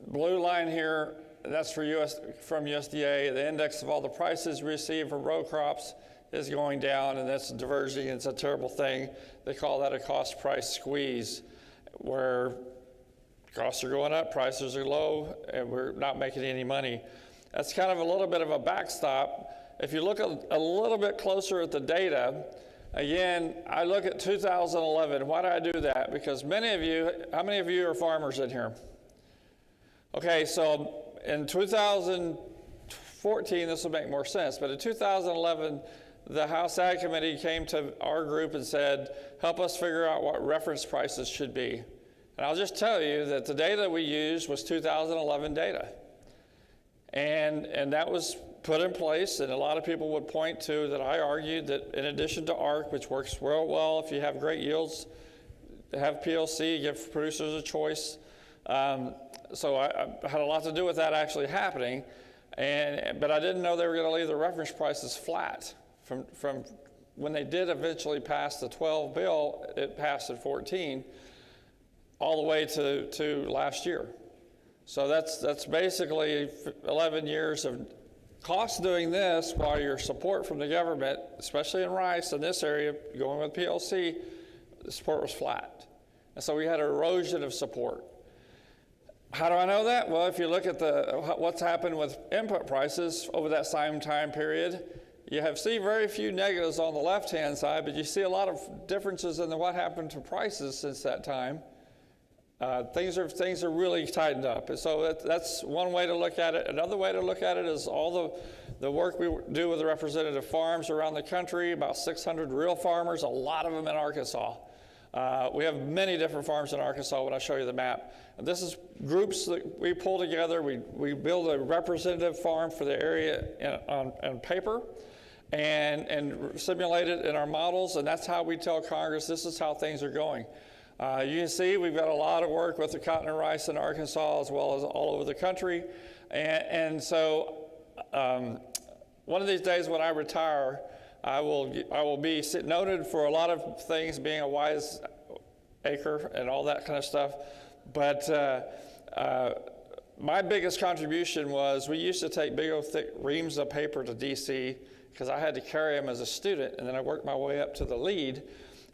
blue line here. That's from USDA. The index of all the prices received for row crops is going down, and that's diverging. It's a terrible thing. They call that a cost-price squeeze, where costs are going up, prices are low, and we're not making any money. That's kind of a little bit of a backstop. If you look a little bit closer at the data, again, I look at 2011. Why do I do that? Because how many of you are farmers in here? Okay, so in 2014, this will make more sense, but in 2011, the House Ag Committee came to our group and said, help us figure out what reference prices should be. And I'll just tell you that the data we used was 2011 data. And that was put in place, and a lot of people would point to that. I argued that in addition to ARC, which works real well if you have great yields, have PLC, give producers a choice. So I had a lot to do with that actually happening, but I didn't know they were going to leave the reference prices flat. From when they did eventually pass the 12 bill, it passed in 14, all the way to last year. So that's basically 11 years of cost doing this, while your support from the government, especially in rice in this area, going with PLC, the support was flat. And so we had an erosion of support. How do I know that? Well, if you look at what's happened with input prices over that same time period, you see very few negatives on the left-hand side, but you see a lot of differences in what happened to prices since that time. Things are really tightened up. And so that's one way to look at it. Another way to look at it is all the work we do with the representative farms around the country, about 600 real farmers, a lot of them in Arkansas. We have many different farms in Arkansas when I show you the map. And this is groups that we pull together. We build a representative farm for the area on paper and simulate it in our models, and that's how we tell Congress this is how things are going. You can see we've got a lot of work with the cotton and rice in Arkansas as well as all over the country. And so one of these days when I retire, I will be noted for a lot of things, being a wise acre and all that kind of stuff. But my biggest contribution was we used to take big old thick reams of paper to DC because I had to carry them as a student, and then I worked my way up to the lead.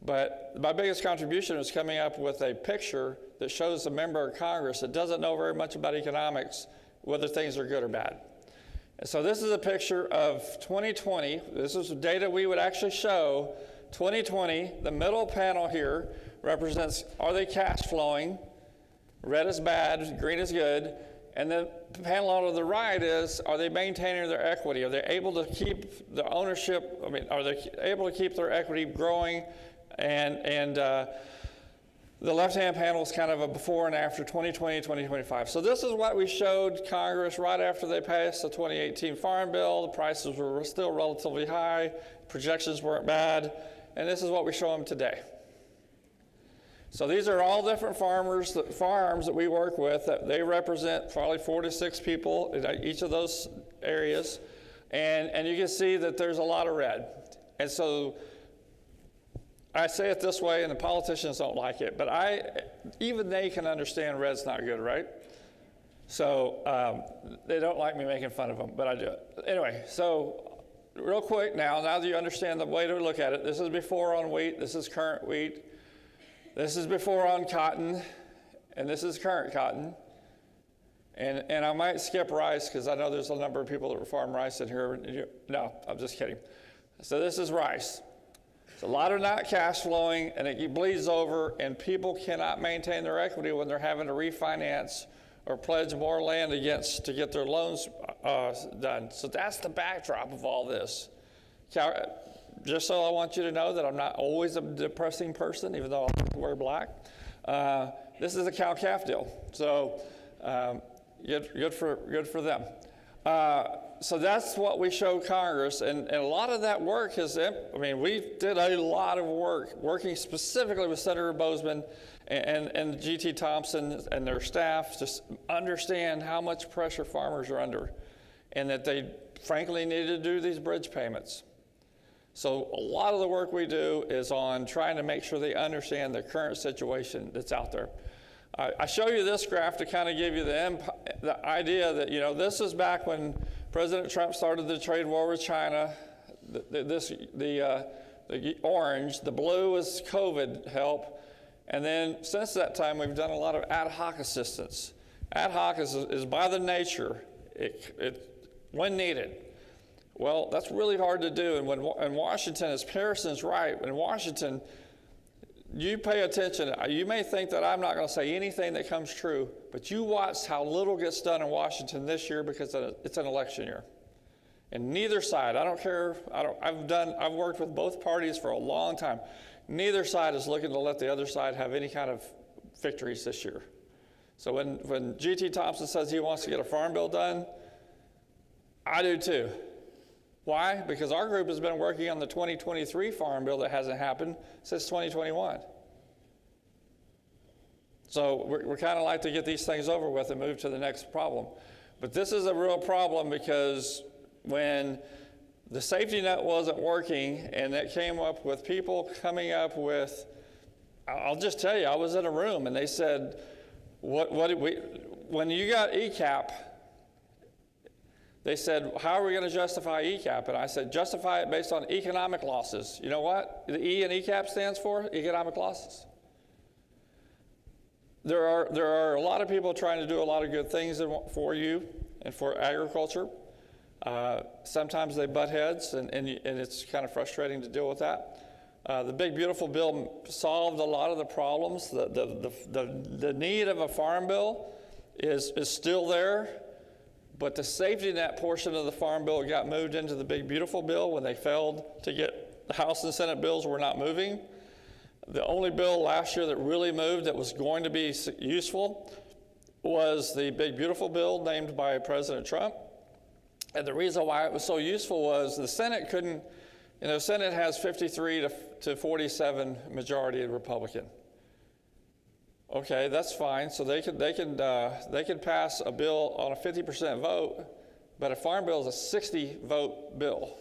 But my biggest contribution was coming up with a picture that shows a member of Congress that doesn't know very much about economics, whether things are good or bad. And so this is a picture of 2020. This is data we would actually show. 2020, the middle panel here represents, are they cash flowing? Red is bad, green is good. And the panel on the right is, are they maintaining their equity? Are they able to keep the ownership, are they able to keep their equity growing? And the left-hand panel is kind of a before and after 2020, 2025. So this is what we showed Congress right after they passed the 2018 Farm Bill. The prices were still relatively high. Projections weren't bad. And this is what we show them today. So these are all different farms that we work with. That they represent probably 4 to 6 people in each of those areas. And you can see that there's a lot of red. And so I say it this way, and the politicians don't like it, but even they can understand red's not good, right? So they don't like me making fun of them, but I do it. Anyway, so real quick now that you understand the way to look at it, this is before on wheat, this is current wheat, this is before on cotton, and this is current cotton. And I might skip rice because I know there's a number of people that farm rice in here. No, I'm just kidding. So this is rice. So a lot are not cash flowing, and it bleeds over, and people cannot maintain their equity when they're having to refinance or pledge more land against to get their loans done. So that's the backdrop of all this. Just so I want you to know that I'm not always a depressing person, even though I wear black. This is a cow-calf deal, so good for them. So that's what we show Congress, and a lot of that work we did a lot of work working specifically with Senator Bozeman and G.T. Thompson and their staff to understand how much pressure farmers are under and that they frankly need to do these bridge payments. So a lot of the work we do is on trying to make sure they understand the current situation that's out there. I show you this graph to kind of give you the idea that, this is back when President Trump started the trade war with China. The orange, the blue is COVID help. And then since that time, we've done a lot of ad hoc assistance. Ad hoc is by the nature, when needed. Well, that's really hard to do. And in Washington, as Pearson's right, in Washington, you pay attention. You may think that I'm not going to say anything that comes true, but you watch how little gets done in Washington this year because it's an election year. And neither side, I don't care, I've worked with both parties for a long time. Neither side is looking to let the other side have any kind of victories this year. So when G.T. Thompson says he wants to get a farm bill done, I do too. Why? Because our group has been working on the 2023 farm bill that hasn't happened since 2021. So we're kind of like to get these things over with and move to the next problem. But this is a real problem because when the safety net wasn't working and that came up with people coming up with, I'll just tell you, I was in a room and they said, when you got ECAP, they said, how are we going to justify ECAP? And I said, justify it based on economic losses. You know what the E in ECAP stands for? Economic losses. There are a lot of people trying to do a lot of good things for you and for agriculture. Sometimes they butt heads, and it's kind of frustrating to deal with that. The Big Beautiful Bill solved a lot of the problems. The need of a farm bill is still there. But the safety net portion of the Farm Bill got moved into the Big Beautiful Bill when they failed to get the House and Senate bills were not moving. The only bill last year that really moved that was going to be useful was the big beautiful bill named by President Trump. And the reason why it was so useful was the Senate couldn't, the Senate has 53 to 47 majority Republican. Okay, that's fine. So they could pass a bill on a 50% vote, but a farm bill is a 60 vote bill.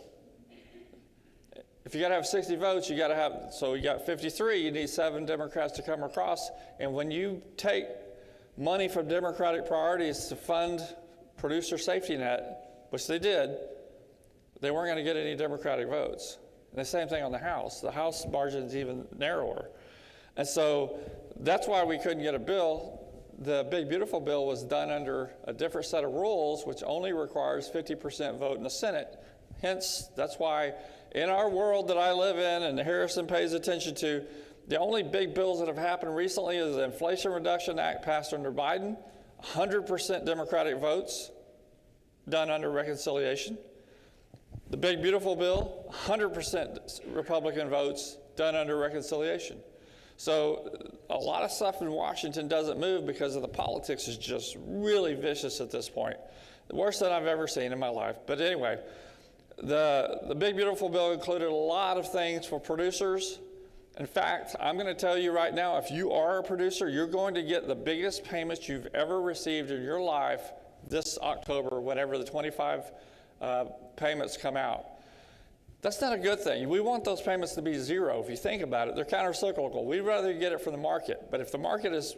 If you got to have 60 votes, you got to have, so you got 53, you need 7 Democrats to come across. And when you take money from Democratic priorities to fund producer safety net, which they did, they weren't going to get any Democratic votes. And the same thing on the House. The House margin is even narrower. And so that's why we couldn't get a bill. The big beautiful bill was done under a different set of rules, which only requires 50% vote in the Senate. Hence, that's why in our world that I live in and Harrison pays attention to, the only big bills that have happened recently is the Inflation Reduction Act passed under Biden, 100% Democratic votes done under reconciliation. The big beautiful bill, 100% Republican votes done under reconciliation. So a lot of stuff in Washington doesn't move because of the politics is just really vicious at this point. Worse than I've ever seen in my life. But anyway, the big beautiful bill included a lot of things for producers. In fact, I'm going to tell you right now, if you are a producer, you're going to get the biggest payments you've ever received in your life this October, whenever the 25 payments come out. That's not a good thing. We want those payments to be zero. If you think about it, they're counter-cyclical. We'd rather get it from the market. But if the market is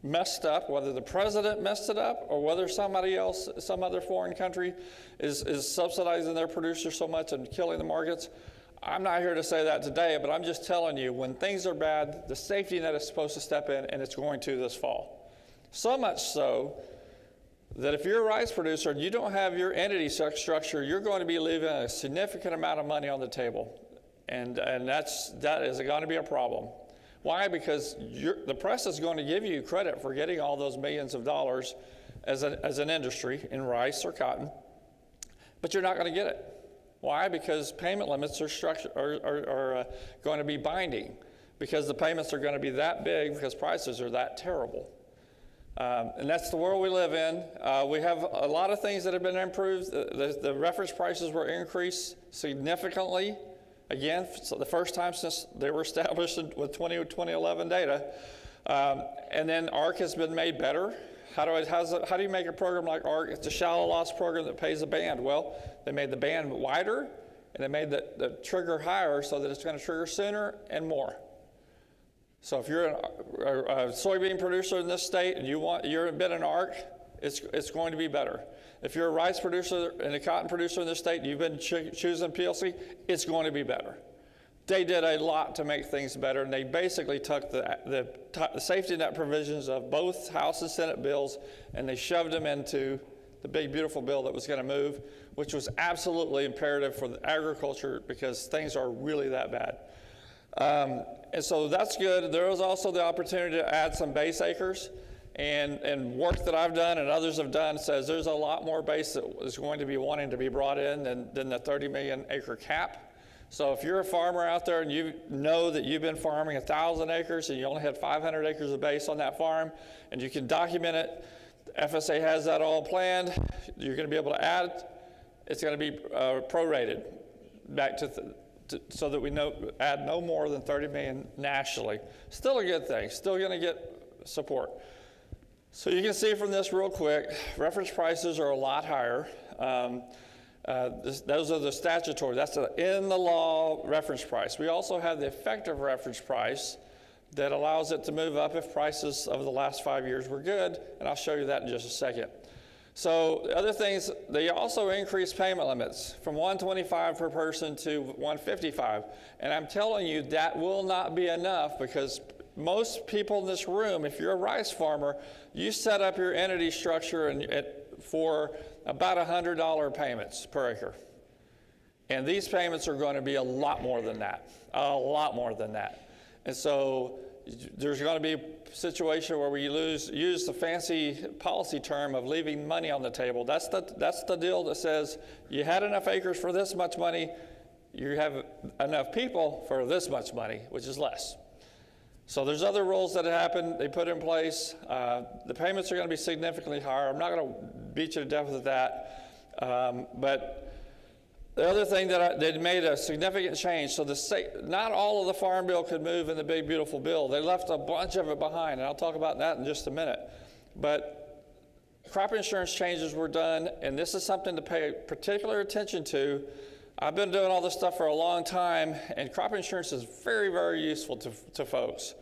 messed up, whether the president messed it up or whether somebody else, some other foreign country is subsidizing their producers so much and killing the markets, I'm not here to say that today, but I'm just telling you, when things are bad, the safety net is supposed to step in, and it's going to this fall. So much so that if you're a rice producer and you don't have your entity structure, you're going to be leaving a significant amount of money on the table. And that is going to be a problem. Why? Because the press is going to give you credit for getting all those millions of dollars as an industry in rice or cotton, but you're not going to get it. Why? Because payment limits are going to be binding, because the payments are going to be that big because prices are that terrible. And that's the world we live in. We have a lot of things that have been improved. The reference prices were increased significantly. Again, so the first time since they were established with 2011 data. And then ARC has been made better. How do you make a program like ARC? It's a shallow loss program that pays a band. Well, they made the band wider, and they made the trigger higher so that it's going to trigger sooner and more. So if you're a soybean producer in this state and you're been an ARC, it's going to be better. If you're a rice producer and a cotton producer in this state and you've been choosing PLC, it's going to be better. They did a lot to make things better, and they basically took the safety net provisions of both House and Senate bills, and they shoved them into the big beautiful bill that was going to move, which was absolutely imperative for the agriculture because things are really that bad. And so that's good. There was also the opportunity to add some base acres, and work that I've done and others have done says there's a lot more base that is going to be wanting to be brought in than the 30 million acre cap. So if you're a farmer out there and you know that you've been farming 1,000 acres and you only had 500 acres of base on that farm, and you can document it, the FSA has that all planned, you're going to be able to add, it's going to be prorated back to so that we add no more than 30 million nationally. Still a good thing, still going to get support. So you can see from this real quick, reference prices are a lot higher. Those are the statutory, that's the in the law reference price. We also have the effective reference price that allows it to move up if prices over the last 5 years were good, and I'll show you that in just a second. So the other things, they also increased payment limits from $125 per person to $155. And I'm telling you that will not be enough, because most people in this room, if you're a rice farmer, you set up your entity structure for about $100 payments per acre. And these payments are going to be a lot more than that, a lot more than that. And so there's going to be a situation where we use the fancy policy term of leaving money on the table. That's the deal that says you had enough acres for this much money, you have enough people for this much money, which is less. So there's other rules that happen, they put in place. The payments are going to be significantly higher. I'm not going to beat you to death with that. But the other thing that they made a significant change. So the state, not all of the Farm Bill could move in the big, beautiful bill. They left a bunch of it behind, and I'll talk about that in just a minute. But crop insurance changes were done, and this is something to pay particular attention to. I've been doing all this stuff for a long time, and crop insurance is very, very useful to folks.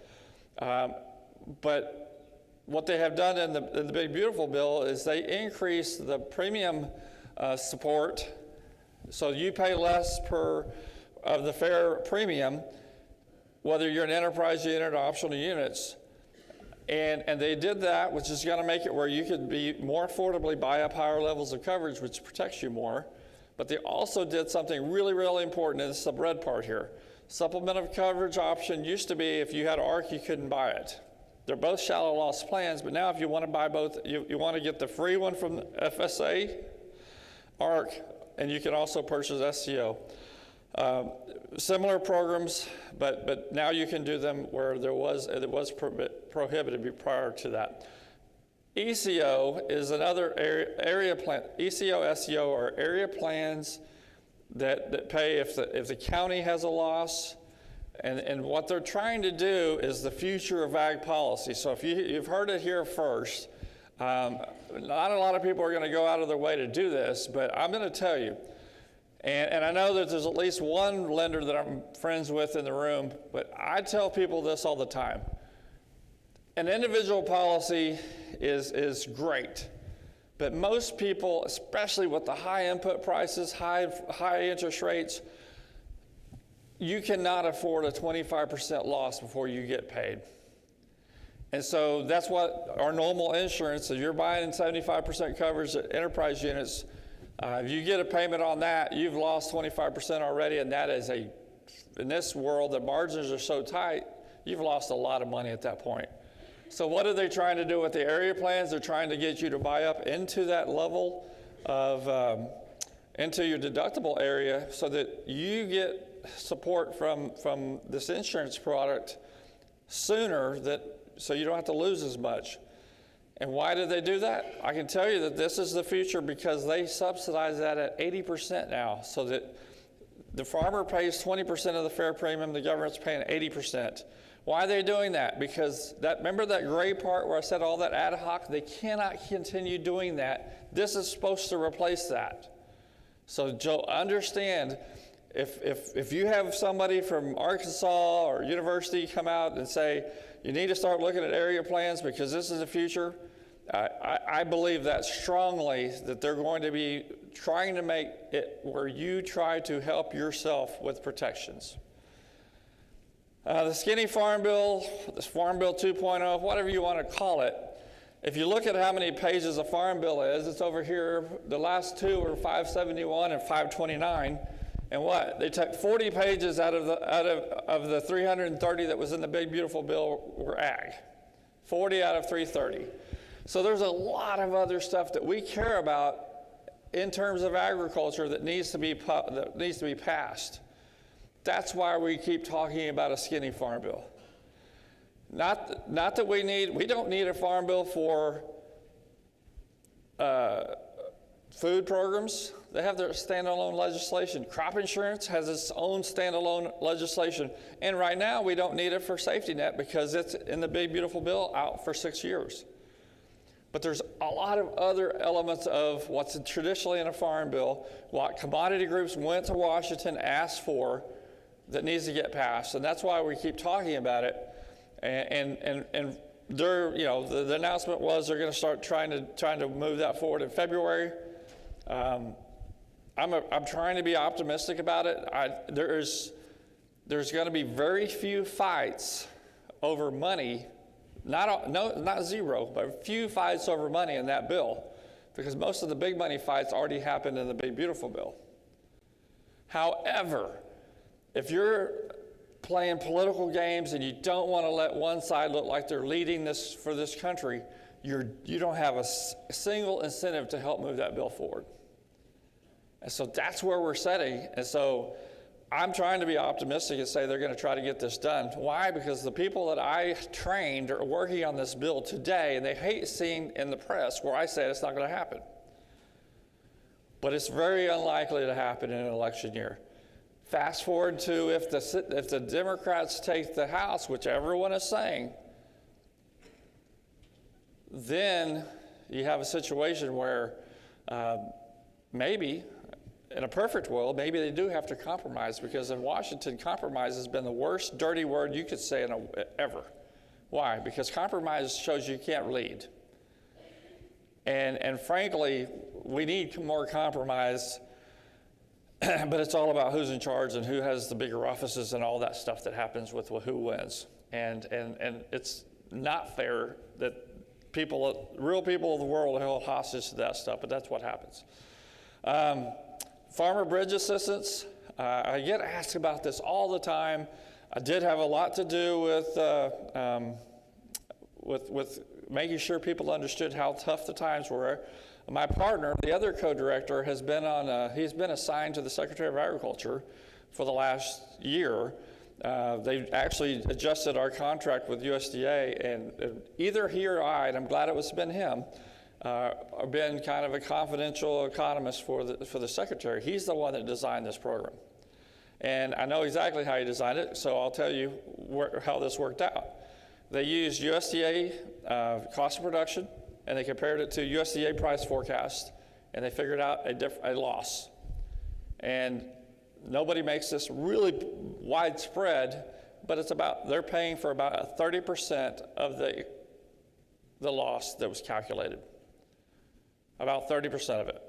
But what they have done in the big, beautiful bill is they increase the premium support, so you pay less per of the fair premium, whether you're an enterprise unit or optional units. And they did that, which is going to make it where you could be more affordably buy up higher levels of coverage, which protects you more. But they also did something really, really important, and this is the red part here. Supplemental coverage option used to be if you had ARC, you couldn't buy it. They're both shallow loss plans, but now if you want to buy both, you want to get the free one from FSA, ARC, and you can also purchase SCO. Similar programs, but now you can do them where it was prohibited prior to that. ECO is another area plan. ECO, SCO are area plans that pay if the county has a loss, and what they're trying to do is the future of ag policy. So if you've heard it here first, not a lot of people are going to go out of their way to do this, but I'm going to tell you, and I know that there's at least one lender that I'm friends with in the room, but I tell people this all the time. An individual policy is great, but most people, especially with the high input prices, high interest rates, you cannot afford a 25% loss before you get paid. And so that's what our normal insurance, if you're buying 75% coverage at enterprise units, if you get a payment on that, you've lost 25% already, and that is in this world, the margins are so tight, you've lost a lot of money at that point. So what are they trying to do with the area plans? They're trying to get you to buy up into that level of, into your deductible area so that you get support from this insurance product sooner, so you don't have to lose as much. And why did they do that? I can tell you that this is the future because they subsidize that at 80% now, so that the farmer pays 20% of the fair premium, the government's paying 80%. Why are they doing that? Because remember that gray part where I said all that ad hoc? They cannot continue doing that. This is supposed to replace that. So Joe, understand, if you have somebody from Arkansas or university come out and say, you need to start looking at area plans because this is the future, I believe that strongly, that they're going to be trying to make it where you try to help yourself with protections. The skinny farm bill, this Farm Bill 2.0, whatever you want to call it, if you look at how many pages a farm bill is, it's over here. The last two are 571 and 529. And what? They took 40 pages out of the 330 that was in the big, beautiful bill were ag. 40 out of 330. So there's a lot of other stuff that we care about in terms of agriculture that needs to be passed. That's why we keep talking about a skinny farm bill. Not that we don't need a farm bill for food programs. They have their standalone legislation. Crop insurance has its own standalone legislation. And right now we don't need it for safety net because it's in the big, beautiful bill out for 6 years. But there's a lot of other elements of what's traditionally in a farm bill, what commodity groups went to Washington, asked for, that needs to get passed. And that's why we keep talking about it. And they're, the announcement was they're going to start trying to move that forward in February. I'm trying to be optimistic about it. There's going to be very few fights over money, not zero, but few fights over money in that bill, because most of the big money fights already happened in the big, beautiful bill. However, if you're playing political games and you don't want to let one side look like they're leading this for this country, you don't have a single incentive to help move that bill forward. And so that's where we're setting. And so I'm trying to be optimistic and say they're going to try to get this done. Why? Because the people that I trained are working on this bill today, and they hate seeing in the press where I say it's not going to happen. But it's very unlikely to happen in an election year. Fast forward to if the Democrats take the House, which everyone is saying, then you have a situation where maybe, in a perfect world, maybe they do have to compromise, because in Washington, compromise has been the worst dirty word you could say ever. Why? Because compromise shows you can't lead. And frankly, we need more compromise, but it's all about who's in charge and who has the bigger offices and all that stuff that happens with who wins. And it's not fair that real people of the world are held hostage to that stuff, but that's what happens. Farmer bridge assistance, I get asked about this all the time. I did have a lot to do with making sure people understood how tough the times were. My partner, the other co-director, he's been assigned to the Secretary of Agriculture for the last year. They actually adjusted our contract with USDA, and either he or I, and I'm glad it's been him, been kind of a confidential economist for the Secretary. He's the one that designed this program. And I know exactly how he designed it, so I'll tell you how this worked out. They used USDA cost of production, and they compared it to USDA price forecast, and they figured out a loss. And nobody makes this really widespread, but they're paying for about 30% of the loss that was calculated. About 30% of it.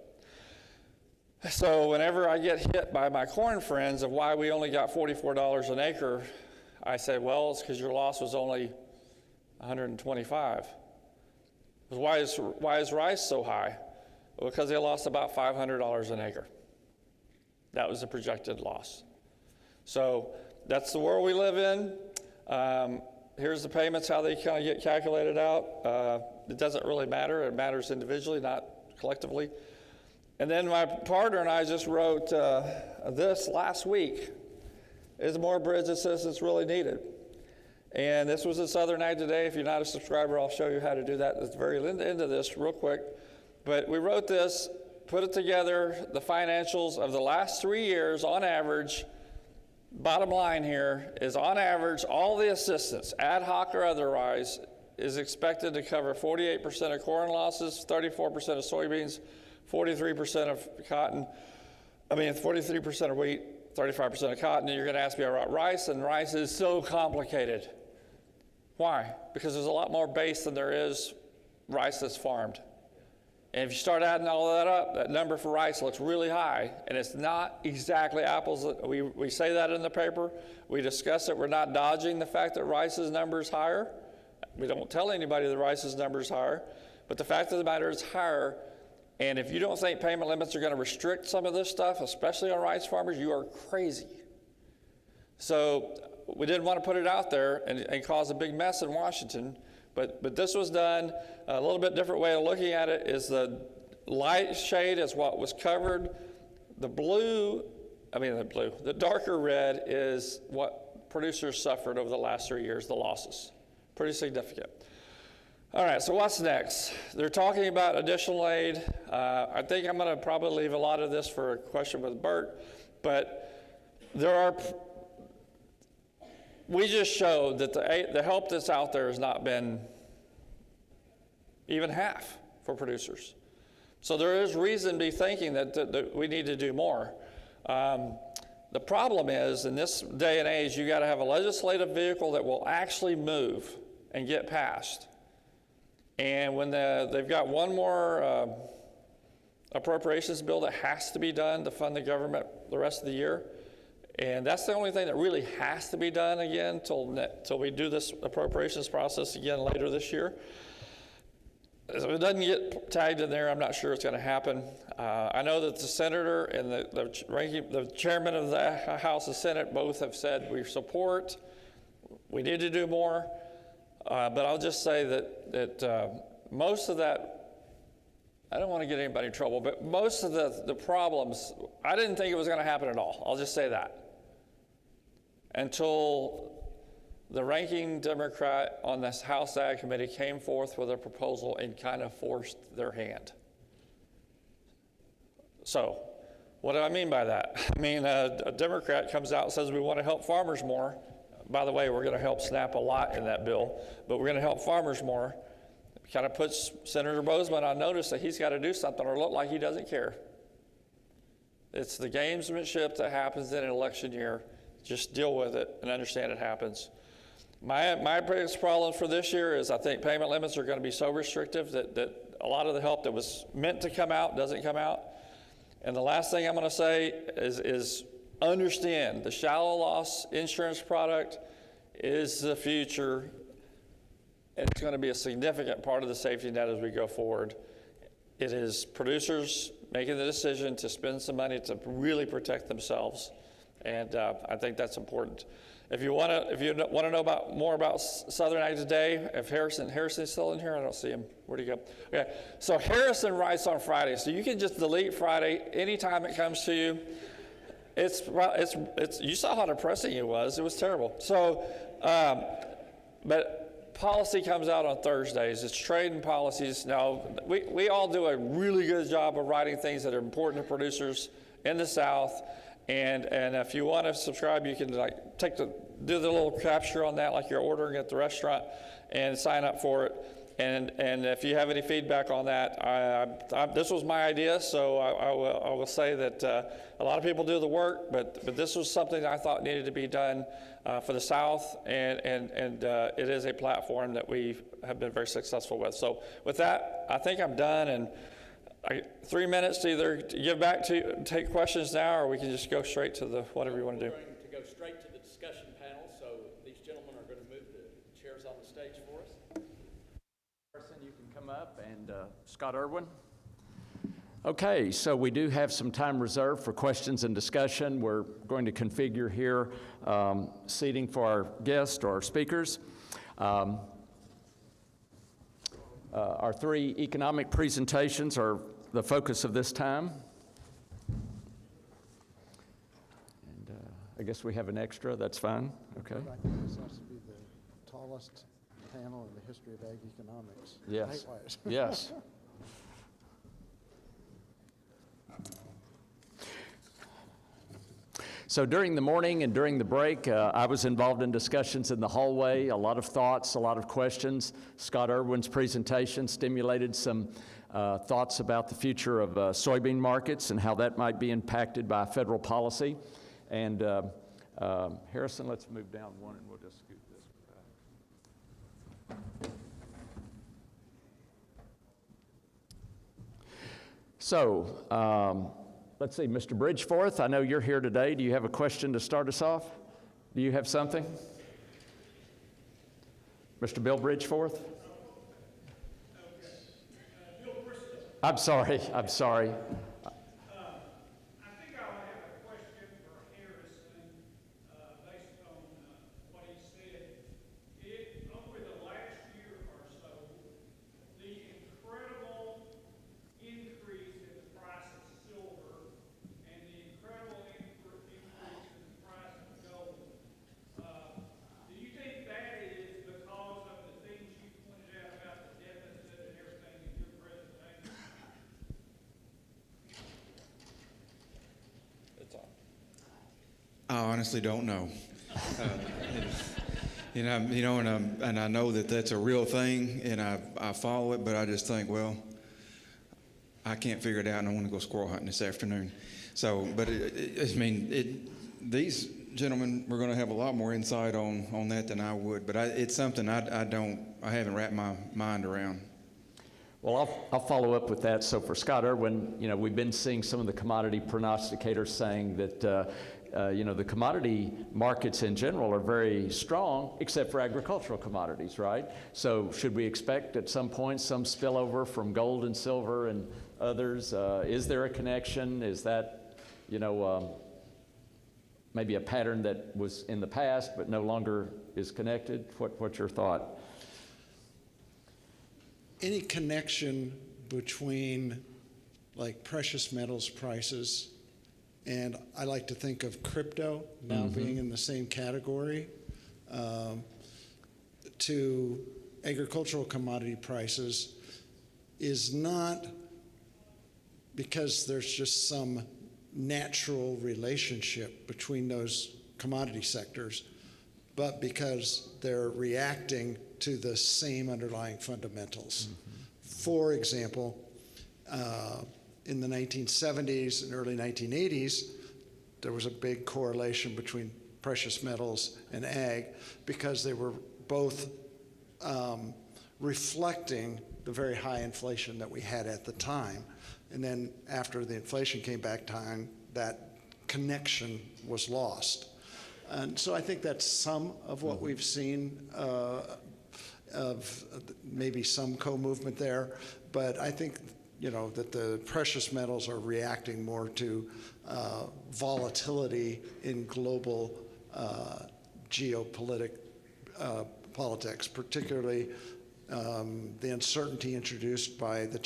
So whenever I get hit by my corn friends of why we only got $44 an acre, I say, well, it's because your loss was only 125. Why is rice so high? Well, because they lost about $500 an acre. That was the projected loss. So that's the world we live in. Here's the payments, how they kind of get calculated out. It doesn't really matter. It matters individually, not collectively. And then my partner and I just wrote this last week. Is more bridge assistance really needed? And this was in Southern Ag Today. If you're not a subscriber, I'll show you how to do that at the very end of this real quick. But we wrote this, put it together, the financials of the last 3 years on average. Bottom line here is on average, all the assistance, ad hoc or otherwise, is expected to cover 48% of corn losses, 34% of soybeans, 43% of cotton, 43% of wheat, 35% of cotton. And you're going to ask me about rice, and rice is so complicated. Why? Because there's a lot more base than there is rice that's farmed. And if you start adding all that up, that number for rice looks really high, and it's not exactly apples. We say that in the paper. We discuss it. We're not dodging the fact that rice's number is higher. We don't tell anybody that rice's number is higher, but the fact of the matter is higher. And if you don't think payment limits are going to restrict some of this stuff, especially on rice farmers, you are crazy. So we didn't want to put it out there and cause a big mess in Washington. But this was done. A little bit different way of looking at it is the light shade is what was covered. The darker red is what producers suffered over the last 3 years, the losses. Pretty significant. All right, so what's next? They're talking about additional aid. I think I'm going to probably leave a lot of this for a question with Bert, but we just showed that the help that's out there has not been even half for producers. So there is reason to be thinking that we need to do more. The problem is, in this day and age, you got to have a legislative vehicle that will actually move and get passed. And when they've got one more appropriations bill that has to be done to fund the government the rest of the year, and that's the only thing that really has to be done again till we do this appropriations process again later this year. If it doesn't get tagged in there, I'm not sure it's going to happen. I know that the senator and the chairman of the House and Senate both have said we support. We need to do more. But I'll just say that most of that, I don't want to get anybody in trouble, but most of the problems, I didn't think it was going to happen at all. I'll just say that. until the ranking Democrat on this House Ag Committee came forth with a proposal and kind of forced their hand. So, what do I mean by that? I mean, a Democrat comes out and says we want to help farmers more. By the way, we're going to help SNAP a lot in that bill, but we're going to help farmers more. Kind of puts Senator Bozeman on notice that he's got to do something or look like he doesn't care. It's the gamesmanship that happens in an election year. Just deal with it and understand it happens. My biggest problem for this year is I think payment limits are going to be so restrictive that a lot of the help that was meant to come out doesn't come out. And the last thing I'm going to say is understand the shallow loss insurance product is the future. And it's going to be a significant part of the safety net as we go forward. It is producers making the decision to spend some money to really protect themselves. And I think that's important. If you want to know more about Southern Ag Today, if Harrison's still in here, I don't see him. Where'd he go? Okay, so Harrison writes on Friday, so you can just delete Friday anytime it comes to you. It's you saw how depressing it was. It was terrible. So, but policy comes out on Thursdays. It's trade and policies. Now, we all do a really good job of writing things that are important to producers in the South. And if you want to subscribe, you can do the little capture on that like you're ordering at the restaurant and sign up for it. And if you have any feedback on that, this was my idea, so I will say that a lot of people do the work, but this was something that I thought needed to be done for the South, and it is a platform that we have been very successful with. So with that, I think I'm done, and 3 minutes to either give back to take questions now, or we can just go straight to the whatever you want to do. We're going to go straight to the discussion panel, so these gentlemen are going to move the chairs on the stage for us. Harrison, you can come up, and Scott Irwin. Okay, so we do have some time reserved for questions and discussion. We're going to configure here seating for our guests or our speakers. Our three economic presentations are the focus of this time. And I guess we have an extra, that's fine, okay. I think this has to be the tallest panel in the history of ag economics. Yes, height-wise. yes. So during the morning and during the break, I was involved in discussions in the hallway, a lot of thoughts, a lot of questions. Scott Irwin's presentation stimulated some thoughts about the future of soybean markets and how that might be impacted by federal policy. And Harrison, let's move down one and we'll just scoot this. So, let's see, Mr. Bridgeforth, I know you're here today. Do you have a question to start us off? Do you have something? Mr. Bill Bridgeforth? Bill Bristol. I'm sorry. I think I'll have a question for Harrison based on what he said. Over the last year or so, the incredible increase in the price of silver and the incredible increase in the price of gold. Do you think that is because of the things you pointed out about the deficit and everything in your presentation? It's on. I honestly don't know. And I know that that's a real thing, and I follow it, but I just think, well, I can't figure it out, and I want to go squirrel hunting this afternoon. So, but these gentlemen were going to have a lot more insight on that than I would, but it's something I haven't wrapped my mind around. Well, I'll follow up with that. So for Scott Irwin, we've been seeing some of the commodity prognosticators saying that, the commodity markets in general are very strong, except for agricultural commodities, right? So should we expect at some point some spillover from gold and silver and others? Is there a connection? Is that, maybe a pattern that was in the past but no longer is connected? What's your thought? Any connection between like precious metals prices and I like to think of crypto now being in the same category, to agricultural commodity prices is not because there's just some natural relationship between those commodity sectors, but because they're reacting to the same underlying fundamentals. For example, in the 1970s and early 1980s, there was a big correlation between precious metals and ag because they were both reflecting the very high inflation that we had at the time. And then after the inflation came back time, that connection was lost. And so I think that's some of what we've seen of maybe some co-movement there. But I think, you know, that the precious metals are reacting more to volatility in global geopolitics, particularly the uncertainty introduced by the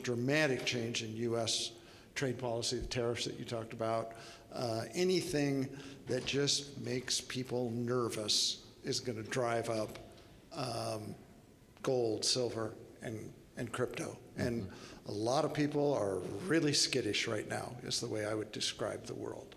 dramatic change in U.S. trade policy, the tariffs that you talked about. Anything that just makes people nervous is going to drive up gold, silver, and crypto. And a lot of people are really skittish right now, is the way I would describe the world.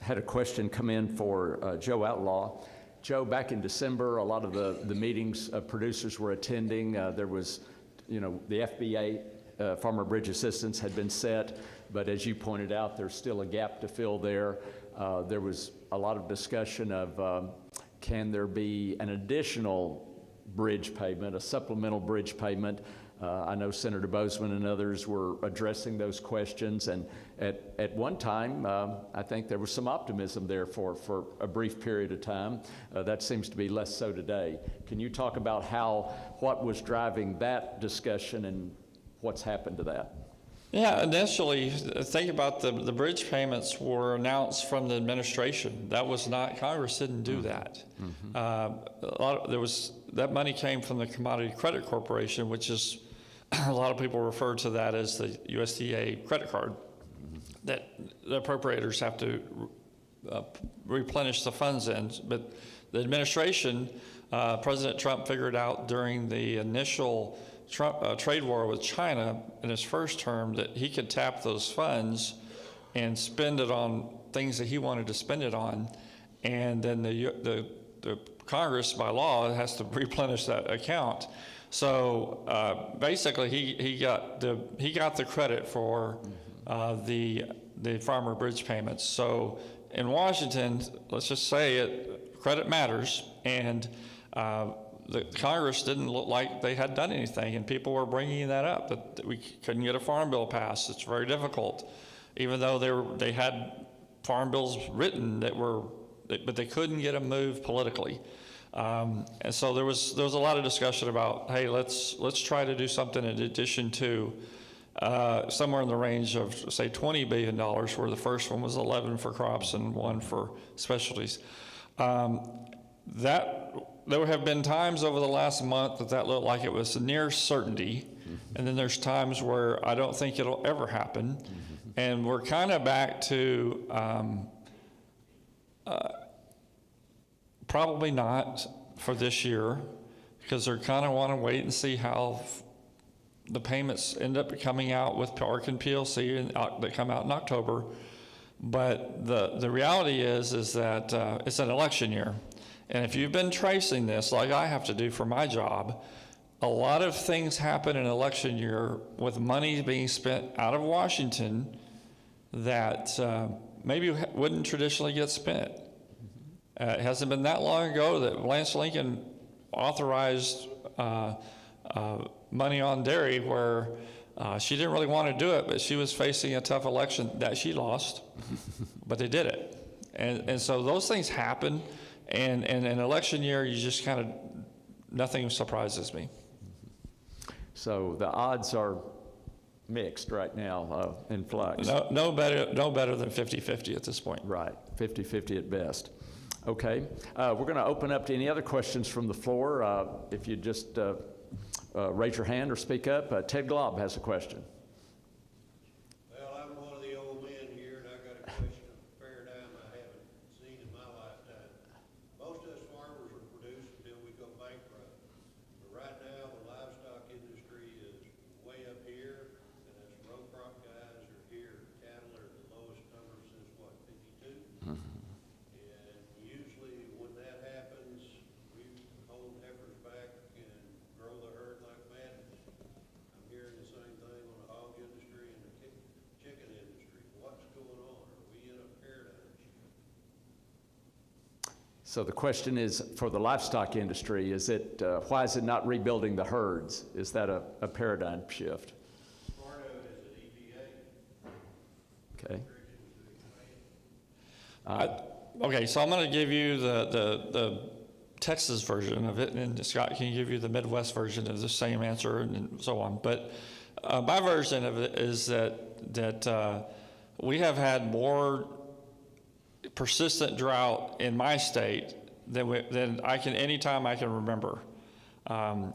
Had a question come in for Joe Outlaw. Joe, back in December, a lot of the meetings producers were attending. There was, you know, the FBA, Farmer Bridge Assistance, had been set, but as you pointed out, there's still a gap to fill there. There was a lot of discussion of can there be an additional bridge payment, a supplemental bridge payment. I know Senator Bozeman and others were addressing those questions, and at one time, I think there was some optimism there for a brief period of time. That seems to be less so today. Can you talk about what was driving that discussion and what's happened to that? Yeah, initially, think about the bridge payments were announced from the administration. That was not, Congress didn't do that. That money came from the Commodity Credit Corporation, which is, a lot of people refer to that as the USDA credit card, that the appropriators have to replenish the funds in. But the administration, President Trump figured out during the initial trade war with China in his first term that he could tap those funds and spend it on things that he wanted to spend it on, and then the Congress by law has to replenish that account. So basically, he got the credit for the farmer bridge payments. So in Washington, let's just say it, credit matters, and the Congress didn't look like they had done anything, and people were bringing that up, that we couldn't get a farm bill passed. It's very difficult, even though they had farm bills written but they couldn't get them moved politically. And so there was a lot of discussion about, hey, let's try to do something in addition to somewhere in the range of, say, $20 billion, where the first one was 11 for crops and 1 for specialties. There have been times over the last month that looked like it was a near certainty, and then there's times where I don't think it'll ever happen, and we're kind of back to probably not for this year, because they're kind of want to wait and see how the payments end up coming out with PARC and PLC that come out in October. But the reality is that it's an election year. And if you've been tracing this, like I have to do for my job, a lot of things happen in election year with money being spent out of Washington that maybe wouldn't traditionally get spent. It hasn't been that long ago that Lance Lincoln authorized money on dairy where she didn't really want to do it, but she was facing a tough election that she lost, but they did it. And so those things happen. And in an election year, you just kind of, nothing surprises me. So the odds are mixed right now, in flux. No better than 50-50 at this point. Right, 50-50 at best. Okay, we're going to open up to any other questions from the floor. If you just raise your hand or speak up. Ted Glob has a question. Well, So the question is, for the livestock industry, is it, why is it not rebuilding the herds? Is that a paradigm shift? Part of it is an EPA. Okay. Okay, so I'm going to give you the Texas version of it, and Scott can give you the Midwest version of the same answer, and so on. But my version of it is that we have had more persistent drought in my state than any time I can remember. And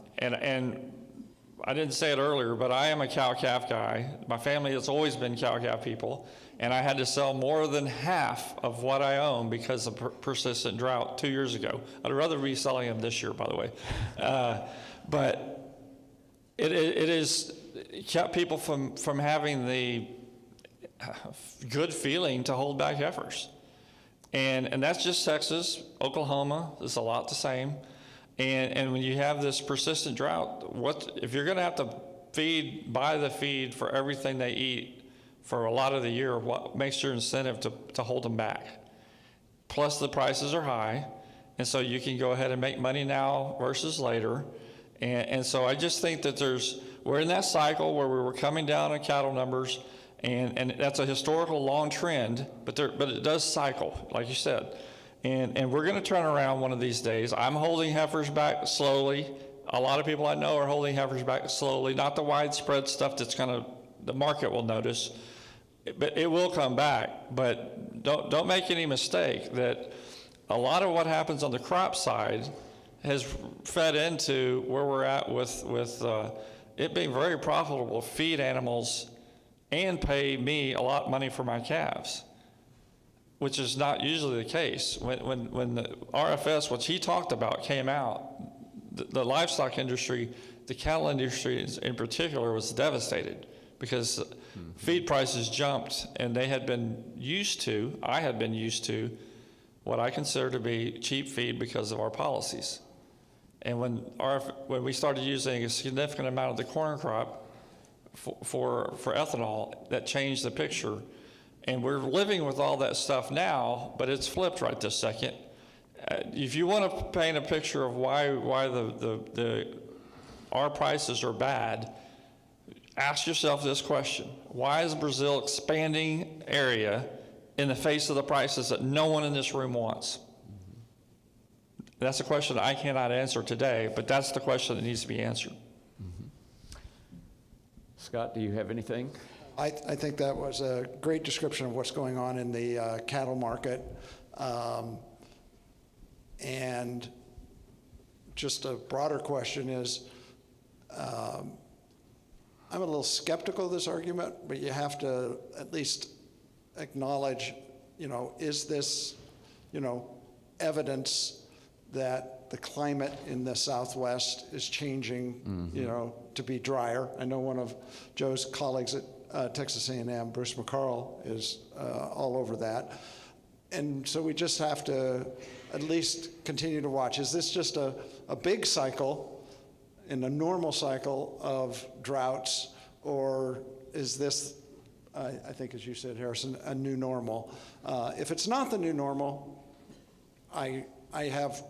I didn't say it earlier, but I am a cow-calf guy. My family has always been cow-calf people, and I had to sell more than half of what I own because of persistent drought 2 years ago. I'd rather be selling them this year, by the way. But it is kept people from having the good feeling to hold back heifers. And that's just Texas. Oklahoma is a lot the same. And when you have this persistent drought, if you're going to have to buy the feed for everything they eat for a lot of the year, what makes your incentive to hold them back? Plus the prices are high, and so you can go ahead and make money now versus later. And so I just think that we're in that cycle where we were coming down on cattle numbers, and that's a historical long trend, but it does cycle, like you said. And we're going to turn around one of these days. I'm holding heifers back slowly. A lot of people I know are holding heifers back slowly, not the widespread stuff the market will notice, but it will come back. But don't make any mistake that a lot of what happens on the crop side has fed into where we're at with it being very profitable to feed animals and pay me a lot of money for my calves, which is not usually the case. When the RFS, what he talked about, came out, the livestock industry, the cattle industry in particular, was devastated because feed prices jumped, and I had been used to what I consider to be cheap feed because of our policies. And when we started using a significant amount of the corn crop for ethanol, that changed the picture. And we're living with all that stuff now, but it's flipped right this second. If you want to paint a picture of why our prices are bad, ask yourself this question: why is Brazil expanding area in the face of the prices that no one in this room wants? That's a question I cannot answer today, but that's the question that needs to be answered. Scott, do you have anything? I think that was a great description of what's going on in the cattle market. And just a broader question is, I'm a little skeptical of this argument, but you have to at least acknowledge, is this, evidence that the climate in the Southwest is changing, to be drier. I know one of Joe's colleagues at Texas A&M, Bruce McCarl, is all over that. And so we just have to at least continue to watch. Is this just a big cycle, in a normal cycle of droughts, or is this, I think as you said, Harrison, a new normal? If it's not the new normal, I have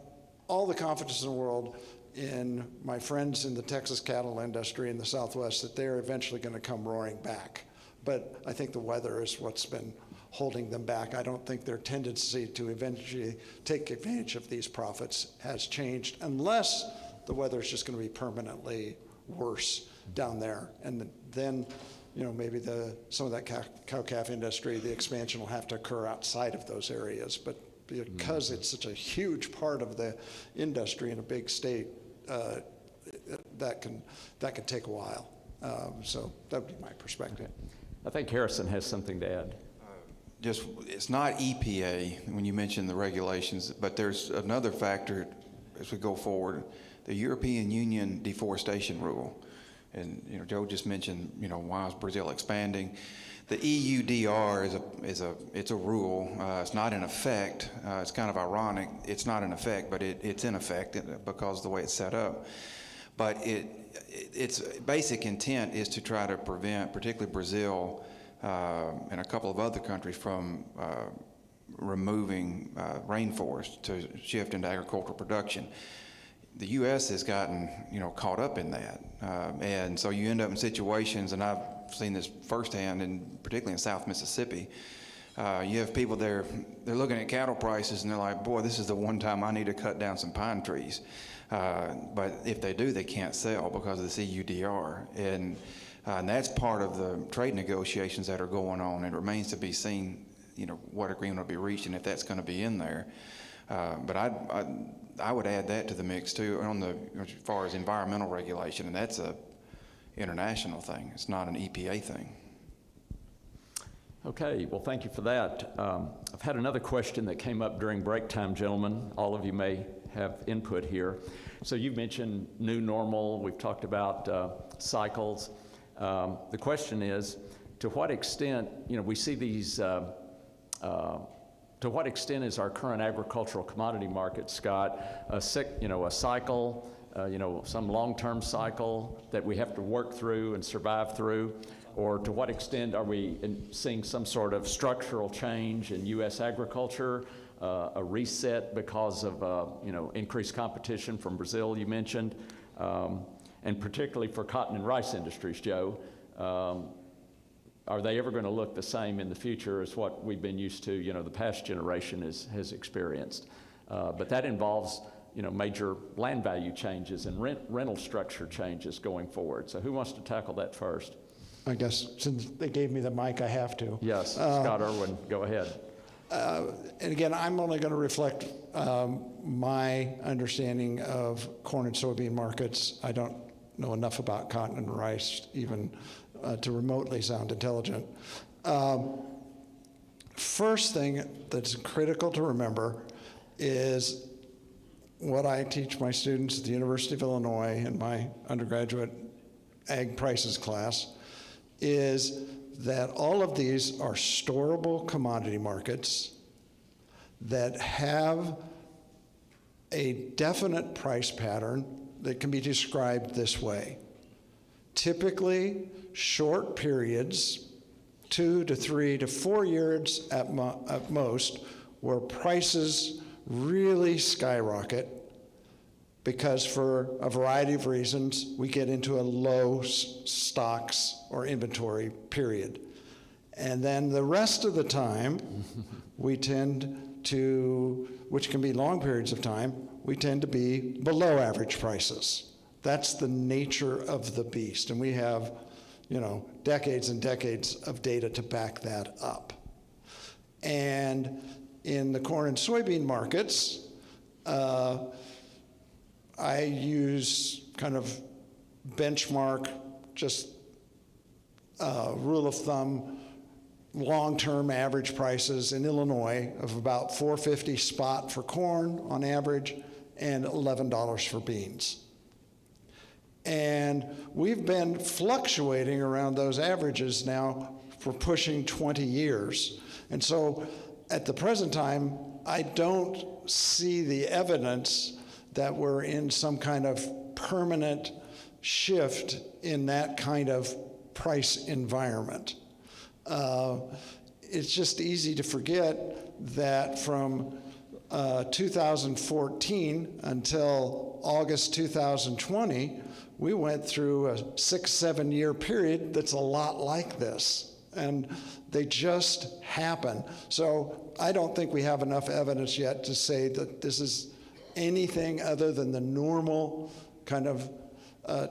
all the confidence in the world in my friends in the Texas cattle industry in the Southwest that they're eventually going to come roaring back. But I think the weather is what's been holding them back. I don't think their tendency to eventually take advantage of these profits has changed, unless the weather is just going to be permanently worse down there. And then, maybe some of that cow-calf industry, the expansion will have to occur outside of those areas. But because it's such a huge part of the industry in a big state, that can take a while. So that would be my perspective. Okay. I think Harrison has something to add. It's not EPA when you mention the regulations, but there's another factor as we go forward, the European Union deforestation rule. And Joe just mentioned, why is Brazil expanding? The EUDR it's a rule. It's not in effect. It's kind of ironic. It's not in effect, but it's in effect because of the way it's set up. But its basic intent is to try to prevent, particularly Brazil and a couple of other countries, from removing rainforest to shift into agricultural production. The U.S. has gotten, caught up in that. And so you end up in situations, and I've seen this firsthand, and particularly in South Mississippi, you have people there, they're looking at cattle prices, and they're like, boy, this is the one time I need to cut down some pine trees. But if they do, they can't sell because of the CUDR. And that's part of the trade negotiations that are going on. It remains to be seen, what agreement will be reached and if that's going to be in there. But I would add that to the mix too, as far as environmental regulation, and that's a international thing. It's not an EPA thing. Okay, well, thank you for that. I've had another question that came up during break time, gentlemen. All of you may have input here. So you mentioned new normal. We've talked about cycles. The question is, to what extent, we see these, to what extent is our current agricultural commodity market, Scott, a cycle, some long-term cycle that we have to work through and survive through? Or to what extent are we seeing some sort of structural change in U.S. agriculture, a reset because of increased competition from Brazil, you mentioned, and particularly for cotton and rice industries, Joe? Are they ever going to look the same in the future as what we've been used to, the past generation has experienced? But that involves, major land value changes and rental structure changes going forward. So who wants to tackle that first? I guess since they gave me the mic, I have to. Yes, Scott Irwin, go ahead. And again, I'm only going to reflect my understanding of corn and soybean markets. I don't know enough about cotton and rice even to remotely sound intelligent. First thing that's critical to remember is what I teach my students at the University of Illinois in my undergraduate ag prices class is that all of these are storable commodity markets that have a definite price pattern that can be described this way. Typically, short periods, 2 to 3 to 4 years at most, where prices really skyrocket because for a variety of reasons, we get into a low stocks or inventory period. And then the rest of the time, we tend to, which can be long periods of time, we tend to be below average prices. That's the nature of the beast. And we have, decades and decades of data to back that up. And in the corn and soybean markets, I use kind of benchmark, just rule of thumb, long-term average prices in Illinois of about $4.50 spot for corn on average and $11 for beans. And we've been fluctuating around those averages now for pushing 20 years. And so at the present time, I don't see the evidence that we're in some kind of permanent shift in that kind of price environment. It's just easy to forget that from 2014 until August 2020, we went through a 6-7 year period that's a lot like this. And they just happen. So I don't think we have enough evidence yet to say that this is anything other than the normal kind of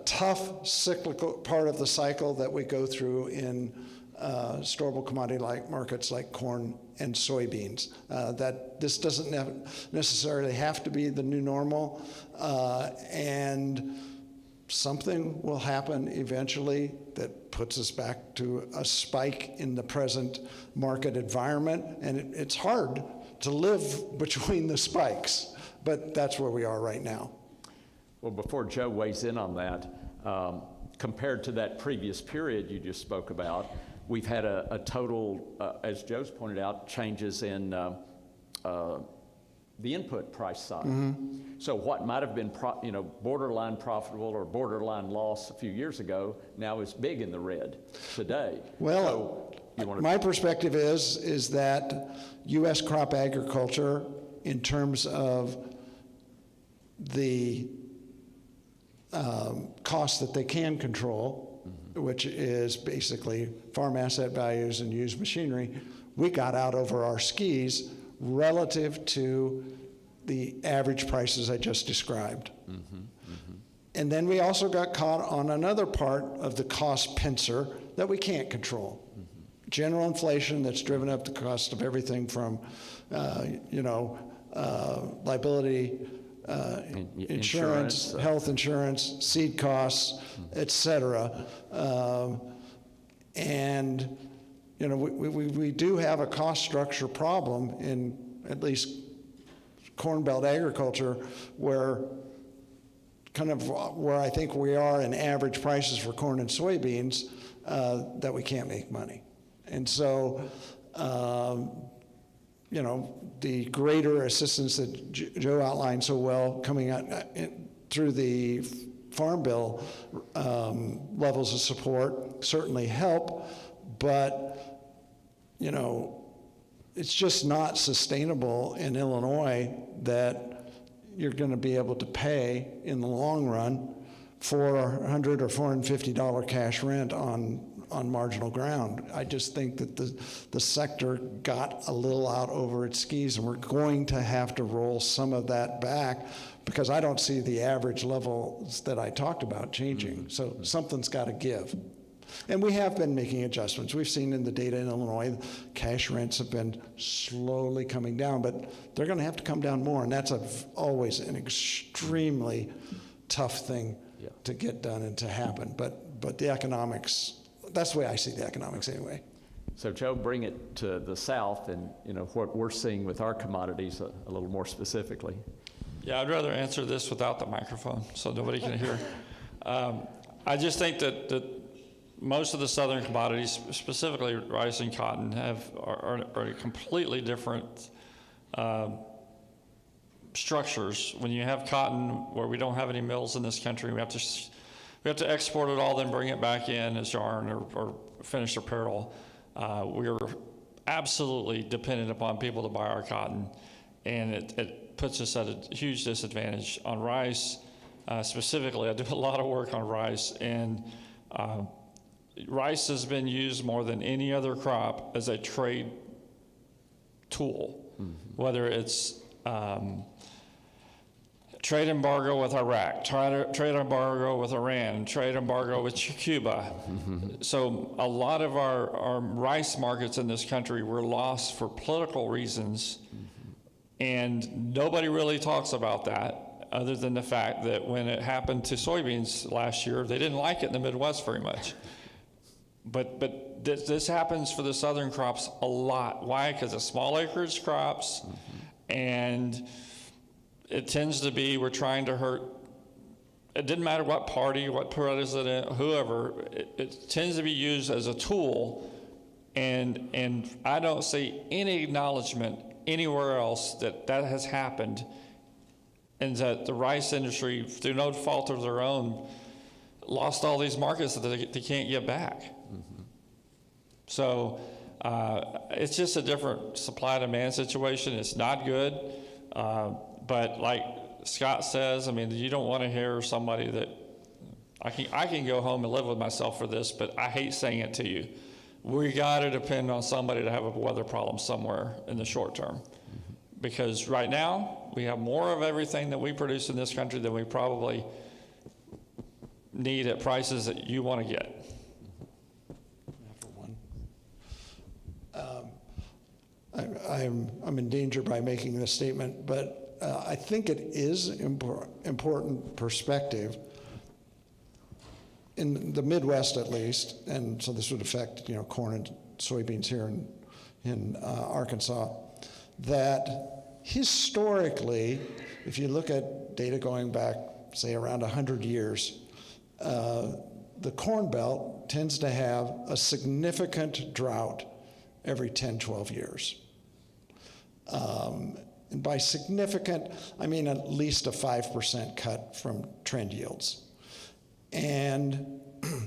tough cyclical part of the cycle that we go through in storable commodity-like markets like corn and soybeans. That this doesn't necessarily have to be the new normal, and something will happen eventually that puts us back to a spike in the present market environment, and it's hard to live between the spikes. But that's where we are right now. Well, before Joe weighs in on that, compared to that previous period you just spoke about, we've had a total, as Joe's pointed out, changes in the input price side. Mm-hmm. So what might have been borderline profitable or borderline loss a few years ago now is big in the red today. Well, you want to? My perspective is that U.S. crop agriculture, in terms of the costs that they can control, which is basically farm asset values and used machinery, we got out over our skis relative to the average prices I just described. And then we also got caught on another part of the cost pincer that we can't control. General inflation that's driven up the cost of everything from, liability, insurance, health insurance, seed costs, et cetera. And, we do have a cost structure problem in at least Corn Belt agriculture where I think we are in average prices for corn and soybeans, that we can't make money. And so, the greater assistance that Joe outlined so well coming out through the Farm Bill levels of support certainly help, but, it's just not sustainable in Illinois that you're going to be able to pay in the long run $400 or $450 cash rent on marginal ground. I just think that the sector got a little out over its skis, and we're going to have to roll some of that back because I don't see the average levels that I talked about changing. So something's got to give. And we have been making adjustments. We've seen in the data in Illinois, cash rents have been slowly coming down, but they're going to have to come down more, and that's always an extremely tough thing to get done and to happen. But the economics, that's the way I see the economics anyway. So Joe, bring it to the South and what we're seeing with our commodities a little more specifically. Yeah, I'd rather answer this without the microphone so nobody can hear. I just think that most of the southern commodities, specifically rice and cotton, are completely different structures. When you have cotton, where we don't have any mills in this country, we have to export it all, then bring it back in as yarn or finished apparel. We're absolutely dependent upon people to buy our cotton, and it puts us at a huge disadvantage. On rice, specifically, I do a lot of work on rice, and rice has been used more than any other crop as a trade tool, whether it's trade embargo with Iraq, trade embargo with Iran, trade embargo with Cuba. So a lot of our rice markets in this country were lost for political reasons, and nobody really talks about that other than the fact that when it happened to soybeans last year, they didn't like it in the Midwest very much. But this happens for the southern crops a lot. Why? Because of small acreage crops, and it tends to be we're trying to hurt. It didn't matter what party, what president, whoever. It tends to be used as a tool, and I don't see any acknowledgement anywhere else that has happened, and that the rice industry, through no fault of their own, lost all these markets that they can't get back. So it's just a different supply-demand situation. It's not good, but like Scott says, I mean, you don't want to hear somebody that, I can go home and live with myself for this, but I hate saying it to you. We got to depend on somebody to have a weather problem somewhere in the short term. Because right now, we have more of everything that we produce in this country than we probably need at prices that you want to get. I'm in danger by making this statement, but I think it is important perspective in the Midwest, at least, and so this would affect corn and soybeans here in Arkansas. That historically, if you look at data going back, say around 100 years, the Corn Belt tends to have a significant drought every 10, 12 years. And by significant, I mean at least a 5% cut from trend yields. And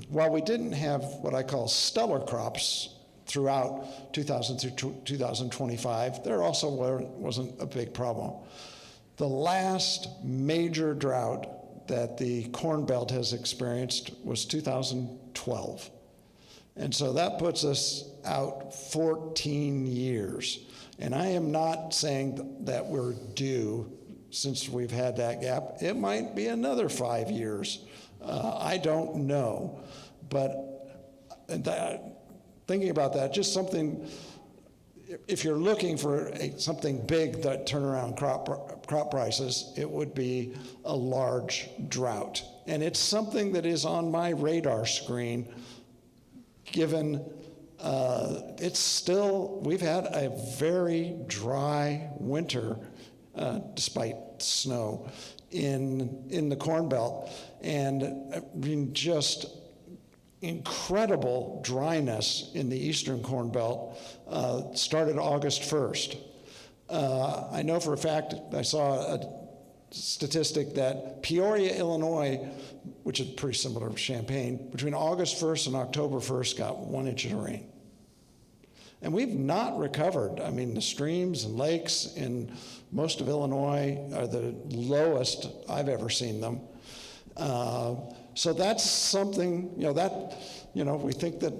while we didn't have what I call stellar crops throughout 2000 through 2025, there also wasn't a big problem. The last major drought that the Corn Belt has experienced was 2012. And so that puts us out 14 years. And I am not saying that we're due since we've had that gap. It might be another 5 years. I don't know. But thinking about that, just something, if you're looking for something big that turn around crop prices, it would be a large drought. And it's something that is on my radar screen, given we've had a very dry winter, despite snow, in the Corn Belt, and I mean, just incredible dryness in the eastern Corn Belt started August 1st. I know for a fact, I saw a statistic that Peoria, Illinois, which is pretty similar to Champaign, between August 1st and October 1st got 1 inch of rain. And we've not recovered. I mean, the streams and lakes in most of Illinois are the lowest I've ever seen them. So that's something, we think that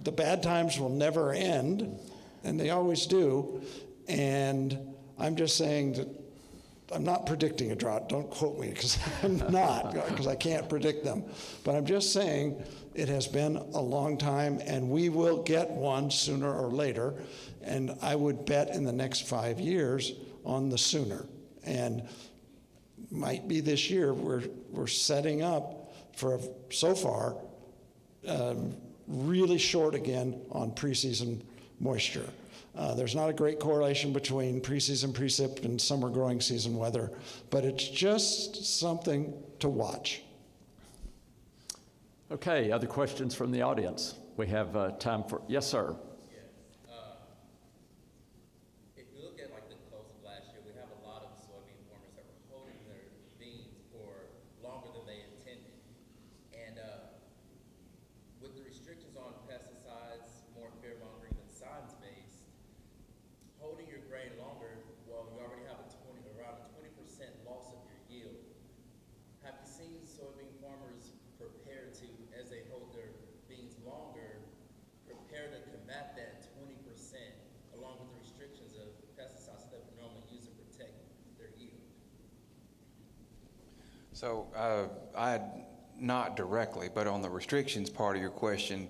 the bad times will never end, and they always do. And I'm just saying that I'm not predicting a drought. Don't quote me, because I'm not, because I can't predict them. But I'm just saying it has been a long time, and we will get one sooner or later. And I would bet in the next 5 years on the sooner. And might be this year. We're setting up for, so far, really short again on preseason moisture. There's not a great correlation between preseason precip and summer growing season weather, but it's just something to watch. Okay, other questions from the audience? We have time for, yes, sir. If you look at like the close of last year, we have a lot of soybean farmers that were holding their beans for longer than they intended. And with the restrictions on pesticides, more fear-mongering than science-based, holding your grain longer, well, you already have around a 20% loss of your yield. Have you seen soybean farmers prepare to, as they hold their beans longer, prepare to combat that 20% along with the restrictions of pesticides that would normally use to protect their yield? So not directly, but on the restrictions part of your question,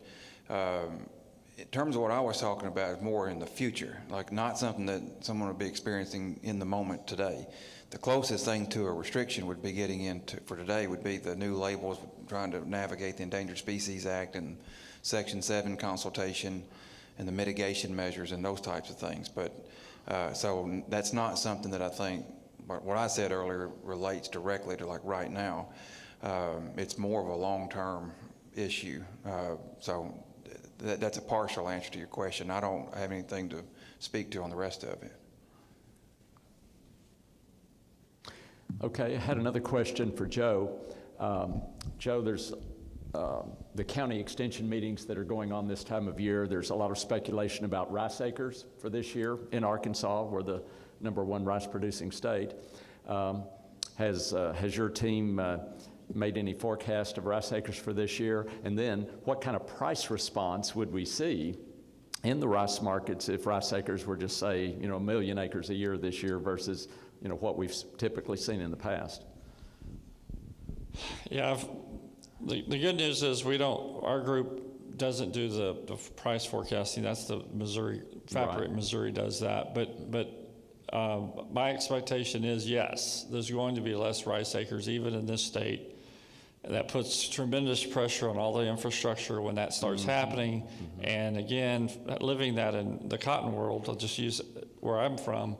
in terms of what I was talking about, is more in the future, like not something that someone would be experiencing in the moment today. The closest thing to a restriction would be getting into, for today, would be the new labels, trying to navigate the Endangered Species Act and Section 7 consultation and the mitigation measures and those types of things. But so that's not something that I think, what I said earlier relates directly to like right now. It's more of a long-term issue. So that's a partial answer to your question. I don't have anything to speak to on the rest of it. Okay, I had another question for Joe. Joe, there's the county extension meetings that are going on this time of year. There's a lot of speculation about rice acres for this year in Arkansas. We're the #1 rice producing state. Has your team made any forecast of rice acres for this year? And then what kind of price response would we see in the rice markets if rice acres were just, say, 1 million acres a year this year versus what we've typically seen in the past? Yeah, the good news is our group doesn't do the price forecasting. That's the Missouri, FAP rate Missouri does that. But my expectation is, yes, there's going to be less rice acres even in this state. That puts tremendous pressure on all the infrastructure when that starts happening. And again, living that in the cotton world, I'll just use where I'm from,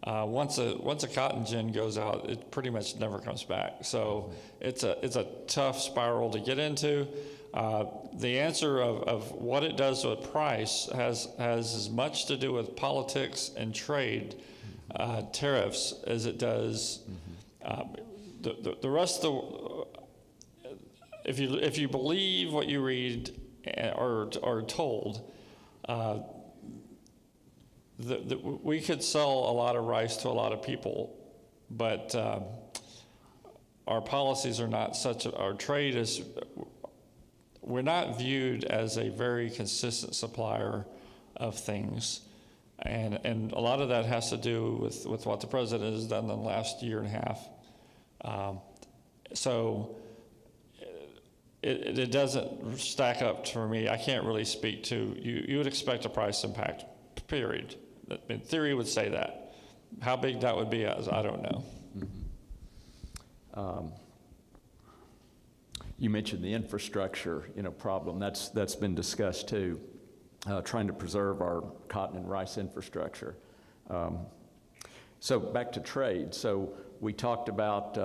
once a cotton gin goes out, it pretty much never comes back. So it's a tough spiral to get into. The answer of what it does to a price has as much to do with politics and trade, tariffs, as it does the rest of the. If you believe what you read or are told, we could sell a lot of rice to a lot of people, but our policies are not such, our trade is, we're not viewed as a very consistent supplier of things. And a lot of that has to do with what the president has done in the last year and a half. So it doesn't stack up for me. I can't really speak to, you would expect a price impact, period. In theory, would say that. How big that would be, I don't know. You mentioned the infrastructure, problem. That's been discussed too, trying to preserve our cotton and rice infrastructure. So back to trade. So we talked about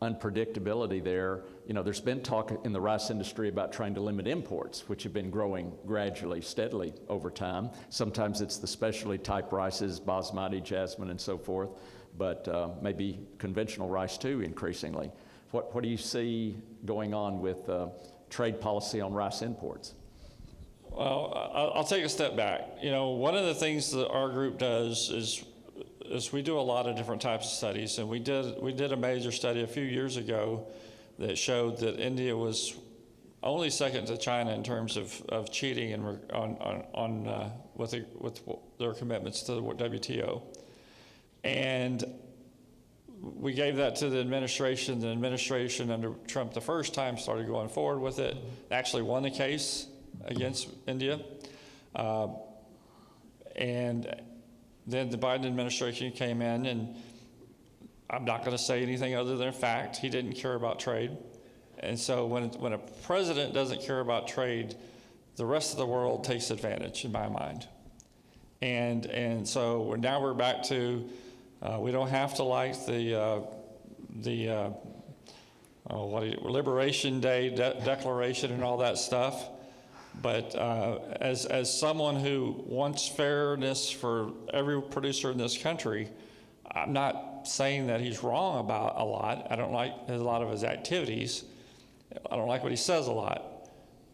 unpredictability there. There's been talk in the rice industry about trying to limit imports, which have been growing gradually, steadily over time. Sometimes it's the specialty type rices, basmati, jasmine, and so forth, but maybe conventional rice too, increasingly. What do you see going on with trade policy on rice imports? Well, I'll take a step back. One of the things that our group does is we do a lot of different types of studies, and we did a major study a few years ago that showed that India was only second to China in terms of cheating and with their commitments to the WTO. And we gave that to the administration. The administration under Trump the first time started going forward with it, actually won the case against India. And then the Biden administration came in, and I'm not going to say anything other than fact. He didn't care about trade. And so when a president doesn't care about trade, the rest of the world takes advantage, in my mind. And so now we're back to, we don't have to like the Liberation Day Declaration and all that stuff. But as someone who wants fairness for every producer in this country, I'm not saying that he's wrong about a lot. I don't like a lot of his activities. I don't like what he says a lot.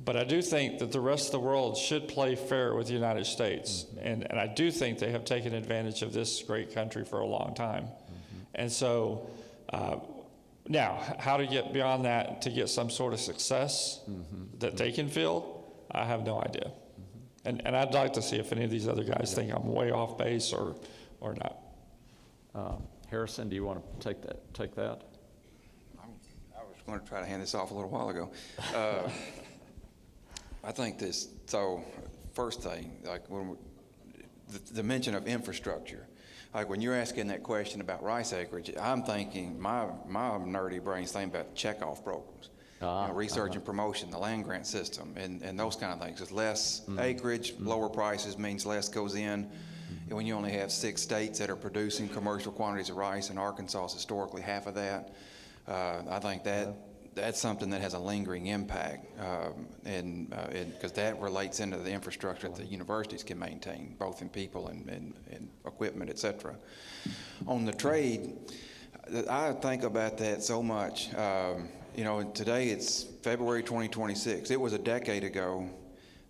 But I do think that the rest of the world should play fair with the United States. And I do think they have taken advantage of this great country for a long time. And so now, how to get beyond that to get some sort of success that they can feel, I have no idea. And I'd like to see if any of these other guys think I'm way off base or not. Harrison, do you want to take that? I was going to try to hand this off a little while ago. I think this, so first thing, like when the mention of infrastructure, like when you're asking that question about rice acreage, I'm thinking, my nerdy brain's thinking about checkoff programs. Research and promotion, the land grant system, and those kind of things. It's less acreage, lower prices means less goes in. And when you only have 6 states that are producing commercial quantities of rice, and Arkansas is historically half of that, I think that's something that has a lingering impact, and because that relates into the infrastructure that the universities can maintain, both in people and equipment, et cetera. On the trade, I think about that so much. Today it's February 2026. It was a decade ago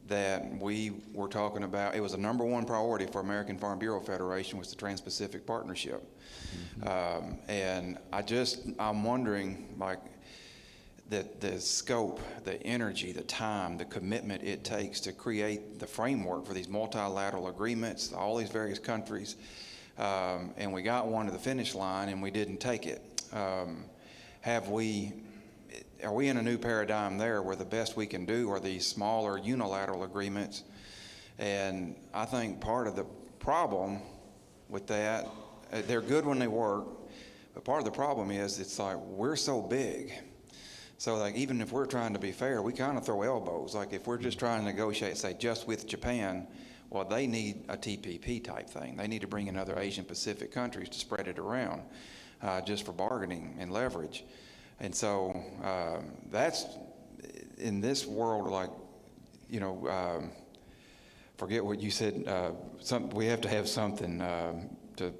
that we were talking about, it was the #1 priority for American Farm Bureau Federation was the Trans-Pacific Partnership. And I'm wondering, like, the scope, the energy, the time, the commitment it takes to create the framework for these multilateral agreements, all these various countries, and we got one to the finish line and we didn't take it. Are we in a new paradigm there where the best we can do are these smaller unilateral agreements? And I think part of the problem with that, they're good when they work, but part of the problem is it's like we're so big. So like even if we're trying to be fair, we kind of throw elbows. Like if we're just trying to negotiate, say, just with Japan, well, they need a TPP type thing. They need to bring in other Asian Pacific countries to spread it around just for bargaining and leverage. And so that's, in this world, like, forget what you said, we have to have something to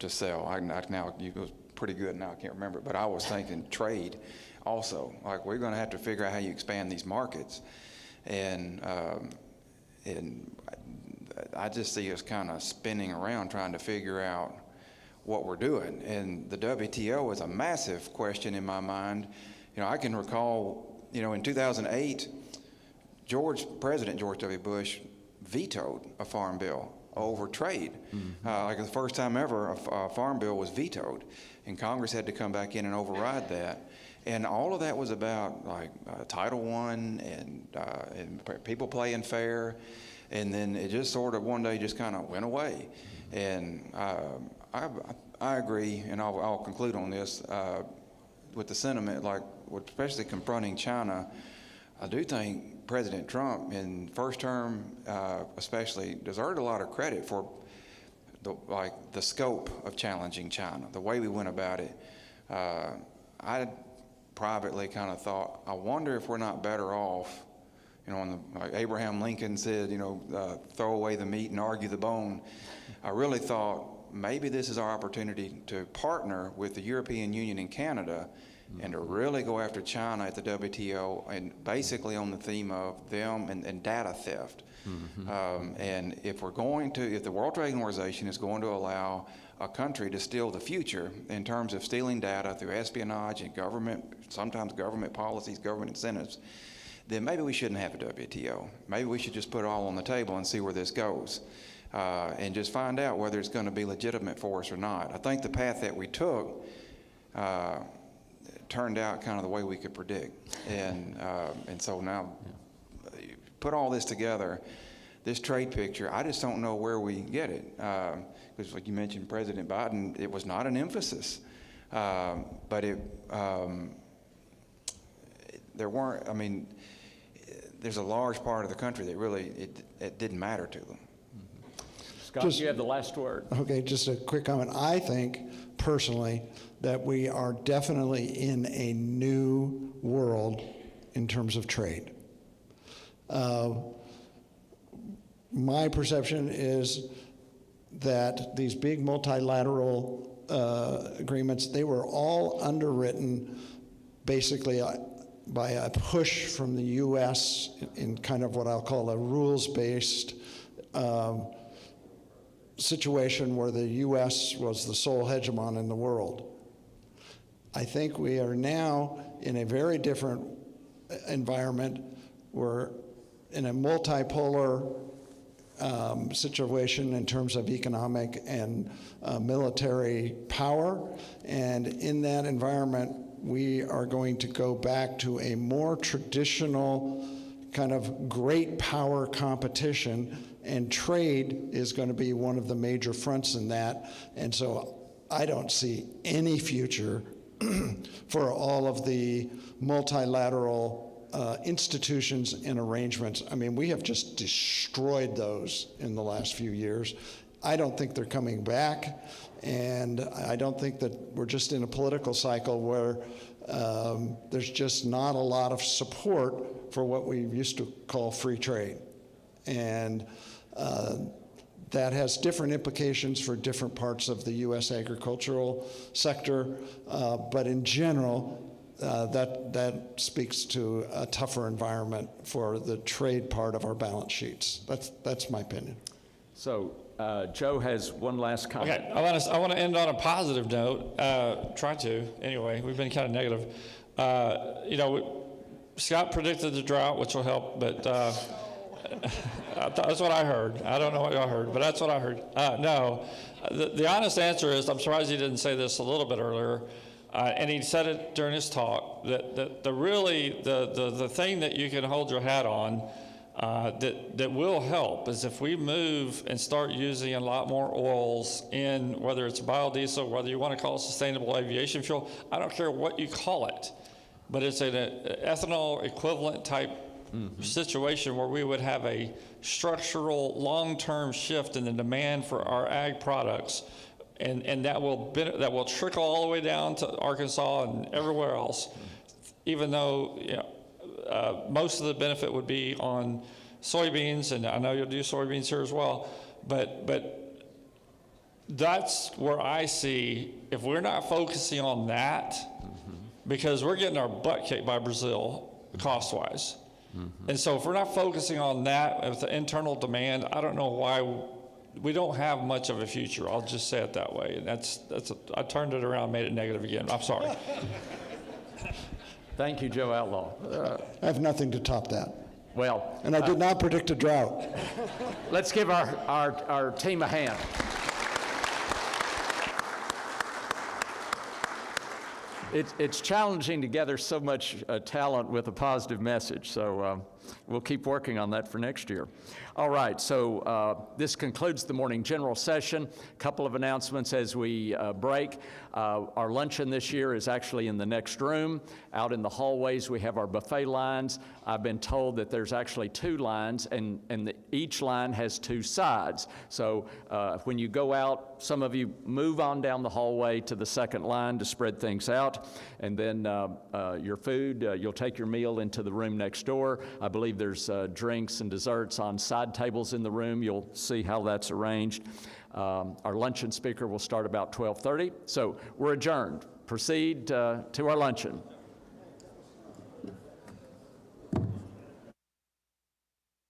sell. Now, it was pretty good, now I can't remember, but I was thinking trade also. Like, we're going to have to figure out how you expand these markets. And I just see us kind of spinning around trying to figure out what we're doing. And the WTO is a massive question in my mind. I can recall, in 2008, President George W. Bush vetoed a farm bill over trade. Like the first time ever, a farm bill was vetoed, and Congress had to come back in and override that. And all of that was about Title I and people playing fair. And then it just sort of one day just kind of went away. And I agree, and I'll conclude on this with the sentiment, especially confronting China. I do think President Trump in first term especially deserved a lot of credit for the scope of challenging China, the way we went about it. I privately kind of thought, I wonder if we're not better off, like Abraham Lincoln said, throw away the meat and argue the bone. I really thought maybe this is our opportunity to partner with the European Union and Canada and to really go after China at the WTO, and basically on the theme of them and data theft. And if the World Trade Organization is going to allow a country to steal the future in terms of stealing data through espionage and sometimes government policies, government incentives, then maybe we shouldn't have a WTO. Maybe we should just put it all on the table and see where this goes, and just find out whether it's going to be legitimate for us or not. I think the path that we took turned out kind of the way we could predict. And so now, put all this together, this trade picture, I just don't know where we get it. Because like you mentioned, President Biden, it was not an emphasis. But there's a large part of the country that really, it didn't matter to them. Scott, you have the last word. Okay, just a quick comment. I think personally that we are definitely in a new world in terms of trade. My perception is that these big multilateral agreements, they were all underwritten basically by a push from the U.S. in kind of what I'll call a rules-based situation where the U.S. was the sole hegemon in the world. I think we are now in a very different environment. We're in a multipolar situation in terms of economic and military power. And in that environment, we are going to go back to a more traditional kind of great power competition, and trade is going to be one of the major fronts in that. And so I don't see any future for all of the multilateral institutions and arrangements. I mean, we have just destroyed those in the last few years. I don't think they're coming back, and I don't think that we're just in a political cycle where there's just not a lot of support for what we used to call free trade. And that has different implications for different parts of the U.S. agricultural sector, but in general, that speaks to a tougher environment for the trade part of our balance sheets. That's my opinion. So Joe has one last comment. Okay, I want to end on a positive note. Try to, anyway. We've been kind of negative. Scott predicted the drought, which will help, but that's what I heard. I don't know what y'all heard, but that's what I heard. No, the honest answer is, I'm surprised he didn't say this a little bit earlier, and he said it during his talk, that the thing that you can hold your hat on that will help is if we move and start using a lot more oils in, whether it's biodiesel, whether you want to call it sustainable aviation fuel, I don't care what you call it, but it's an ethanol equivalent type situation where we would have a structural long-term shift in the demand for our ag products, and that will trickle all the way down to Arkansas and everywhere else, even though most of the benefit would be on soybeans, and I know you'll do soybeans here as well, but that's where I see, if we're not focusing on that, because we're getting our butt kicked by Brazil cost-wise, And so if we're not focusing on that with the internal demand, I don't know why we don't have much of a future. I'll just say it that way. And I turned it around, made it negative again. I'm sorry. Thank you, Joe Outlaw. I have nothing to top that. Well, And I did not predict a drought. let's give our team a hand. It's challenging to gather so much talent with a positive message, so we'll keep working on that for next year. All right, so this concludes the morning general session. A couple of announcements as we break. Our luncheon this year is actually in the next room. Out in the hallways, we have our buffet lines. I've been told that there's actually 2 lines, and each line has 2 sides. So when you go out, some of you move on down the hallway to the second line to spread things out, and then your food, you'll take your meal into the room next door. I believe there's drinks and desserts on side tables in the room. You'll see how that's arranged. Our luncheon speaker will start about 12:30. So we're adjourned. Proceed to our luncheon.